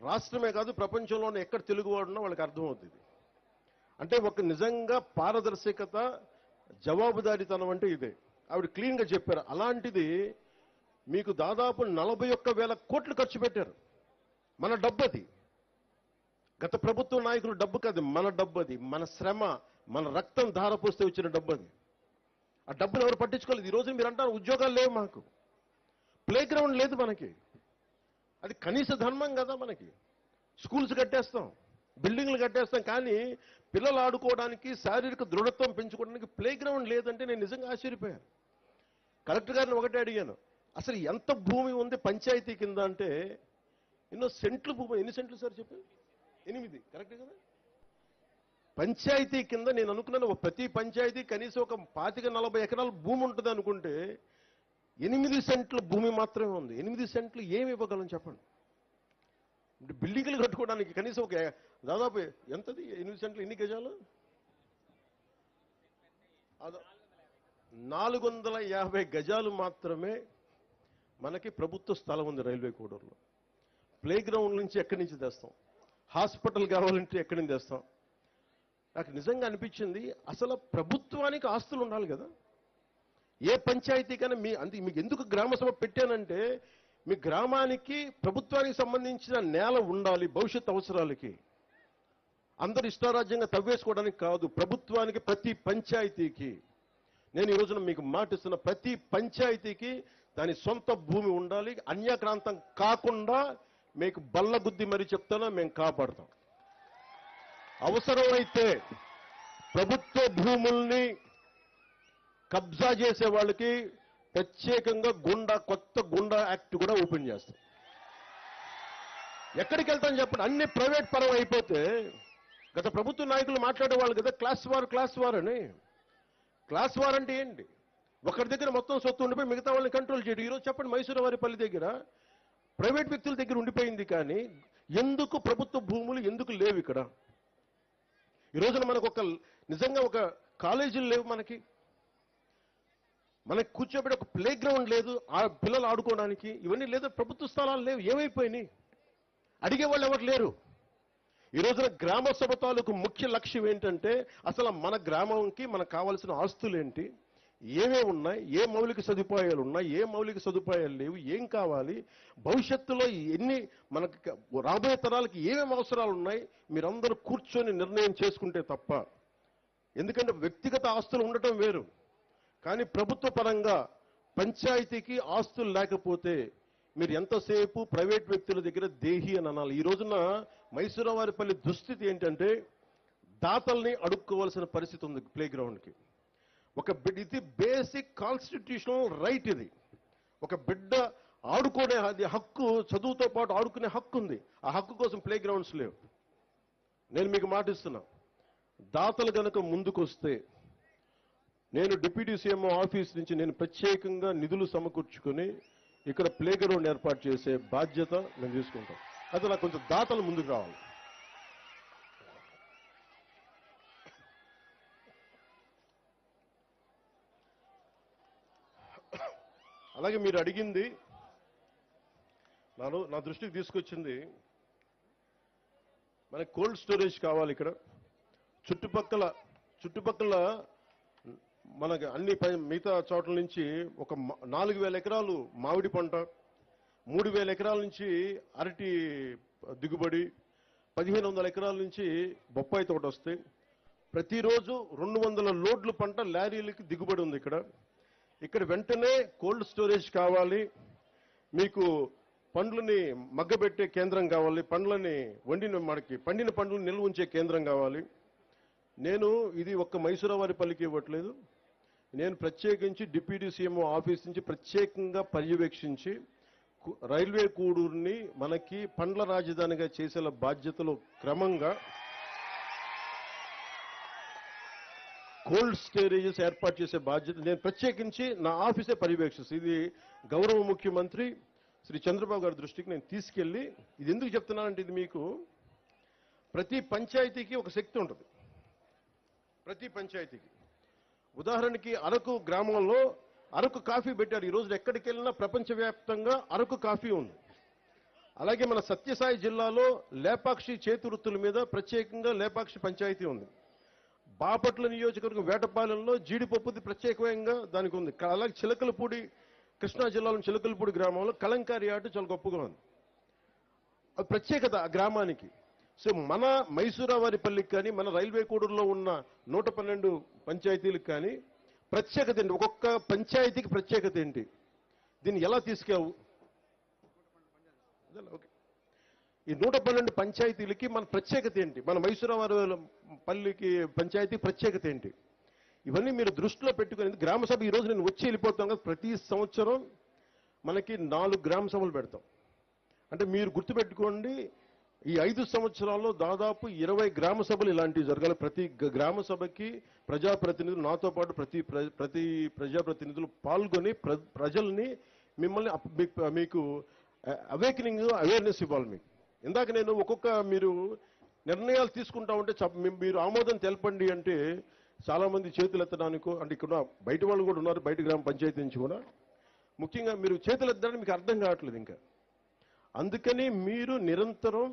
రాష్ట్రమే కాదు ప్రపంచంలోనే ఎక్కడ తెలుగువాడున్నా వాళ్ళకి అర్థమవుతుంది. అంటే ఒక నిజంగా పారదర్శకత, జవాబుదారీతనం అంటే ఇదే. ఆవిడ క్లీన్గా చెప్పారు. అలాంటిది మీకు దాదాపు 41,000 కోట్లు ఖర్చు పెట్టారు. మన డబ్బు అది, గత ప్రభుత్వ నాయకులు డబ్బు కాదు, మన డబ్బు అది, మన శ్రమ, మన రక్తం ధారపోస్తే వచ్చిన డబ్బు అది. ఆ డబ్బును ఎవరు పట్టించుకోలేదు. ఈ రోజు మీరు అంటారు ఉద్యోగాలు లేవు, మాకు ప్లే గ్రౌండ్ లేదు, మనకి అది కనీస ధర్మం కదా. మనకి స్కూల్స్ కట్టేస్తాం, బిల్డింగ్లు కట్టేస్తాం, కానీ పిల్లలు ఆడుకోవడానికి, శారీరక దృఢత్వం పెంచుకోవడానికి ప్లే గ్రౌండ్ లేదంటే నేను నిజంగా ఆశ్చర్యపోయాను. కలెక్టర్ గారిని ఒకటే అడిగాను, అసలు ఎంత భూమి ఉంది పంచాయతీ కింద అంటే, ఎన్నో సెంట్లు భూమి. ఎన్ని సెంట్లు సార్ చెప్పు? 8 కరెక్ట్ కదా. పంచాయతీ కింద నేను అనుకున్నాను ప్రతి పంచాయతీ కనీసం ఒక 25-40 ఎకరాల భూమి ఉంటుంది అనుకుంటే 8 సెంట్ల భూమి మాత్రమే ఉంది. 8 సెంట్లు ఏమి ఇవ్వగలం చెప్పండి? బిల్డింగ్లు కట్టుకోవడానికి కనీసం ఒక దాదాపు ఎంతది 8 సెంట్లు ఎన్ని గజాలు? 450 గజాలు మాత్రమే మనకి ప్రభుత్వ స్థలం ఉంది రైల్వే కోడూరులో. ప్లే గ్రౌండ్ నుంచి ఎక్కడి నుంచి తెస్తాం? హాస్పిటల్ కావాలంటే ఎక్కడి నుంచి తెస్తాం? నాకు నిజంగా అనిపించింది, అసలు ప్రభుత్వానికి ఆస్తులు ఉండాలి కదా. ఏ పంచాయతీకైనా మీకు ఎందుకు గ్రామ సభ పెట్టానంటే, మీ గ్రామానికి ప్రభుత్వానికి సంబంధించిన నేల ఉండాలి భవిష్యత్ అవసరాలకి. అందరు ఇష్టారాజ్యంగా తవ్వేసుకోవడానికి కాదు, ప్రభుత్వానికి ప్రతి పంచాయతీకి నేను ఈ రోజున మీకు మాటిస్తున్న, ప్రతి పంచాయతీకి దాని సొంత భూమి ఉండాలి. అన్యాక్రాంతం కాకుండా మీకు బల్లగుద్ది మరీ చెప్తానా, మేము కాపాడతాం. అవసరమైతే ప్రభుత్వ భూముల్ని కబ్జా చేసే వాళ్ళకి ప్రత్యేకంగా కొత్త గుండా యాక్ట్ కూడా ఓపెన్ చేస్తాం. ఎక్కడికి వెళ్తాం చెప్పండి? అన్ని ప్రైవేట్ పరం అయిపోతే, గత ప్రభుత్వ నాయకులు మాట్లాడేవాళ్ళు కదా క్లాస్ వార్ అని. క్లాస్ వార్ అంటే ఏంటి? ఒకరి దగ్గర మొత్తం సొత్తు ఉండిపోయి మిగతా వాళ్ళని కంట్రోల్ చేయడం. ఈరోజు చెప్పండి, మైసూరావారిపల్లి దగ్గర ప్రైవేట్ వ్యక్తుల దగ్గర ఉండిపోయింది, కానీ ఎందుకు ప్రభుత్వ భూములు ఎందుకు లేవు ఇక్కడ? ఈ రోజున మనకు నిజంగా ఒక కాలేజీలు లేవు, మనకి కూర్చోబెట్టి ఒక ప్లే గ్రౌండ్ లేదు, పిల్లలు ఆడుకోవడానికి ఇవన్నీ లేదు, ప్రభుత్వ స్థలాలు లేవు. ఏమైపోయినాయి? అడిగేవాళ్ళు ఎవరు లేరు. ఈ రోజున గ్రామ సభ తాలూకు ముఖ్య లక్ష్యం ఏంటంటే, అసలు మన గ్రామంకి మనకు కావాల్సిన ఆస్తులు ఏంటి, ఏమేమి ఉన్నాయి, ఏ మౌలిక సదుపాయాలు ఉన్నాయి, ఏ మౌలిక సదుపాయాలు లేవు, ఏం కావాలి, భవిష్యత్తులో మనకి రాబోయే తరాలకి ఏమేమి అవసరాలు ఉన్నాయి, మీరందరూ కూర్చొని నిర్ణయం చేసుకుంటే తప్ప. ఎందుకంటే వ్యక్తిగత ఆస్తులు ఉండటం వేరు, కానీ ప్రభుత్వ పరంగా పంచాయతీకి ఆస్తులు లేకపోతే మీరు ఎంతసేపు ప్రైవేట్ వ్యక్తుల దగ్గర దేహి అని అనాలి. ఈ రోజున మైసూరావారిపల్లి దుస్థితి ఏంటంటే, దాతల్ని అడుక్కోవాల్సిన పరిస్థితి ఉంది ప్లే గ్రౌండ్కి. ఇది బేసిక్ కాన్స్టిట్యూషనల్ రైట్. ఇది ఒక బిడ్డ ఆడుకునే హక్కు, చదువుతో పాటు ఆడుకునే హక్కు ఉంది. ఆ హక్కు కోసం ప్లే గ్రౌండ్స్ లేవు. నేను మీకు మాటిస్తున్నా, దాతలు గనక ముందుకొస్తే నేను డిప్యూటీ సీఎం ఆఫీస్ నుంచి నేను ప్రత్యేకంగా నిధులు సమకూర్చుకొని ఇక్కడ ప్లే గ్రౌండ్ ఏర్పాటు చేసే బాధ్యత మేము తీసుకుంటాం. అయితే నాకు కొంచెం దాతలు ముందుకు రావాలి. అలాగే మీరు అడిగింది నా దృష్టికి తీసుకొచ్చింది, మనకి కోల్డ్ స్టోరేజ్ కావాలి. ఇక్కడ చుట్టుపక్కల మనకి అన్ని మిగతా చోట్ల నుంచి ఒక 4,000 ఎకరాలు మామిడి పంట, 3,000 ఎకరాల నుంచి అరటి దిగుబడి, 1,500 ఎకరాల నుంచి బొప్పాయి తోట వస్తాయి. ప్రతిరోజు 200 లోడ్లు పంట లారీలకి దిగుబడి ఉంది. ఇక్కడ వెంటనే కోల్డ్ స్టోరేజ్ కావాలి. మీకు పండ్లని మగ్గబెట్టే కేంద్రం కావాలి. పండ్లని పండిన పండ్లను నిల్వ ఉంచే కేంద్రం కావాలి. నేను ఇది ఒక్క మైసూరావారిపల్లికి ఇవ్వట్లేదు. నేను ప్రత్యేకించి డిప్యూటీ సీఎం ఆఫీస్ నుంచి ప్రత్యేకంగా పర్యవేక్షించి రైల్వే కూడూరుని మనకి పండ్ల రాజధానిగా చేసే బాధ్యతలు క్రమంగా కోల్డ్ స్టోరేజెస్ ఏర్పాటు చేసే బాధ్యత నేను ప్రత్యేకించి నా ఆఫీసే పర్యవేక్షిస్తాను. ఇది గౌరవ ముఖ్యమంత్రి శ్రీ చంద్రబాబు గారి దృష్టికి నేను తీసుకెళ్లి, ఇది ఎందుకు చెప్తున్నానంటే, ఇది మీకు ప్రతి పంచాయతీకి ఒక శక్తి ఉంటుంది. ప్రతి పంచాయతీకి ఉదాహరణకి అరకు గ్రామంలో అరకు కాఫీ పెట్టారు. ఈ రోజు ఎక్కడికి వెళ్ళినా ప్రపంచవ్యాప్తంగా అరకు కాఫీ ఉంది. అలాగే మన సత్యసాయి జిల్లాలో లేపాక్షి చేతి వృత్తుల మీద ప్రత్యేకంగా లేపాక్షి పంచాయతీ ఉంది. బాపట్ల నియోజకవర్గం వేటపాలెంలో జీడిపప్పుది ప్రత్యేకంగా దానికి ఉంది. అలాగే చిలకలపూడి, కృష్ణా జిల్లాలో చిలకలపూడి గ్రామంలో కలంకారీ ఆట చాలా గొప్పగా ఉంది. అది ప్రత్యేకత ఆ గ్రామానికి. సో మన మైసూరావారిపల్లికి కానీ మన రైల్వే కూడూరులో ఉన్న 112 పంచాయతీలకు కానీ ప్రత్యేకత ఏంటి? ఒక్కొక్క పంచాయతీకి ప్రత్యేకత ఏంటి? దీన్ని ఎలా తీసుకెళ్ళవు? ఓకే, ఈ 112 పంచాయతీలకి మన ప్రత్యేకత ఏంటి? మన మైసూరావారిపల్లికి పంచాయతీ ప్రత్యేకత ఏంటి? ఇవన్నీ మీరు దృష్టిలో పెట్టుకుని గ్రామ సభ ఈ రోజు నేను వచ్చి వెళ్ళిపోతాం కదా. ప్రతి సంవత్సరం మనకి 4 గ్రామ సభలు పెడతాం. అంటే మీరు గుర్తుపెట్టుకోండి, ఈ 5 సంవత్సరాల్లో దాదాపు 20 గ్రామ సభలు ఇలాంటివి జరగాలి. ప్రతి గ్రామ సభకి ప్రజాప్రతినిధులు, నాతో పాటు ప్రతి ప్రజాప్రతినిధులు పాల్గొని ప్రజల్ని మిమ్మల్ని మీకు అవేర్నెస్ ఇవ్వాలి. మీకు ఇందాక నేను ఒక్కొక్క మీరు నిర్ణయాలు తీసుకుంటా ఉంటే మీరు ఆమోదం తెలపండి అంటే చాలా మంది చేతులు ఎత్తడానికో, అంటే ఇక్కడ బయట వాళ్ళు కూడా ఉన్నారు, బయట గ్రామ పంచాయతీ నుంచి కూడా. ముఖ్యంగా మీరు చేతులు ఎత్తడానికి మీకు అర్థం కావట్లేదు ఇంకా. అందుకని మీరు నిరంతరం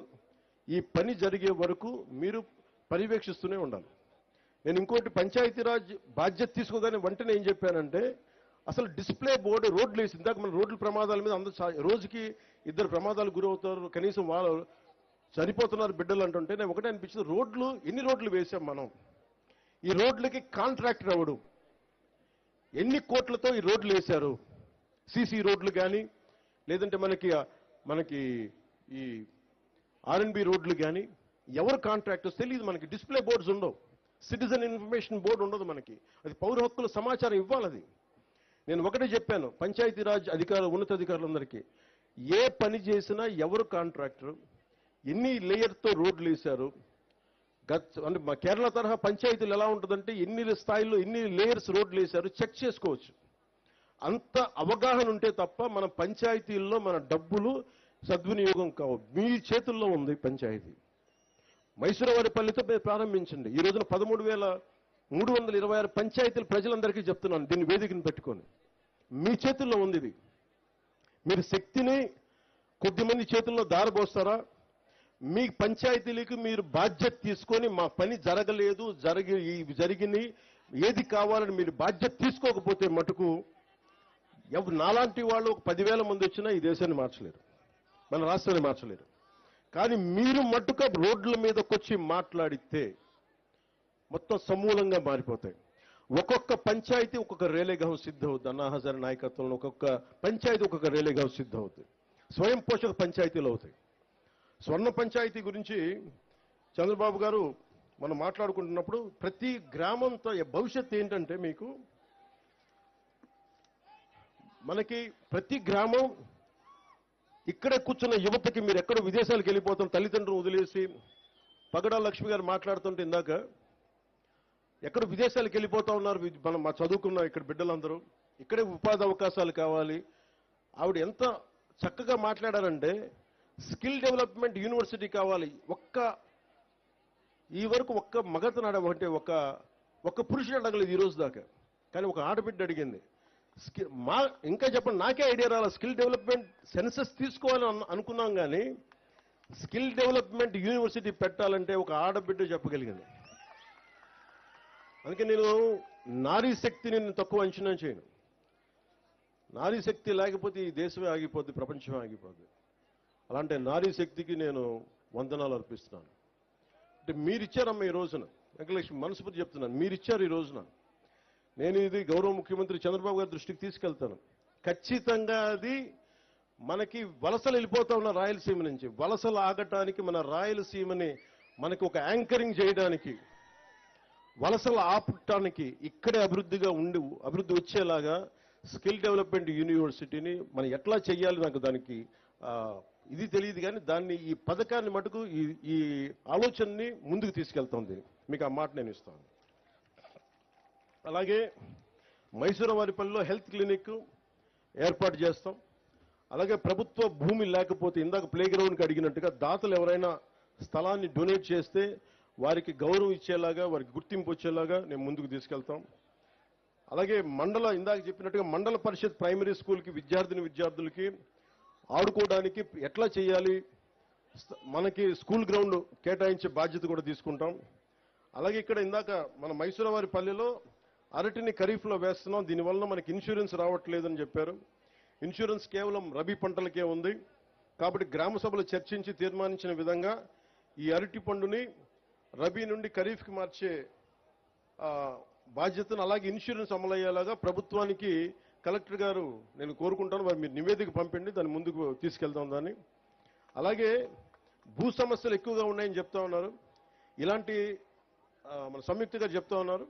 ఈ పని జరిగే వరకు మీరు పర్యవేక్షిస్తూనే ఉండాలి. నేను ఇంకోటి పంచాయతీరాజ్ బాధ్యత తీసుకోగానే వెంటనే ఏం చెప్పానంటే, అసలు డిస్ప్లే బోర్డు రోడ్లు వేసి, ఇందాక మన రోడ్ల ప్రమాదాల మీద అందరూ రోజుకి 2 ప్రమాదాలు గురవుతారు, కనీసం వాళ్ళు చనిపోతున్నారు బిడ్డలు అంటుంటే నేను ఒకటే అనిపించింది, ఎన్ని రోడ్లు వేసాం మనం? ఈ రోడ్లకి కాంట్రాక్టర్ అవడు, ఎన్ని కోట్లతో ఈ రోడ్లు వేశారు? సీసీ రోడ్లు కానీ, లేదంటే మనకి ఈ ఆర్ఎన్బి రోడ్లు కానీ ఎవరు కాంట్రాక్టర్స్ తెలియదు మనకి. డిస్ప్లే బోర్డ్స్ ఉండవు, సిటిజన్ ఇన్ఫర్మేషన్ బోర్డు ఉండదు మనకి. అది పౌర హక్కుల సమాచారం ఇవ్వాలి. అది నేను ఒకటే చెప్పాను పంచాయతీరాజ్ ఉన్నతాధికారులందరికీ, ఏ పని చేసినా ఎవరు కాంట్రాక్టర్, ఎన్ని లేయర్తో రోడ్లు వేశారు, అంటే మా కేరళ తరహా పంచాయతీలు ఎలా ఉంటుందంటే ఎన్ని స్థాయిలో ఎన్ని లేయర్స్ రోడ్లు వేశారు చెక్ చేసుకోవచ్చు. అంత అవగాహన ఉంటే తప్ప మన పంచాయతీల్లో మన డబ్బులు సద్వినియోగం కావు. మీ చేతుల్లో ఉంది పంచాయతీ. మైసూరావారిపల్లితో ప్రారంభించండి. ఈ రోజున 13,326 పంచాయతీలు ప్రజలందరికీ చెప్తున్నాను, దీన్ని వేదికను పెట్టుకొని. మీ చేతుల్లో ఉంది ఇది. మీరు శక్తిని కొద్దిమంది చేతుల్లో దారబోస్తారా? మీ పంచాయతీలకు మీరు బాధ్యత తీసుకొని మా పని జరగలేదు, జరిగినాయి, ఏది కావాలని మీరు బాధ్యత తీసుకోకపోతే మటుకు నాలాంటి వాళ్ళు ఒక 10,000 మంది వచ్చినా ఈ దేశాన్ని మార్చలేరు, మన రాష్ట్రాన్ని మార్చలేరు. కానీ మీరు మట్టుక రోడ్ల మీదకి వచ్చి మాట్లాడితే మొత్తం సమూలంగా మారిపోతాయి. ఒక్కొక్క పంచాయతీ ఒక్కొక్క రేలేగాం సిద్ధవుద్ది. అన్నా హజారే నాయకత్వంలో ఒక్కొక్క పంచాయతీ ఒక్కొక్క రేలేగాం సిద్ధవుద్ది. స్వయం పోషక పంచాయతీలు అవుతాయి. స్వర్ణ పంచాయతీ గురించి చంద్రబాబు గారు మనం మాట్లాడుకుంటున్నప్పుడు ప్రతి గ్రామంతో భవిష్యత్తు ఏంటంటే, మీకు మనకి ప్రతి గ్రామం ఇక్కడే కూర్చున్న యువతకి మీరు ఎక్కడో విదేశాలకు వెళ్ళిపోతాం, తల్లిదండ్రులు వదిలేసి. పగడా లక్ష్మి గారు మాట్లాడుతుంటే ఇందాక ఎక్కడ విదేశాలకు వెళ్ళిపోతా ఉన్నారు. మా చదువుకున్న ఇక్కడ బిడ్డలందరూ ఇక్కడే ఉపాధి అవకాశాలు కావాలి, ఆవిడ ఎంత చక్కగా మాట్లాడారంటే స్కిల్ డెవలప్మెంట్ యూనివర్సిటీ కావాలి. ఈ వరకు ఒక్క మగతను అంటే ఒక్క పురుషుడు అడగలేదు ఈ రోజు దాకా. కానీ ఒక ఆడబిడ్డ అడిగింది. ఇంకా చెప్పండి, నాకే ఐడియా రాలా. స్కిల్ డెవలప్మెంట్ సెన్సెస్ తీసుకోవాలని అనుకున్నాం, కానీ స్కిల్ డెవలప్మెంట్ యూనివర్సిటీ పెట్టాలంటే ఒక ఆడబిడ్డ చెప్పగలిగింది. అందుకే నేను నారీ శక్తిని తక్కువ అంచనా చేయను. నారీ శక్తి లేకపోతే ఈ దేశమే ఆగిపోద్ది, ప్రపంచమే ఆగిపోద్ది. అలాంటి నారీ శక్తికి నేను వందనాలు అర్పిస్తున్నాను. అంటే మీరిచ్చారమ్మా ఈ రోజున, వెంకటలక్ష్మి మనస్ఫూర్తి చెప్తున్నాను, మీరిచ్చారు ఈ రోజున. నేను ఇది గౌరవ ముఖ్యమంత్రి చంద్రబాబు గారి దృష్టికి తీసుకెళ్తాను. ఖచ్చితంగా అది మనకి వలసలు వెళ్ళిపోతా ఉన్న రాయలసీమ నుంచి వలసలు ఆగటానికి, మన రాయలసీమని మనకి ఒక యాంకరింగ్ చేయడానికి, వలసలు ఆపటానికి, ఇక్కడే అభివృద్ధి వచ్చేలాగా స్కిల్ డెవలప్మెంట్ యూనివర్సిటీని మనం ఎట్లా చెయ్యాలి, నాకు దానికి ఇది తెలియదు, కానీ దాన్ని ఈ పథకాన్ని మటుకు ఈ ఆలోచనని ముందుకు తీసుకెళ్తుంది. మీకు ఆ మాట నేను ఇస్తాను. అలాగే మైసూరవారిపల్లిలో హెల్త్ క్లినిక్ ఏర్పాటు చేస్తాం. అలాగే ప్రభుత్వ భూమి లేకపోతే ఇందాక ప్లే గ్రౌండ్కి అడిగినట్టుగా దాతలు ఎవరైనా స్థలాన్ని డొనేట్ చేస్తే వారికి గౌరవం ఇచ్చేలాగా, వారికి గుర్తింపు వచ్చేలాగా నేను ముందుకు తీసుకెళ్తాం. అలాగే ఇందాక చెప్పినట్టుగా మండల పరిషత్ ప్రైమరీ స్కూల్కి విద్యార్థులకి ఆడుకోవడానికి ఎట్లా చేయాలి, మనకి స్కూల్ గ్రౌండ్ కేటాయించే బాధ్యత కూడా తీసుకుంటాం. అలాగే ఇక్కడ ఇందాక మన మైసూరవారిపల్లిలో అరటిని ఖరీఫ్లో వేస్తున్నాం, దీనివల్ల మనకి ఇన్సూరెన్స్ రావట్లేదని చెప్పారు. ఇన్సూరెన్స్ కేవలం రబీ పంటలకే ఉంది. కాబట్టి గ్రామ సభలు చర్చించి తీర్మానించిన విధంగా ఈ అరటి పండుని రబీ నుండి ఖరీఫ్కి మార్చే బాధ్యతను, అలాగే ఇన్సూరెన్స్ అమలయ్యేలాగా ప్రభుత్వానికి కలెక్టర్ గారు నేను కోరుకుంటాను. మరి మీరు నివేదిక పంపండి, దాన్ని ముందుకు తీసుకెళ్తాం దాన్ని. అలాగే భూ సమస్యలు ఎక్కువగా ఉన్నాయని చెప్తా ఉన్నారు. ఇలాంటి మన సంయుక్త గారు చెప్తా ఉన్నారు,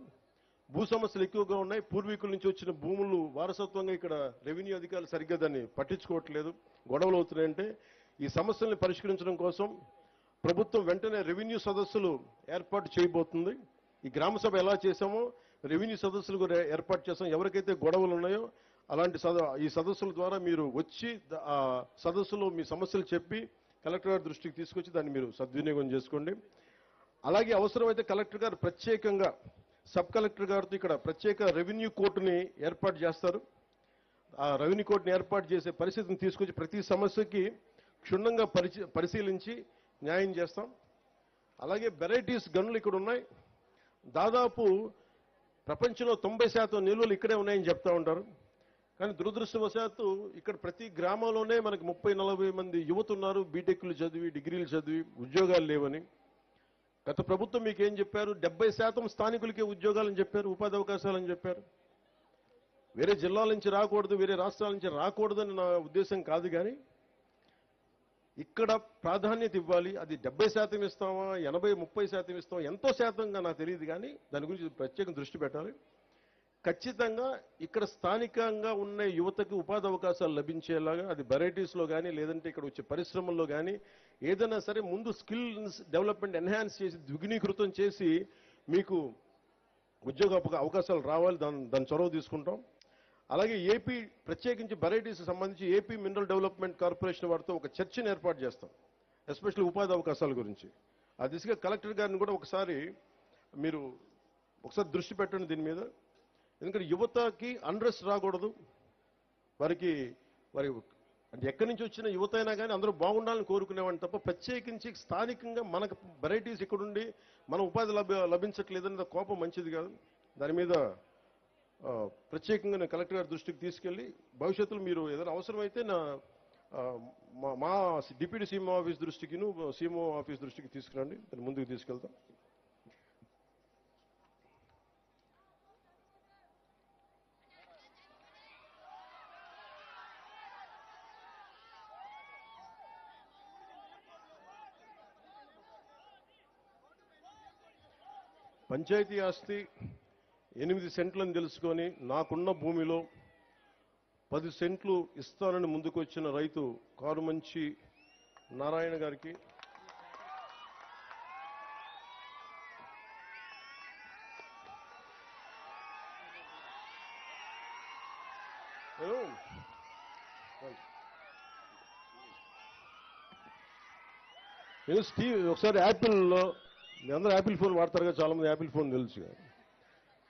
భూ సమస్యలు ఎక్కువగా ఉన్నాయి. పూర్వీకుల నుంచి వచ్చిన భూములు వారసత్వంగా ఇక్కడ రెవెన్యూ అధికారులు సరిగ్గా దాన్ని పట్టించుకోవట్లేదు, గొడవలు అవుతున్నాయంటే ఈ సమస్యల్ని పరిష్కరించడం కోసం ప్రభుత్వం వెంటనే రెవెన్యూ సదస్సులు ఏర్పాటు చేయబోతుంది. ఈ గ్రామ సభ ఎలా చేశామో రెవెన్యూ సదస్సులు కూడా ఏర్పాటు చేస్తాం. ఎవరికైతే గొడవలు ఉన్నాయో అలాంటి ఈ సదస్సుల ద్వారా మీరు వచ్చి ఆ సదస్సులో మీ సమస్యలు చెప్పి కలెక్టర్ గారి దృష్టికి తీసుకొచ్చి దాన్ని మీరు సద్వినియోగం చేసుకోండి. అలాగే అవసరమైతే కలెక్టర్ గారు ప్రత్యేకంగా సబ్ కలెక్టర్ గారితో ఇక్కడ ప్రత్యేక రెవెన్యూ కోర్టుని ఏర్పాటు చేస్తారు. ఆ రెవెన్యూ కోర్టుని ఏర్పాటు చేసే పరిస్థితిని తీసుకొచ్చి ప్రతి సమస్యకి క్షుణ్ణంగా పరిశీలించి న్యాయం చేస్తాం. అలాగే వెరైటీస్ గనులు ఇక్కడ ఉన్నాయి. దాదాపు ప్రపంచంలో 90% నిల్వలు ఇక్కడే ఉన్నాయని చెప్తా ఉంటారు. కానీ దురదృష్టవశాత్తు ఇక్కడ ప్రతి గ్రామంలోనే మనకి 30-40 మంది యువత ఉన్నారు, బీటెక్లు చదివి, డిగ్రీలు చదివి ఉద్యోగాలు లేవని. గత ప్రభుత్వం మీకు ఏం చెప్పారు? 70% స్థానికులకే ఉద్యోగాలని చెప్పారు, ఉపాధి అవకాశాలని చెప్పారు. వేరే జిల్లాల నుంచి రాకూడదు, వేరే రాష్ట్రాల నుంచి రాకూడదని నా ఉద్దేశం కాదు, కానీ ఇక్కడ ప్రాధాన్యత ఇవ్వాలి. అది 70% ఇస్తామా, 80-30% ఇస్తామా, ఎంతో శాతంగా నాకు తెలియదు, కానీ దాని గురించి ప్రత్యేక దృష్టి పెట్టాలి. ఖచ్చితంగా ఇక్కడ స్థానికంగా ఉన్న యువతకు ఉపాధి అవకాశాలు లభించేలాగా, అది వెరైటీస్లో కానీ లేదంటే ఇక్కడ వచ్చే పరిశ్రమల్లో కానీ ఏదైనా సరే ముందు స్కిల్ డెవలప్మెంట్ ఎన్హాన్స్ చేసి ద్విగుణీకృతం చేసి మీకు ఉద్యోగ అవకాశాలు రావాలి, దాని చొరవ తీసుకుంటాం. అలాగే ఏపీ ప్రత్యేకించి వెరైటీస్ సంబంధించి ఏపీ మినరల్ డెవలప్మెంట్ కార్పొరేషన్ వారితో ఒక చర్చను ఏర్పాటు చేస్తాం, ఎస్పెషల్లీ ఉపాధి అవకాశాల గురించి. ఆ దిశగా కలెక్టర్ గారిని కూడా మీరు ఒకసారి దృష్టి పెట్టండి దీని మీద. ఎందుకంటే యువతకి అన్రెస్ట్ రాకూడదు, వారి అంటే ఎక్కడి నుంచి వచ్చిన యువత అయినా కానీ అందరూ బాగుండాలని కోరుకునేవాడిని తప్ప ప్రత్యేకించి స్థానికంగా మనకు వెరైటీస్ ఇక్కడుండి మన ఉపాధి లభించట్లేదన్న కోపం మంచిది కాదు. దాని మీద ప్రత్యేకంగా నేను కలెక్టర్ గారి దృష్టికి తీసుకెళ్లి భవిష్యత్తులో మీరు ఏదైనా అవసరమైతే మా డిప్యూటీ సీఎంఓ ఆఫీస్ దృష్టికి సీఎంఓ ఆఫీస్ దృష్టికి తీసుకురండి, దాన్ని ముందుకు తీసుకెళ్తాం. పంచాయతీ ఆస్తి 8 సెంట్లని తెలుసుకొని నాకున్న భూమిలో 10 సెంట్లు ఇస్తానని ముందుకొచ్చిన రైతు కారుమంచి నారాయణ గారికి నేను స్టీవ్ ఒకసారి యాపిల్లో మీ అందరూ యాపిల్ ఫోన్ వాడతారు కదా, చాలా మంది యాపిల్ ఫోన్ తెలుసు.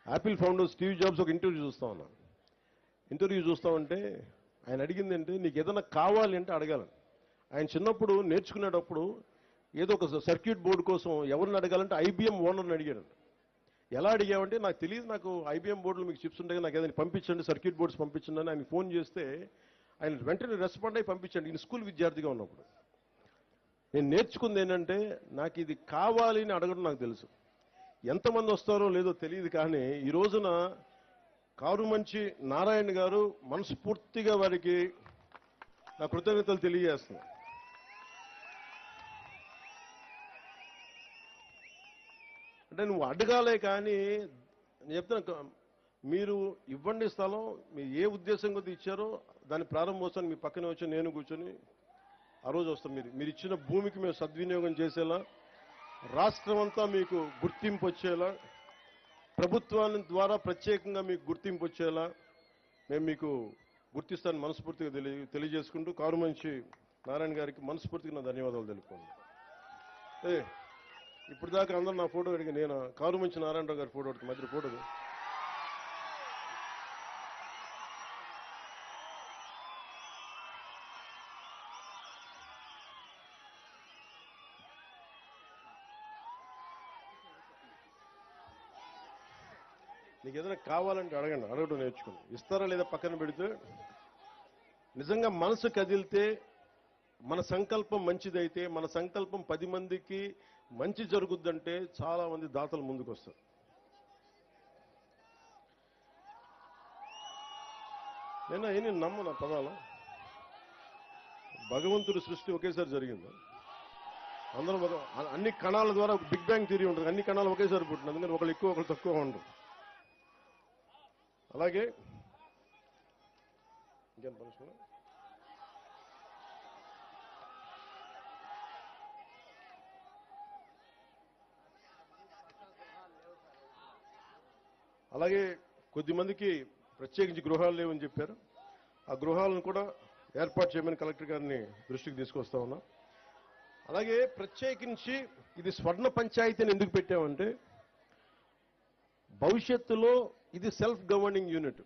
యాపిల్ ఫౌండర్ స్టీవ్ జాబ్స్ ఒక ఇంటర్వ్యూ చూస్తా ఉన్నాను. ఇంటర్వ్యూ చూస్తామంటే ఆయన అడిగింది అంటే నీకు ఏదైనా కావాలి అంటే అడగాలని. ఆయన చిన్నప్పుడు నేర్చుకునేటప్పుడు ఏదో ఒక సర్క్యూట్ బోర్డు కోసం ఎవరిని అడగాలంటే ఐబీఎం ఓనర్ని అడిగాడు. ఎలా అడిగామంటే నాకు తెలియదు, నాకు ఐబీఎం బోర్డులో మీకు చిప్స్ ఉంటాయి, నాకు ఏదైనా పంపించండి, సర్క్యూట్ బోర్డ్స్ పంపించండి అని ఆయన ఫోన్ చేస్తే ఆయన వెంటనే రెస్పాండ్ అయి పంపించండి. ఈయన స్కూల్ విద్యార్థిగా ఉన్నప్పుడు. నేను నేర్చుకుంది ఏంటంటే నాకు ఇది కావాలి అని అడగడం నాకు తెలుసు. ఎంతమంది వస్తారో లేదో తెలియదు, కానీ ఈ రోజున కారుమంచి నారాయణ గారు మనస్ఫూర్తిగా వారికి నా కృతజ్ఞతలు తెలియజేస్తున్నాను. అంటే నువ్వు అడగాలే కానీ నేను చెప్తున్నా, మీరు ఇవ్వండి స్థలం, మీరు ఏ ఉద్దేశం కొద్ది ఇచ్చారో దాని ప్రారంభోత్సవాన్ని మీ పక్కనే వచ్చి నేను కూర్చొని ఆ రోజు వస్తాం. మీరు ఇచ్చిన భూమికి మేము సద్వినియోగం చేసేలా, రాష్ట్రం అంతా మీకు గుర్తింపు వచ్చేలా, ప్రభుత్వాన్ని ద్వారా ప్రత్యేకంగా మీకు గుర్తింపు వచ్చేలా మేము మీకు గుర్తిస్తాను మనస్ఫూర్తిగా తెలియజేసుకుంటూ కారుమంచి నారాయణ గారికి మనస్ఫూర్తిగా నా ధన్యవాదాలు తెలుపుకోండి. ఇప్పుడు దాకా అందరూ నా ఫోటో అడిగి నేను కారుమంచి నారాయణరావు గారి ఫోటో అడిగి మధ్య ఫోటో నీకు ఏదైనా కావాలంటే అడగండి, అడగడం నేర్చుకోండి. ఇస్తారా లేదా పక్కన పెడితే నిజంగా మనసు కదిలితే, మన సంకల్పం మంచిదైతే, మన సంకల్పం 10 మందికి మంచి జరుగుద్దంటే చాలా మంది దాతలు ముందుకు వస్తారు. నేను నమ్మను పదాలు. భగవంతుడి సృష్టి ఒకేసారి జరిగింది. అందరూ అన్ని కణాల ద్వారా బిగ్ బ్యాంగ్ థియరీ ఉంటుంది, అన్ని కణాలు ఒకేసారి పుట్టింది. అందుకని ఒకళ్ళు ఎక్కువ ఒకళ్ళు తక్కువ ఉండరు. అలాగే ఇంకేం పనిష్మెంట్ అలాగే కొద్దిమందికి ప్రత్యేకించి గృహాలు లేవని చెప్పారు. ఆ గృహాలను కూడా ఏర్పాటు చేయమని కలెక్టర్ గారిని దృష్టికి తీసుకొస్తా ఉన్నా. అలాగే ప్రత్యేకించి ఇది స్వర్ణ పంచాయతీని ఎందుకు పెట్టామంటే భవిష్యత్తులో ఇది సెల్ఫ్ గవర్నింగ్ యూనిట్,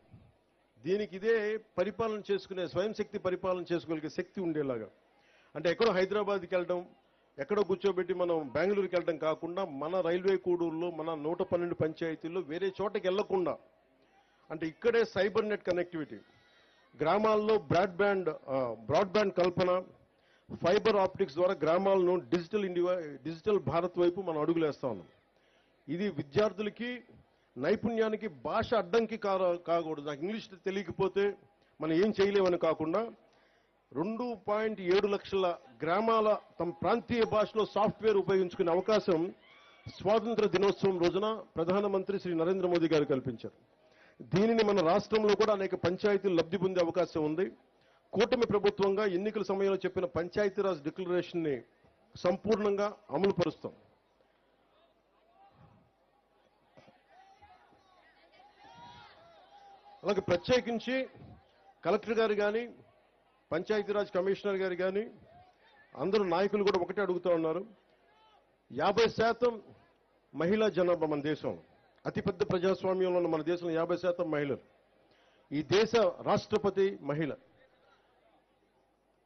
దీనికి ఇదే పరిపాలన చేసుకునే స్వయం శక్తి పరిపాలన చేసుకోగలిగే శక్తి ఉండేలాగా. అంటే ఎక్కడో హైదరాబాద్కి వెళ్ళడం, ఎక్కడో కూర్చోబెట్టి మనం బెంగళూరుకి వెళ్ళడం కాకుండా మన రైల్వే కూడూరులో మన 112 పంచాయతీల్లో వేరే చోటకి వెళ్లకుండా, అంటే ఇక్కడే సైబర్ నెట్ కనెక్టివిటీ, గ్రామాల్లో బ్రాడ్బ్యాండ్ కల్పన, ఫైబర్ ఆప్టిక్స్ ద్వారా గ్రామాలను డిజిటల్ భారత్ వైపు మనం అడుగులేస్తా ఉన్నాం. ఇది విద్యార్థులకి నైపుణ్యానికి భాష అడ్డంకి కాకూడదు. నాకు ఇంగ్లీష్ తెలియకపోతే మనం ఏం చేయలేమని కాకుండా 2.7 లక్షల గ్రామాల తమ ప్రాంతీయ భాషలో సాఫ్ట్వేర్ ఉపయోగించుకునే అవకాశం స్వాతంత్ర దినోత్సవం రోజున ప్రధానమంత్రి శ్రీ నరేంద్ర మోదీ గారు కల్పించారు. దీనిని మన రాష్ట్రంలో కూడా అనేక పంచాయతీలు లబ్ధి పొందే అవకాశం ఉంది. కూటమి ప్రభుత్వంగా ఎన్నికల సమయంలో చెప్పిన పంచాయతీరాజ్ డిక్లరేషన్ ని సంపూర్ణంగా అమలు పరుస్తాం. అలాగే ప్రత్యేకించి కలెక్టర్ గారు కానీ, పంచాయతీరాజ్ కమిషనర్ గారు కానీ అందరూ నాయకులు కూడా ఒకటే అడుగుతూ ఉన్నారు. 50% మహిళా జనాభా మన దేశం, అతిపెద్ద ప్రజాస్వామ్యంలో ఉన్న మన దేశంలో 50% మహిళలు. ఈ దేశ రాష్ట్రపతి మహిళ.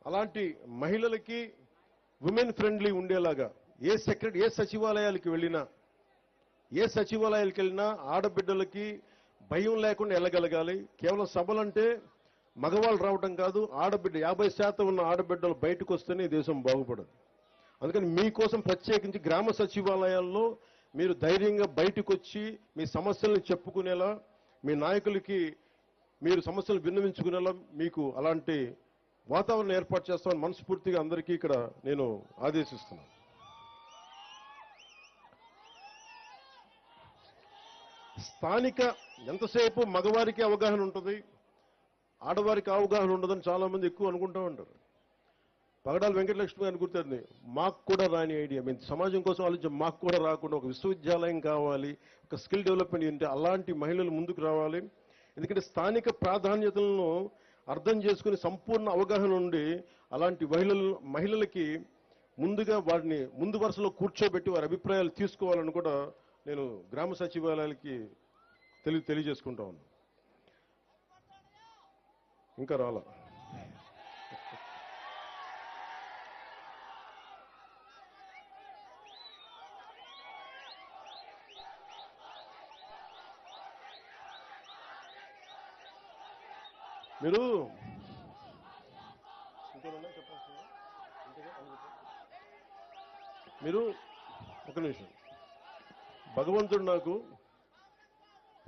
అలాంటి మహిళలకి ఉమెన్ ఫ్రెండ్లీ ఉండేలాగా ఏ సచివాలయాలకు వెళ్ళినా ఆడబిడ్డలకి భయం లేకుండా వెళ్ళగలగాలి. కేవలం సభలంటే మగవాళ్ళు రావడం కాదు, ఆడబిడ్డ 50% ఉన్న ఆడబిడ్డలు బయటకు వస్తేనే దేశం బాగుపడదు. అందుకని మీకోసం ప్రత్యేకించి గ్రామ సచివాలయాల్లో మీరు ధైర్యంగా బయటకు వచ్చి మీ సమస్యలను చెప్పుకునేలా, మీ నాయకులకి మీరు సమస్యలు విన్నవించుకునేలా మీకు అలాంటి వాతావరణం ఏర్పాటు చేస్తామని మనస్ఫూర్తిగా అందరికీ ఇక్కడ నేను ఆదేశిస్తున్నాను. స్థానిక ఎంతసేపు మగవారికి అవగాహన ఉంటుంది, ఆడవారికి అవగాహన ఉండదని చాలా మంది ఎక్కువ అనుకుంటూ ఉంటారు. పగడాల వెంకటలక్ష్మి గారిని గుర్తుంది, మాకు కూడా రాని ఐడియా, మేము సమాజం కోసం ఆలోచించి మాకు కూడా రాకుండా ఒక విశ్వవిద్యాలయం కావాలి, ఒక స్కిల్ డెవలప్మెంట్ యూనిట్, అలాంటి మహిళలు ముందుకు రావాలి. ఎందుకంటే స్థానిక ప్రాధాన్యతలను అర్థం చేసుకుని సంపూర్ణ అవగాహన ఉండి అలాంటి మహిళలకి ముందుగా వారిని ముందు వరుసలో కూర్చోబెట్టి వారి అభిప్రాయాలు తీసుకోవాలని కూడా నేను గ్రామ సచివాలయాలకి తెలియజేసుకుంటా ఉన్నాను. ఇంకా రాలా మీరు మీరు ఒక నిమిషం. భగవంతుడు నాకు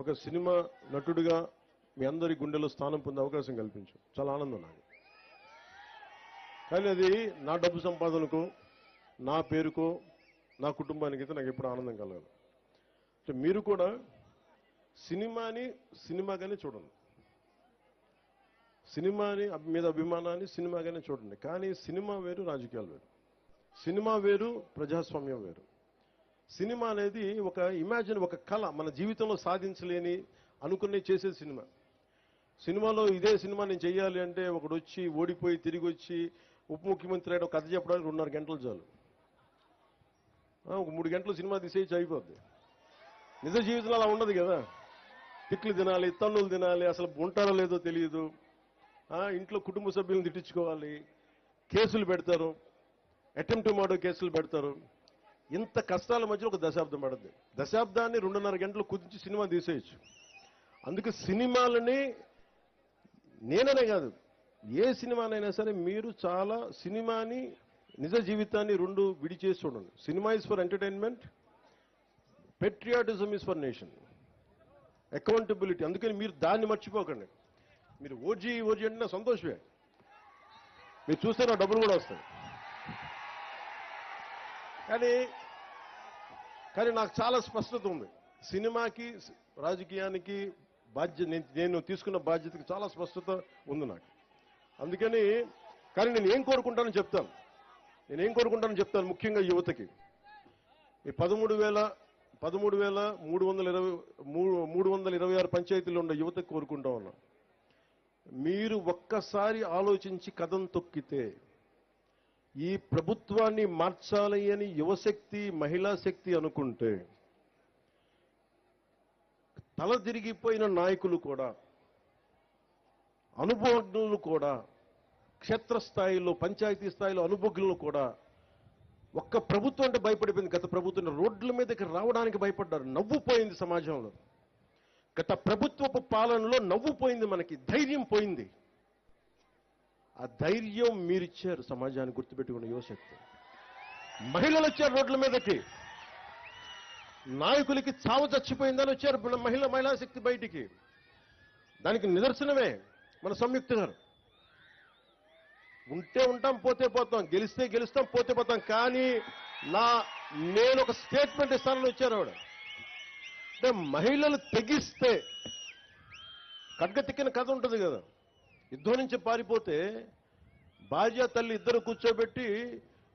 ఒక సినిమా నటుడిగా మీ అందరి గుండెలో స్థానం పొందే అవకాశం కల్పించాం. చాలా ఆనందం నాకు. కానీ అది నా డబ్బు సంపాదనకు, నా పేరుకో, నా కుటుంబానికి అయితే నాకు ఎప్పుడు ఆనందం కలగాలి. సో మీరు కూడా సినిమాని సినిమాగానే చూడండి, సినిమాని మీద అభిమానాన్ని సినిమాగానే చూడండి. కానీ సినిమా వేరు, రాజకీయాలు వేరు. సినిమా వేరు, ప్రజాస్వామ్యం వేరు. సినిమా అనేది ఒక ఇమాజిన్, ఒక కళ, మన జీవితంలో సాధించలేని అనుకునే చేసే సినిమా. సినిమాలో ఇదే సినిమా నేను చెయ్యాలి అంటే ఒకడు వచ్చి ఓడిపోయి తిరిగి వచ్చి ఉప ముఖ్యమంత్రి అయ్యాడు, కథ చెప్పడానికి 2.5 గంటలు చాలు. ఒక 3 గంటలు సినిమా తీసేసి అయిపోద్ది. నిజ జీవితంలో అలా ఉండదు కదా. తిట్లు తినాలి, తన్నులు తినాలి, అసలు ఉంటారో లేదో తెలియదు. ఇంట్లో కుటుంబ సభ్యులను తిట్టించుకోవాలి, కేసులు పెడతారు, అటెంప్ట్ మర్డర్ కేసులు పెడతారు. ఇంత కష్టాల మధ్యలో ఒక దశాబ్దం పడుతుంది. దశాబ్దాన్ని 2.5 గంటలు కుదించి సినిమా తీసేయచ్చు. అందుకే సినిమాలని నేననే కాదు, ఏ సినిమానైనా సరే మీరు చాలా సినిమాని నిజ జీవితాన్ని 2 విడిచేసి చూడండి. Cinema is for entertainment, patriotism is for nation, accountability. అందుకని మీరు దాన్ని మర్చిపోకండి. మీరు ఓజీ అంటే నా సంతోషమే, మీరు చూస్తే నా డబ్బులు కూడా వస్తాయి. కానీ నాకు చాలా స్పష్టత ఉంది. సినిమాకి, రాజకీయానికి నేను తీసుకున్న బాధ్యతకి చాలా స్పష్టత ఉంది నాకు. అందుకని కానీ నేను ఏం కోరుకుంటానో చెప్తాను. ముఖ్యంగా యువతకి ఈ 13,326 పంచాయతీలు ఉన్న యువతకు కోరుకుంటా ఉన్నా. మీరు ఒక్కసారి ఆలోచించి కదం తొక్కితే ఈ ప్రభుత్వాన్ని మార్చాలి అని యువశక్తి, మహిళా శక్తి అనుకుంటే తల తిరిగిపోయిన నాయకులు కూడా, అనుభవజ్ఞులు కూడా, క్షేత్రస్థాయిలో పంచాయతీ స్థాయిలో అనుభవజ్ఞులు కూడా ఒక్క ప్రభుత్వం అంటే భయపడిపోయింది. గత ప్రభుత్వం రోడ్ల మీదకి రావడానికి భయపడ్డారు. నవ్వుపోయింది సమాజంలో. గత ప్రభుత్వపు పాలనలో నవ్వుపోయింది, మనకి ధైర్యం పోయింది. ఆ ధైర్యం మీరిచ్చారు సమాజాన్ని. గుర్తుపెట్టుకున్న యువశక్తి, మహిళలు వచ్చారు రోడ్ల మీదకి. నాయకులకి చావు చచ్చిపోయిందని వచ్చారు మహిళా శక్తి బయటికి. దానికి నిదర్శనమే మన సంయుక్త గారు. ఉంటే ఉంటాం, పోతే పోతాం, గెలిస్తే గెలుస్తాం, పోతే పోతాం. కానీ నేను ఒక స్టేట్మెంట్ ఇస్తానని వచ్చారు ఆవిడ. అంటే మహిళలు తెగిస్తే ఖడ్గతిక్కిన కథ ఉంటుంది కదా. యుద్ధం నుంచి పారిపోతే భార్య తల్లి ఇద్దరు కూర్చోబెట్టి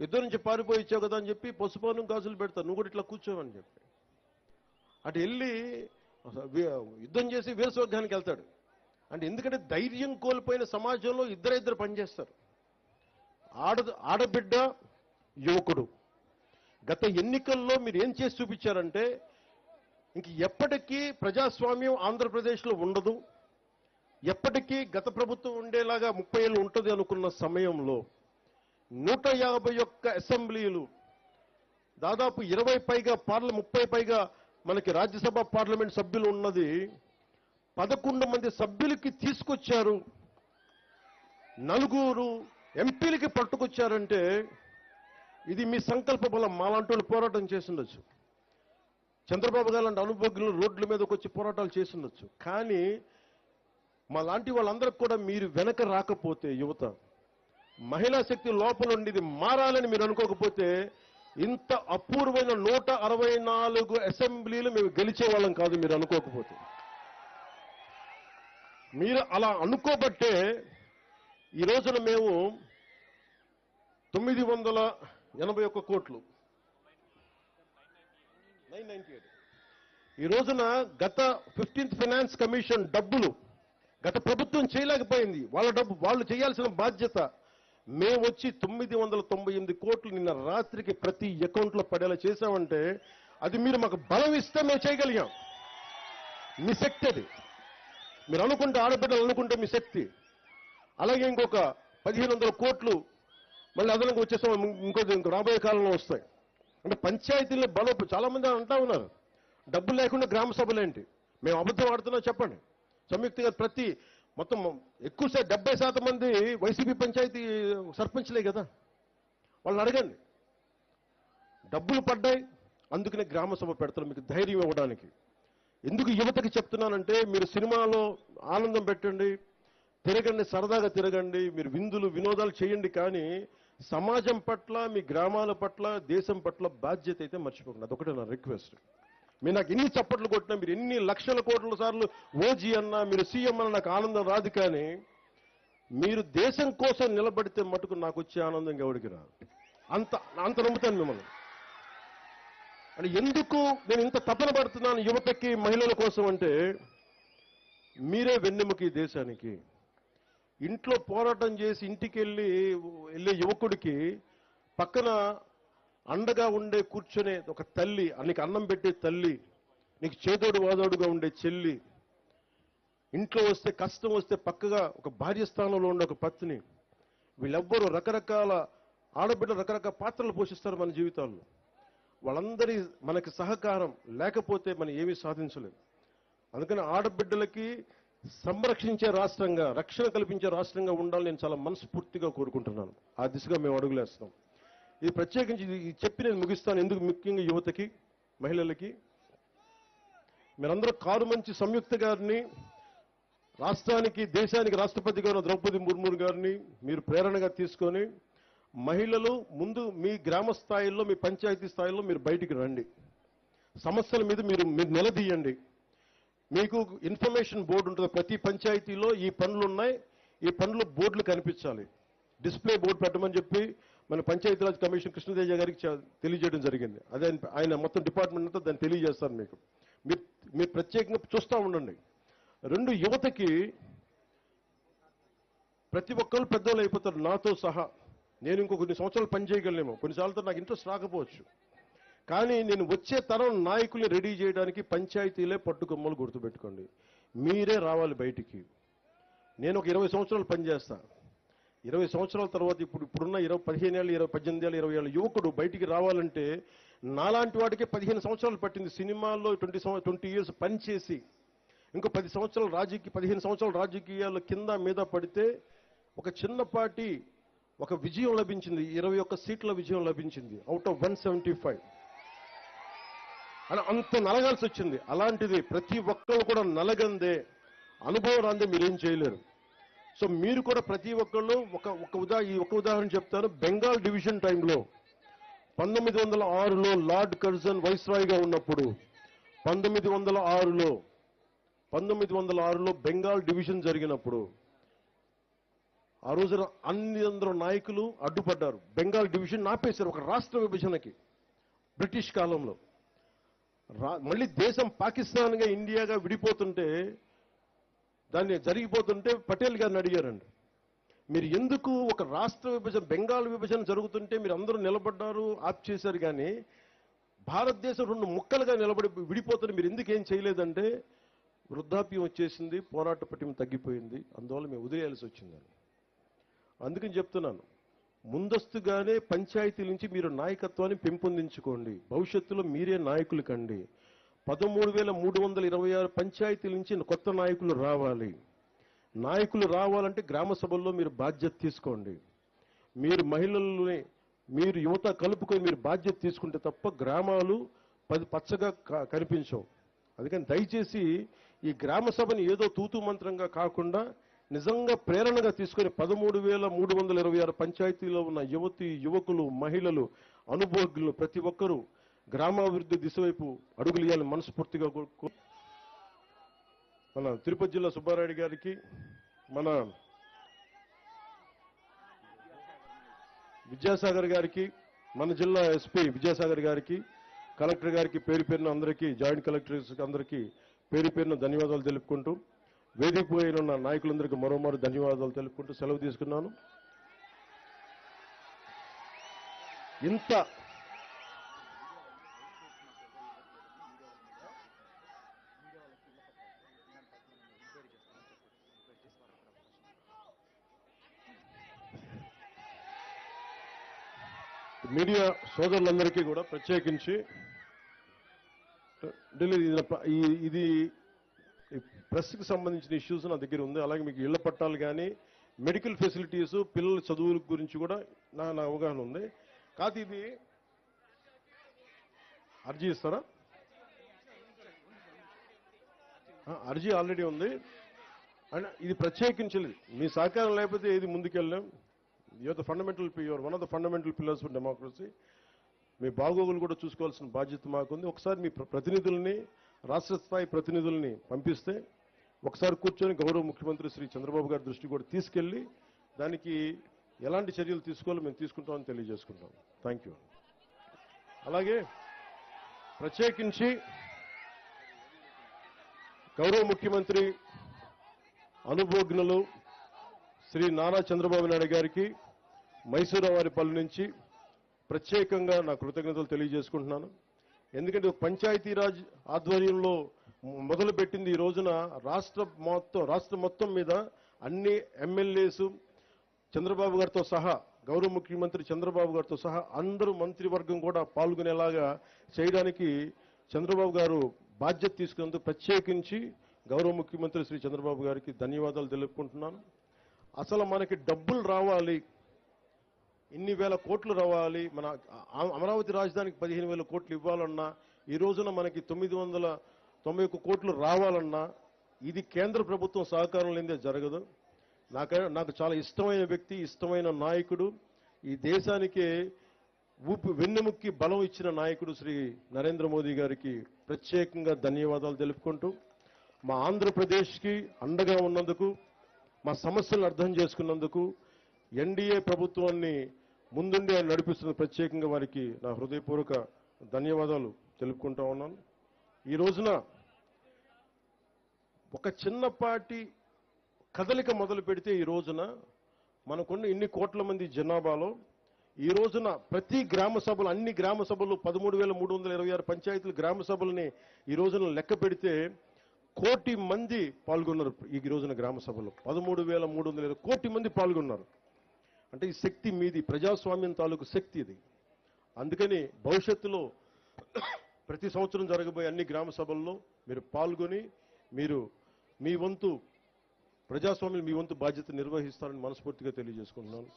యుద్ధం నుంచి పారిపోయి ఇచ్చావు కదా అని చెప్పి పసుపాను గాజులు పెడతారు, నువ్వు కూడా ఇట్లా కూర్చోవని చెప్పి. అటు వెళ్ళి యుద్ధం చేసి వీరస్వర్గానికి వెళ్తాడు. అంటే ఎందుకంటే ధైర్యం కోల్పోయిన సమాజంలో ఇద్దరు పనిచేస్తారు. ఆడబిడ్డ, యువకుడు. గత ఎన్నికల్లో మీరు ఏం చేసి చూపించారంటే ఇంక ఎప్పటికీ ప్రజాస్వామ్యం ఆంధ్రప్రదేశ్లో ఉండదు, ఎప్పటికీ గత ప్రభుత్వం ఉండేలాగా 30 ఏళ్ళు ఉంటుంది అనుకున్న సమయంలో 151 అసెంబ్లీలు, దాదాపు 20 పైగా 30 పైగా మనకి రాజ్యసభ పార్లమెంట్ సభ్యులు ఉన్నది 11 మంది సభ్యులకి తీసుకొచ్చారు. 4 ఎంపీలకి పట్టుకొచ్చారంటే ఇది మీ సంకల్ప బలం. మాలాంటి వాళ్ళు పోరాటం చేసిండొచ్చు, చంద్రబాబు గారు లాంటి అనుభవజ్ఞులు రోడ్ల మీదకి వచ్చి పోరాటాలు చేసిండొచ్చు. కానీ మా లాంటి వాళ్ళందరికీ కూడా మీరు వెనక రాకపోతే, యువత, మహిళా శక్తి లోపల ఉండి ఇది మారాలని మీరు అనుకోకపోతే ఇంత అపూర్వమైన 164 అసెంబ్లీలు మేము గెలిచే వాళ్ళం కాదు. మీరు అనుకోకపోతే, మీరు అలా అనుకోబట్టే ఈ రోజున మేము 981 కోట్లు, 998, ఈ రోజున గత 15th ఫైనాన్స్ కమిషన్ డబ్బులు గత ప్రభుత్వం చేయలేకపోయింది. వాళ్ళ డబ్బు వాళ్ళు చేయాల్సిన బాధ్యత. మేము వచ్చి 998 కోట్లు నిన్న రాత్రికి ప్రతి అకౌంట్లో పడేలా చేశామంటే అది మీరు మాకు బలం ఇస్తే మేము చేయగలిగాం. మీ శక్తి అది. మీరు అనుకుంటే, ఆడబిడ్డలు అనుకుంటే మీ శక్తి. అలాగే ఇంకొక 1500 కోట్లు మళ్ళీ అదనంగా వచ్చేస్తాం, ఇంకో రాబోయే కాలంలో వస్తాయి. అంటే పంచాయతీల్లో బలం. చాలా మంది అంటా ఉన్నారు డబ్బులు లేకుండా గ్రామ సభలేంటి. మేము అబద్ధం ఆడుతున్నాం చెప్పండి. సంయుక్తంగా మొత్తం ఎక్కువ 70% మంది వైసీపీ పంచాయతీ సర్పంచ్లే కదా. వాళ్ళని అడగండి. డబ్బులు పడ్డాయి, అందుకనే గ్రామ సభ పెడతారు మీకు ధైర్యం ఇవ్వడానికి. ఎందుకు యువతకి చెప్తున్నానంటే, మీరు సినిమాలో ఆనందం పెట్టండి, తిరగండి, సరదాగా తిరగండి, మీరు విందులు వినోదాలు చేయండి, కానీ సమాజం పట్ల, మీ గ్రామాల పట్ల, దేశం పట్ల బాధ్యత అయితే మర్చిపోకండి. అదొకటే నా రిక్వెస్ట్. మీరు నాకు ఎన్ని చప్పట్లు కొట్టినా, మీరు ఎన్ని లక్షల కోట్ల సార్లు ఓజీ అన్నా, మీరు సీఎం అన్న నాకు ఆనందం రాదు, కానీ మీరు దేశం కోసం నిలబడితే మటుకు నాకు వచ్చే ఆనందం ఎవరికి రాదు. అంత నమ్ముతాను మిమ్మల్ని. అంటే ఎందుకు నేను ఇంత తపన పడుతున్నాను యువతకి, మహిళల కోసం అంటే, మీరే వెన్నెముక ఈ దేశానికి. ఇంట్లో పోరాటం చేసి ఇంటికి వెళ్ళే యువకుడికి పక్కన అండగా ఉండే కూర్చొనే ఒక తల్లి, నీకు అన్నం పెట్టే తల్లి, నీకు చేదోడు వాదోడుగా ఉండే చెల్లి, ఇంట్లో వస్తే కష్టం వస్తే పక్కగా ఒక భార్య స్థానంలో ఉండే ఒక పత్ని, వీళ్ళెవ్వరూ రకరకాల ఆడబిడ్డలు రకరకాల పాత్రలు పోషిస్తారు మన జీవితాల్లో. వాళ్ళందరి మనకి సహకారం లేకపోతే మనం ఏమీ సాధించలేం. అందుకని ఆడబిడ్డలకి సంరక్షించే రాష్ట్రంగా, రక్షణ కల్పించే రాష్ట్రంగా ఉండాలని నేను చాలా మనస్ఫూర్తిగా కోరుకుంటున్నాను. ఆ దిశగా మేము అడుగులేస్తాం. ఇది ప్రత్యేకించి చెప్పి నేను ముగిస్తాను. ఎందుకు ముఖ్యంగా యువతకి, మహిళలకి, మీరందరూ కారుమంచి సంయుక్త గారిని, రాష్ట్రానికి, దేశానికి రాష్ట్రపతిగా ఉన్న ద్రౌపది ముర్ము గారిని మీరు ప్రేరణగా తీసుకొని, మహిళలు ముందు మీ గ్రామ స్థాయిలో, మీ పంచాయతీ స్థాయిలో మీరు బయటికి రండి. సమస్యల మీద మీరు నిలదీయండి. మీకు ఇన్ఫర్మేషన్ బోర్డు ఉంటుంది ప్రతి పంచాయతీలో. ఈ పనులు ఉన్నాయి, ఈ పనులు బోర్డులు కనిపించాలి. డిస్ప్లే బోర్డు పెట్టమని చెప్పి మన పంచాయతీరాజ్ కమిషన్ కృష్ణదేజ గారికి తెలియజేయడం జరిగింది. అదే ఆయన మొత్తం డిపార్ట్మెంట్ అంతా దాన్ని తెలియజేస్తారు మీకు. మీరు ప్రత్యేకంగా చూస్తూ ఉండండి. రెండు, యువతకి ప్రతి ఒక్కరు పెద్దోళ్ళు అయిపోతారు, నాతో సహా. నేను ఇంకో కొన్ని సంవత్సరాలు పని చేయగలనేమో, కొన్నిసార్లు నాకు ఇంట్రెస్ట్ రాకపోవచ్చు, కానీ నేను వచ్చే తరం నాయకుల్ని రెడీ చేయడానికి పంచాయతీలే పట్టుకొమ్మలు గుర్తుపెట్టుకోండి. మీరే రావాలి బయటికి. నేను ఒక 20 సంవత్సరాలు పనిచేస్తాను. 20 సంవత్సరాల తర్వాత ఇప్పుడున్న 15 ఏళ్ళు, 18 ఏళ్ళు, 20 ఏళ్ళ యువకుడు బయటికి రావాలంటే నాలాంటి వాడికి 15 సంవత్సరాలు పట్టింది. సినిమాల్లో 20 ఇయర్స్ పనిచేసి ఇంకో 15 సంవత్సరాలు రాజకీయాల కింద మీద పడితే ఒక చిన్నపాటి ఒక విజయం లభించింది. 21 సీట్ల విజయం లభించింది అవుట్ ఆఫ్ 175. అని అంత నలగాల్సి వచ్చింది. అలాంటిది ప్రతి ఒక్కరు కూడా నలగందే, అనుభవం రాందే మీరేం చేయలేరు. సో మీరు కూడా ప్రతి ఒక్కళ్ళు ఒక ఉదాహరణ చెప్తాను. బెంగాల్ డివిజన్ టైంలో 1906లో లార్డ్ కర్జన్ వైస్రాయ్గా ఉన్నప్పుడు 1906లో బెంగాల్ డివిజన్ జరిగినప్పుడు ఆ రోజున అందరూ నాయకులు అడ్డుపడ్డారు. బెంగాల్ డివిజన్ ఆపేశారు ఒక రాష్ట్ర విభజనకి బ్రిటిష్ కాలంలో. మళ్ళీ దేశం పాకిస్తాన్గా, ఇండియాగా విడిపోతుంటే, దాన్ని జరిగిపోతుంటే పటేల్ గారిని అడిగారండి, మీరు ఎందుకు ఒక రాష్ట్ర విభజన, బెంగాల్ విభజన జరుగుతుంటే మీరు అందరూ నిలబడ్డారు, ఆప్ చేశారు, కానీ భారతదేశం 2 ముక్కలుగా నిలబడి విడిపోతుంటే మీరు ఎందుకు ఏం చేయలేదంటే, వృద్ధాప్యం వచ్చేసింది, పోరాట పటిమ తగ్గిపోయింది, అందువల్ల మేము వదిలేయాల్సి వచ్చిందని. అందుకని చెప్తున్నాను, ముందస్తుగానే పంచాయతీల నుంచి మీరు నాయకత్వాన్ని పెంపొందించుకోండి. భవిష్యత్తులో మీరే నాయకులు కండి. 13,326 పంచాయతీల నుంచి కొత్త నాయకులు రావాలి. నాయకులు రావాలంటే గ్రామ సభల్లో మీరు బాధ్యత తీసుకోండి. మీరు మహిళల్ని, మీరు యువత కలుపుకొని మీరు బాధ్యత తీసుకుంటే తప్ప గ్రామాలు పచ్చగా కనిపించవు. అందుకని దయచేసి ఈ గ్రామ సభని ఏదో తూతూ మంత్రంగా కాకుండా నిజంగా ప్రేరణగా తీసుకొని 13,326 పంచాయతీలో ఉన్న యువకులు, మహిళలు, అనుభవజ్ఞులు ప్రతి ఒక్కరూ గ్రామాభివృద్ధి దిశ వైపు అడుగులేయాలని మనస్ఫూర్తిగా మన తిరుపతి జిల్లా సుబ్బారాయుడు గారికి, మన విద్యాసాగర్ గారికి, మన జిల్లా ఎస్పీ విద్యాసాగర్ గారికి, కలెక్టర్ గారికి పేరు పేరున అందరికీ, జాయింట్ కలెక్టర్స్ అందరికీ పేరు పేరున ధన్యవాదాలు తెలుపుకుంటూ, వేదిక పైన ఉన్న నాయకులందరికీ మరోమారు ధన్యవాదాలు తెలుపుకుంటూ సెలవు తీసుకున్నాను. ఇంత మీడియా సోదరులందరికీ కూడా ప్రత్యేకించి ఢిల్లీ ఇది ప్రెస్కి సంబంధించిన ఇష్యూస్ నా దగ్గర ఉంది. అలాగే మీకు ఇళ్ల పట్టాలు కానీ మెడికల్ ఫెసిలిటీస్ పిల్లల చదువుల గురించి కూడా నా అవగాహన ఉంది. కాదు ఇది అర్జీ ఇస్తారా? అర్జీ ఆల్రెడీ ఉంది. అండ్ ఇది ప్రత్యేకించలేదు. మీ సహకారం లేకపోతే ఏది ముందుకెళ్ళాం. Your one of the fundamental pillars for democracy. మీ బాగోగులు కూడా చూసుకోవాల్సిన బాధ్యత మాకుంది. ఒకసారి మీ ప్రతినిధుల్ని, రాష్ట్ర స్థాయి ప్రతినిధుల్ని పంపిస్తే ఒకసారి కూర్చొని గౌరవ ముఖ్యమంత్రి శ్రీ చంద్రబాబు గారి దృష్టి కూడా తీసుకెళ్లి దానికి ఎలాంటి చర్యలు తీసుకోవాలో మేము తీసుకుంటామని తెలియజేసుకుంటాం. Thank you. అలాగే ప్రత్యేకించి గౌరవ ముఖ్యమంత్రి అనుభవజ్ఞులు శ్రీ నారా చంద్రబాబు నాయుడు గారికి మైసూరావారిపల్లి నుంచి ప్రత్యేకంగా నా కృతజ్ఞతలు తెలియజేసుకుంటున్నాను. ఎందుకంటే పంచాయతీరాజ్ ఆధ్వర్యంలో మొదలుపెట్టింది ఈ రోజున రాష్ట్ర మొత్తం మీద అన్ని ఎమ్మెల్యేస్ చంద్రబాబు గారితో సహా, గౌరవ ముఖ్యమంత్రి చంద్రబాబు గారితో సహా అందరూ మంత్రివర్గం కూడా పాల్గొనేలాగా చేయడానికి చంద్రబాబు గారు బాధ్యత తీసుకున్నందుకు ప్రత్యేకించి గౌరవ ముఖ్యమంత్రి శ్రీ చంద్రబాబు గారికి ధన్యవాదాలు తెలుపుకుంటున్నాను. అసలు మనకి డబ్బులు రావాలి, ఇన్ని వేల కోట్లు రావాలి, మన అమరావతి రాజధానికి 15,000 కోట్లు ఇవ్వాలన్నా, ఈ రోజున మనకి 991 కోట్లు రావాలన్నా ఇది కేంద్ర ప్రభుత్వం సహకారం లేదే జరగదు. నాకు చాలా ఇష్టమైన వ్యక్తి, ఇష్టమైన నాయకుడు, ఈ దేశానికే వెన్నెముక్కి బలం ఇచ్చిన నాయకుడు శ్రీ నరేంద్ర మోదీ గారికి ప్రత్యేకంగా ధన్యవాదాలు తెలుపుకుంటూ, మా ఆంధ్రప్రదేశ్కి అండగా ఉన్నందుకు, మా సమస్యలను అర్థం చేసుకున్నందుకు, ఎన్డీఏ ప్రభుత్వాన్ని ముందుండి ఆయన నడిపిస్తున్న ప్రత్యేకంగా వారికి నా హృదయపూర్వక ధన్యవాదాలు తెలుపుకుంటా ఉన్నాను. ఈ రోజున ఒక చిన్నపాటి కదలిక మొదలు పెడితే ఈ రోజున మనకున్న ఇన్ని కోట్ల మంది జనాభాలో ఈ రోజున ప్రతి గ్రామ సభలు, అన్ని గ్రామ సభలు 13,326 పంచాయతీల గ్రామ సభల్ని ఈ రోజున లెక్క పెడితే 1 కోటి మంది పాల్గొన్నారు. ఈ రోజున గ్రామ సభలో 13,320 కోటి మంది పాల్గొన్నారు. అంటే ఈ శక్తి మీది, ప్రజాస్వామ్యం తాలూకు శక్తి ఇది. అందుకని భవిష్యత్తులో ప్రతి సంవత్సరం జరగబోయే అన్ని గ్రామ సభల్లో మీరు పాల్గొని మీరు మీ వంతు ప్రజాస్వామ్యం, మీ వంతు బాధ్యత నిర్వహిస్తారని మనస్ఫూర్తిగా తెలియజేసుకుంటున్నాను.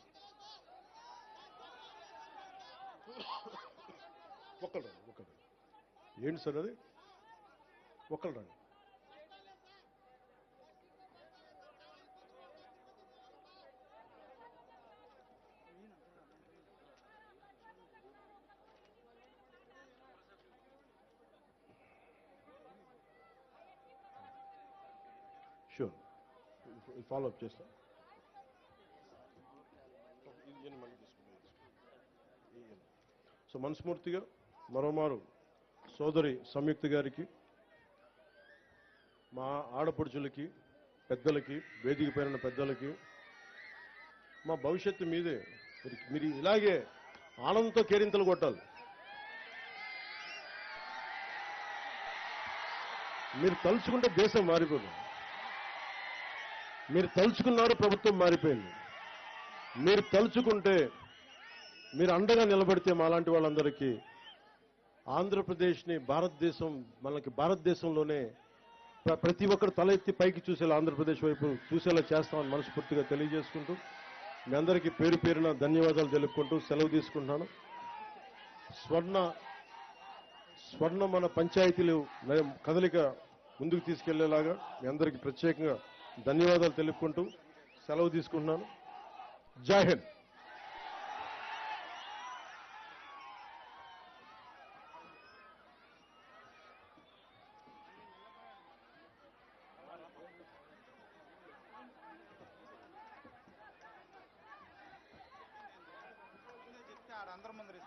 ఒక్కరు ఏంటి సార్ అది? ఒక్కరు రండి. షూర్, ఫాలో అప్ చేస్తాం. సో మనస్ఫూర్తిగా మరోమారు సోదరి సంయుక్త గారికి, మా ఆడపడుచులకి, పెద్దలకి, వేదిక పైన పెద్దలకి, మా భవిష్యత్తు మీదే. మీరు ఇలాగే ఆనందంతో కేరింతలు కొట్టాలి. మీరు తలుచుకుంటే దేశం మారిపోయింది. మీరు తలుచుకున్నారు, ప్రభుత్వం మారిపోయింది. మీరు తలుచుకుంటే, మీరు అండగా నిలబడితే మాలాంటి వాళ్ళందరికీ ఆంధ్రప్రదేశ్ని మనకి భారతదేశంలోనే ప్రతి ఒక్కరు తల ఎత్తి పైకి చూసేలా, ఆంధ్రప్రదేశ్ వైపు చూసేలా చేస్తామని మనస్ఫూర్తిగా తెలియజేసుకుంటూ మీ అందరికీ పేరు పేరున ధన్యవాదాలు తెలుపుకుంటూ సెలవు తీసుకుంటున్నాను. స్వర్ణ మన పంచాయతీలు కదలిక ముందుకు తీసుకెళ్లేలాగా మీ అందరికీ ప్రత్యేకంగా ధన్యవాదాలు తెలుపుకుంటూ సెలవు తీసుకుంటున్నాను. జై హింద్. అందరి ముందర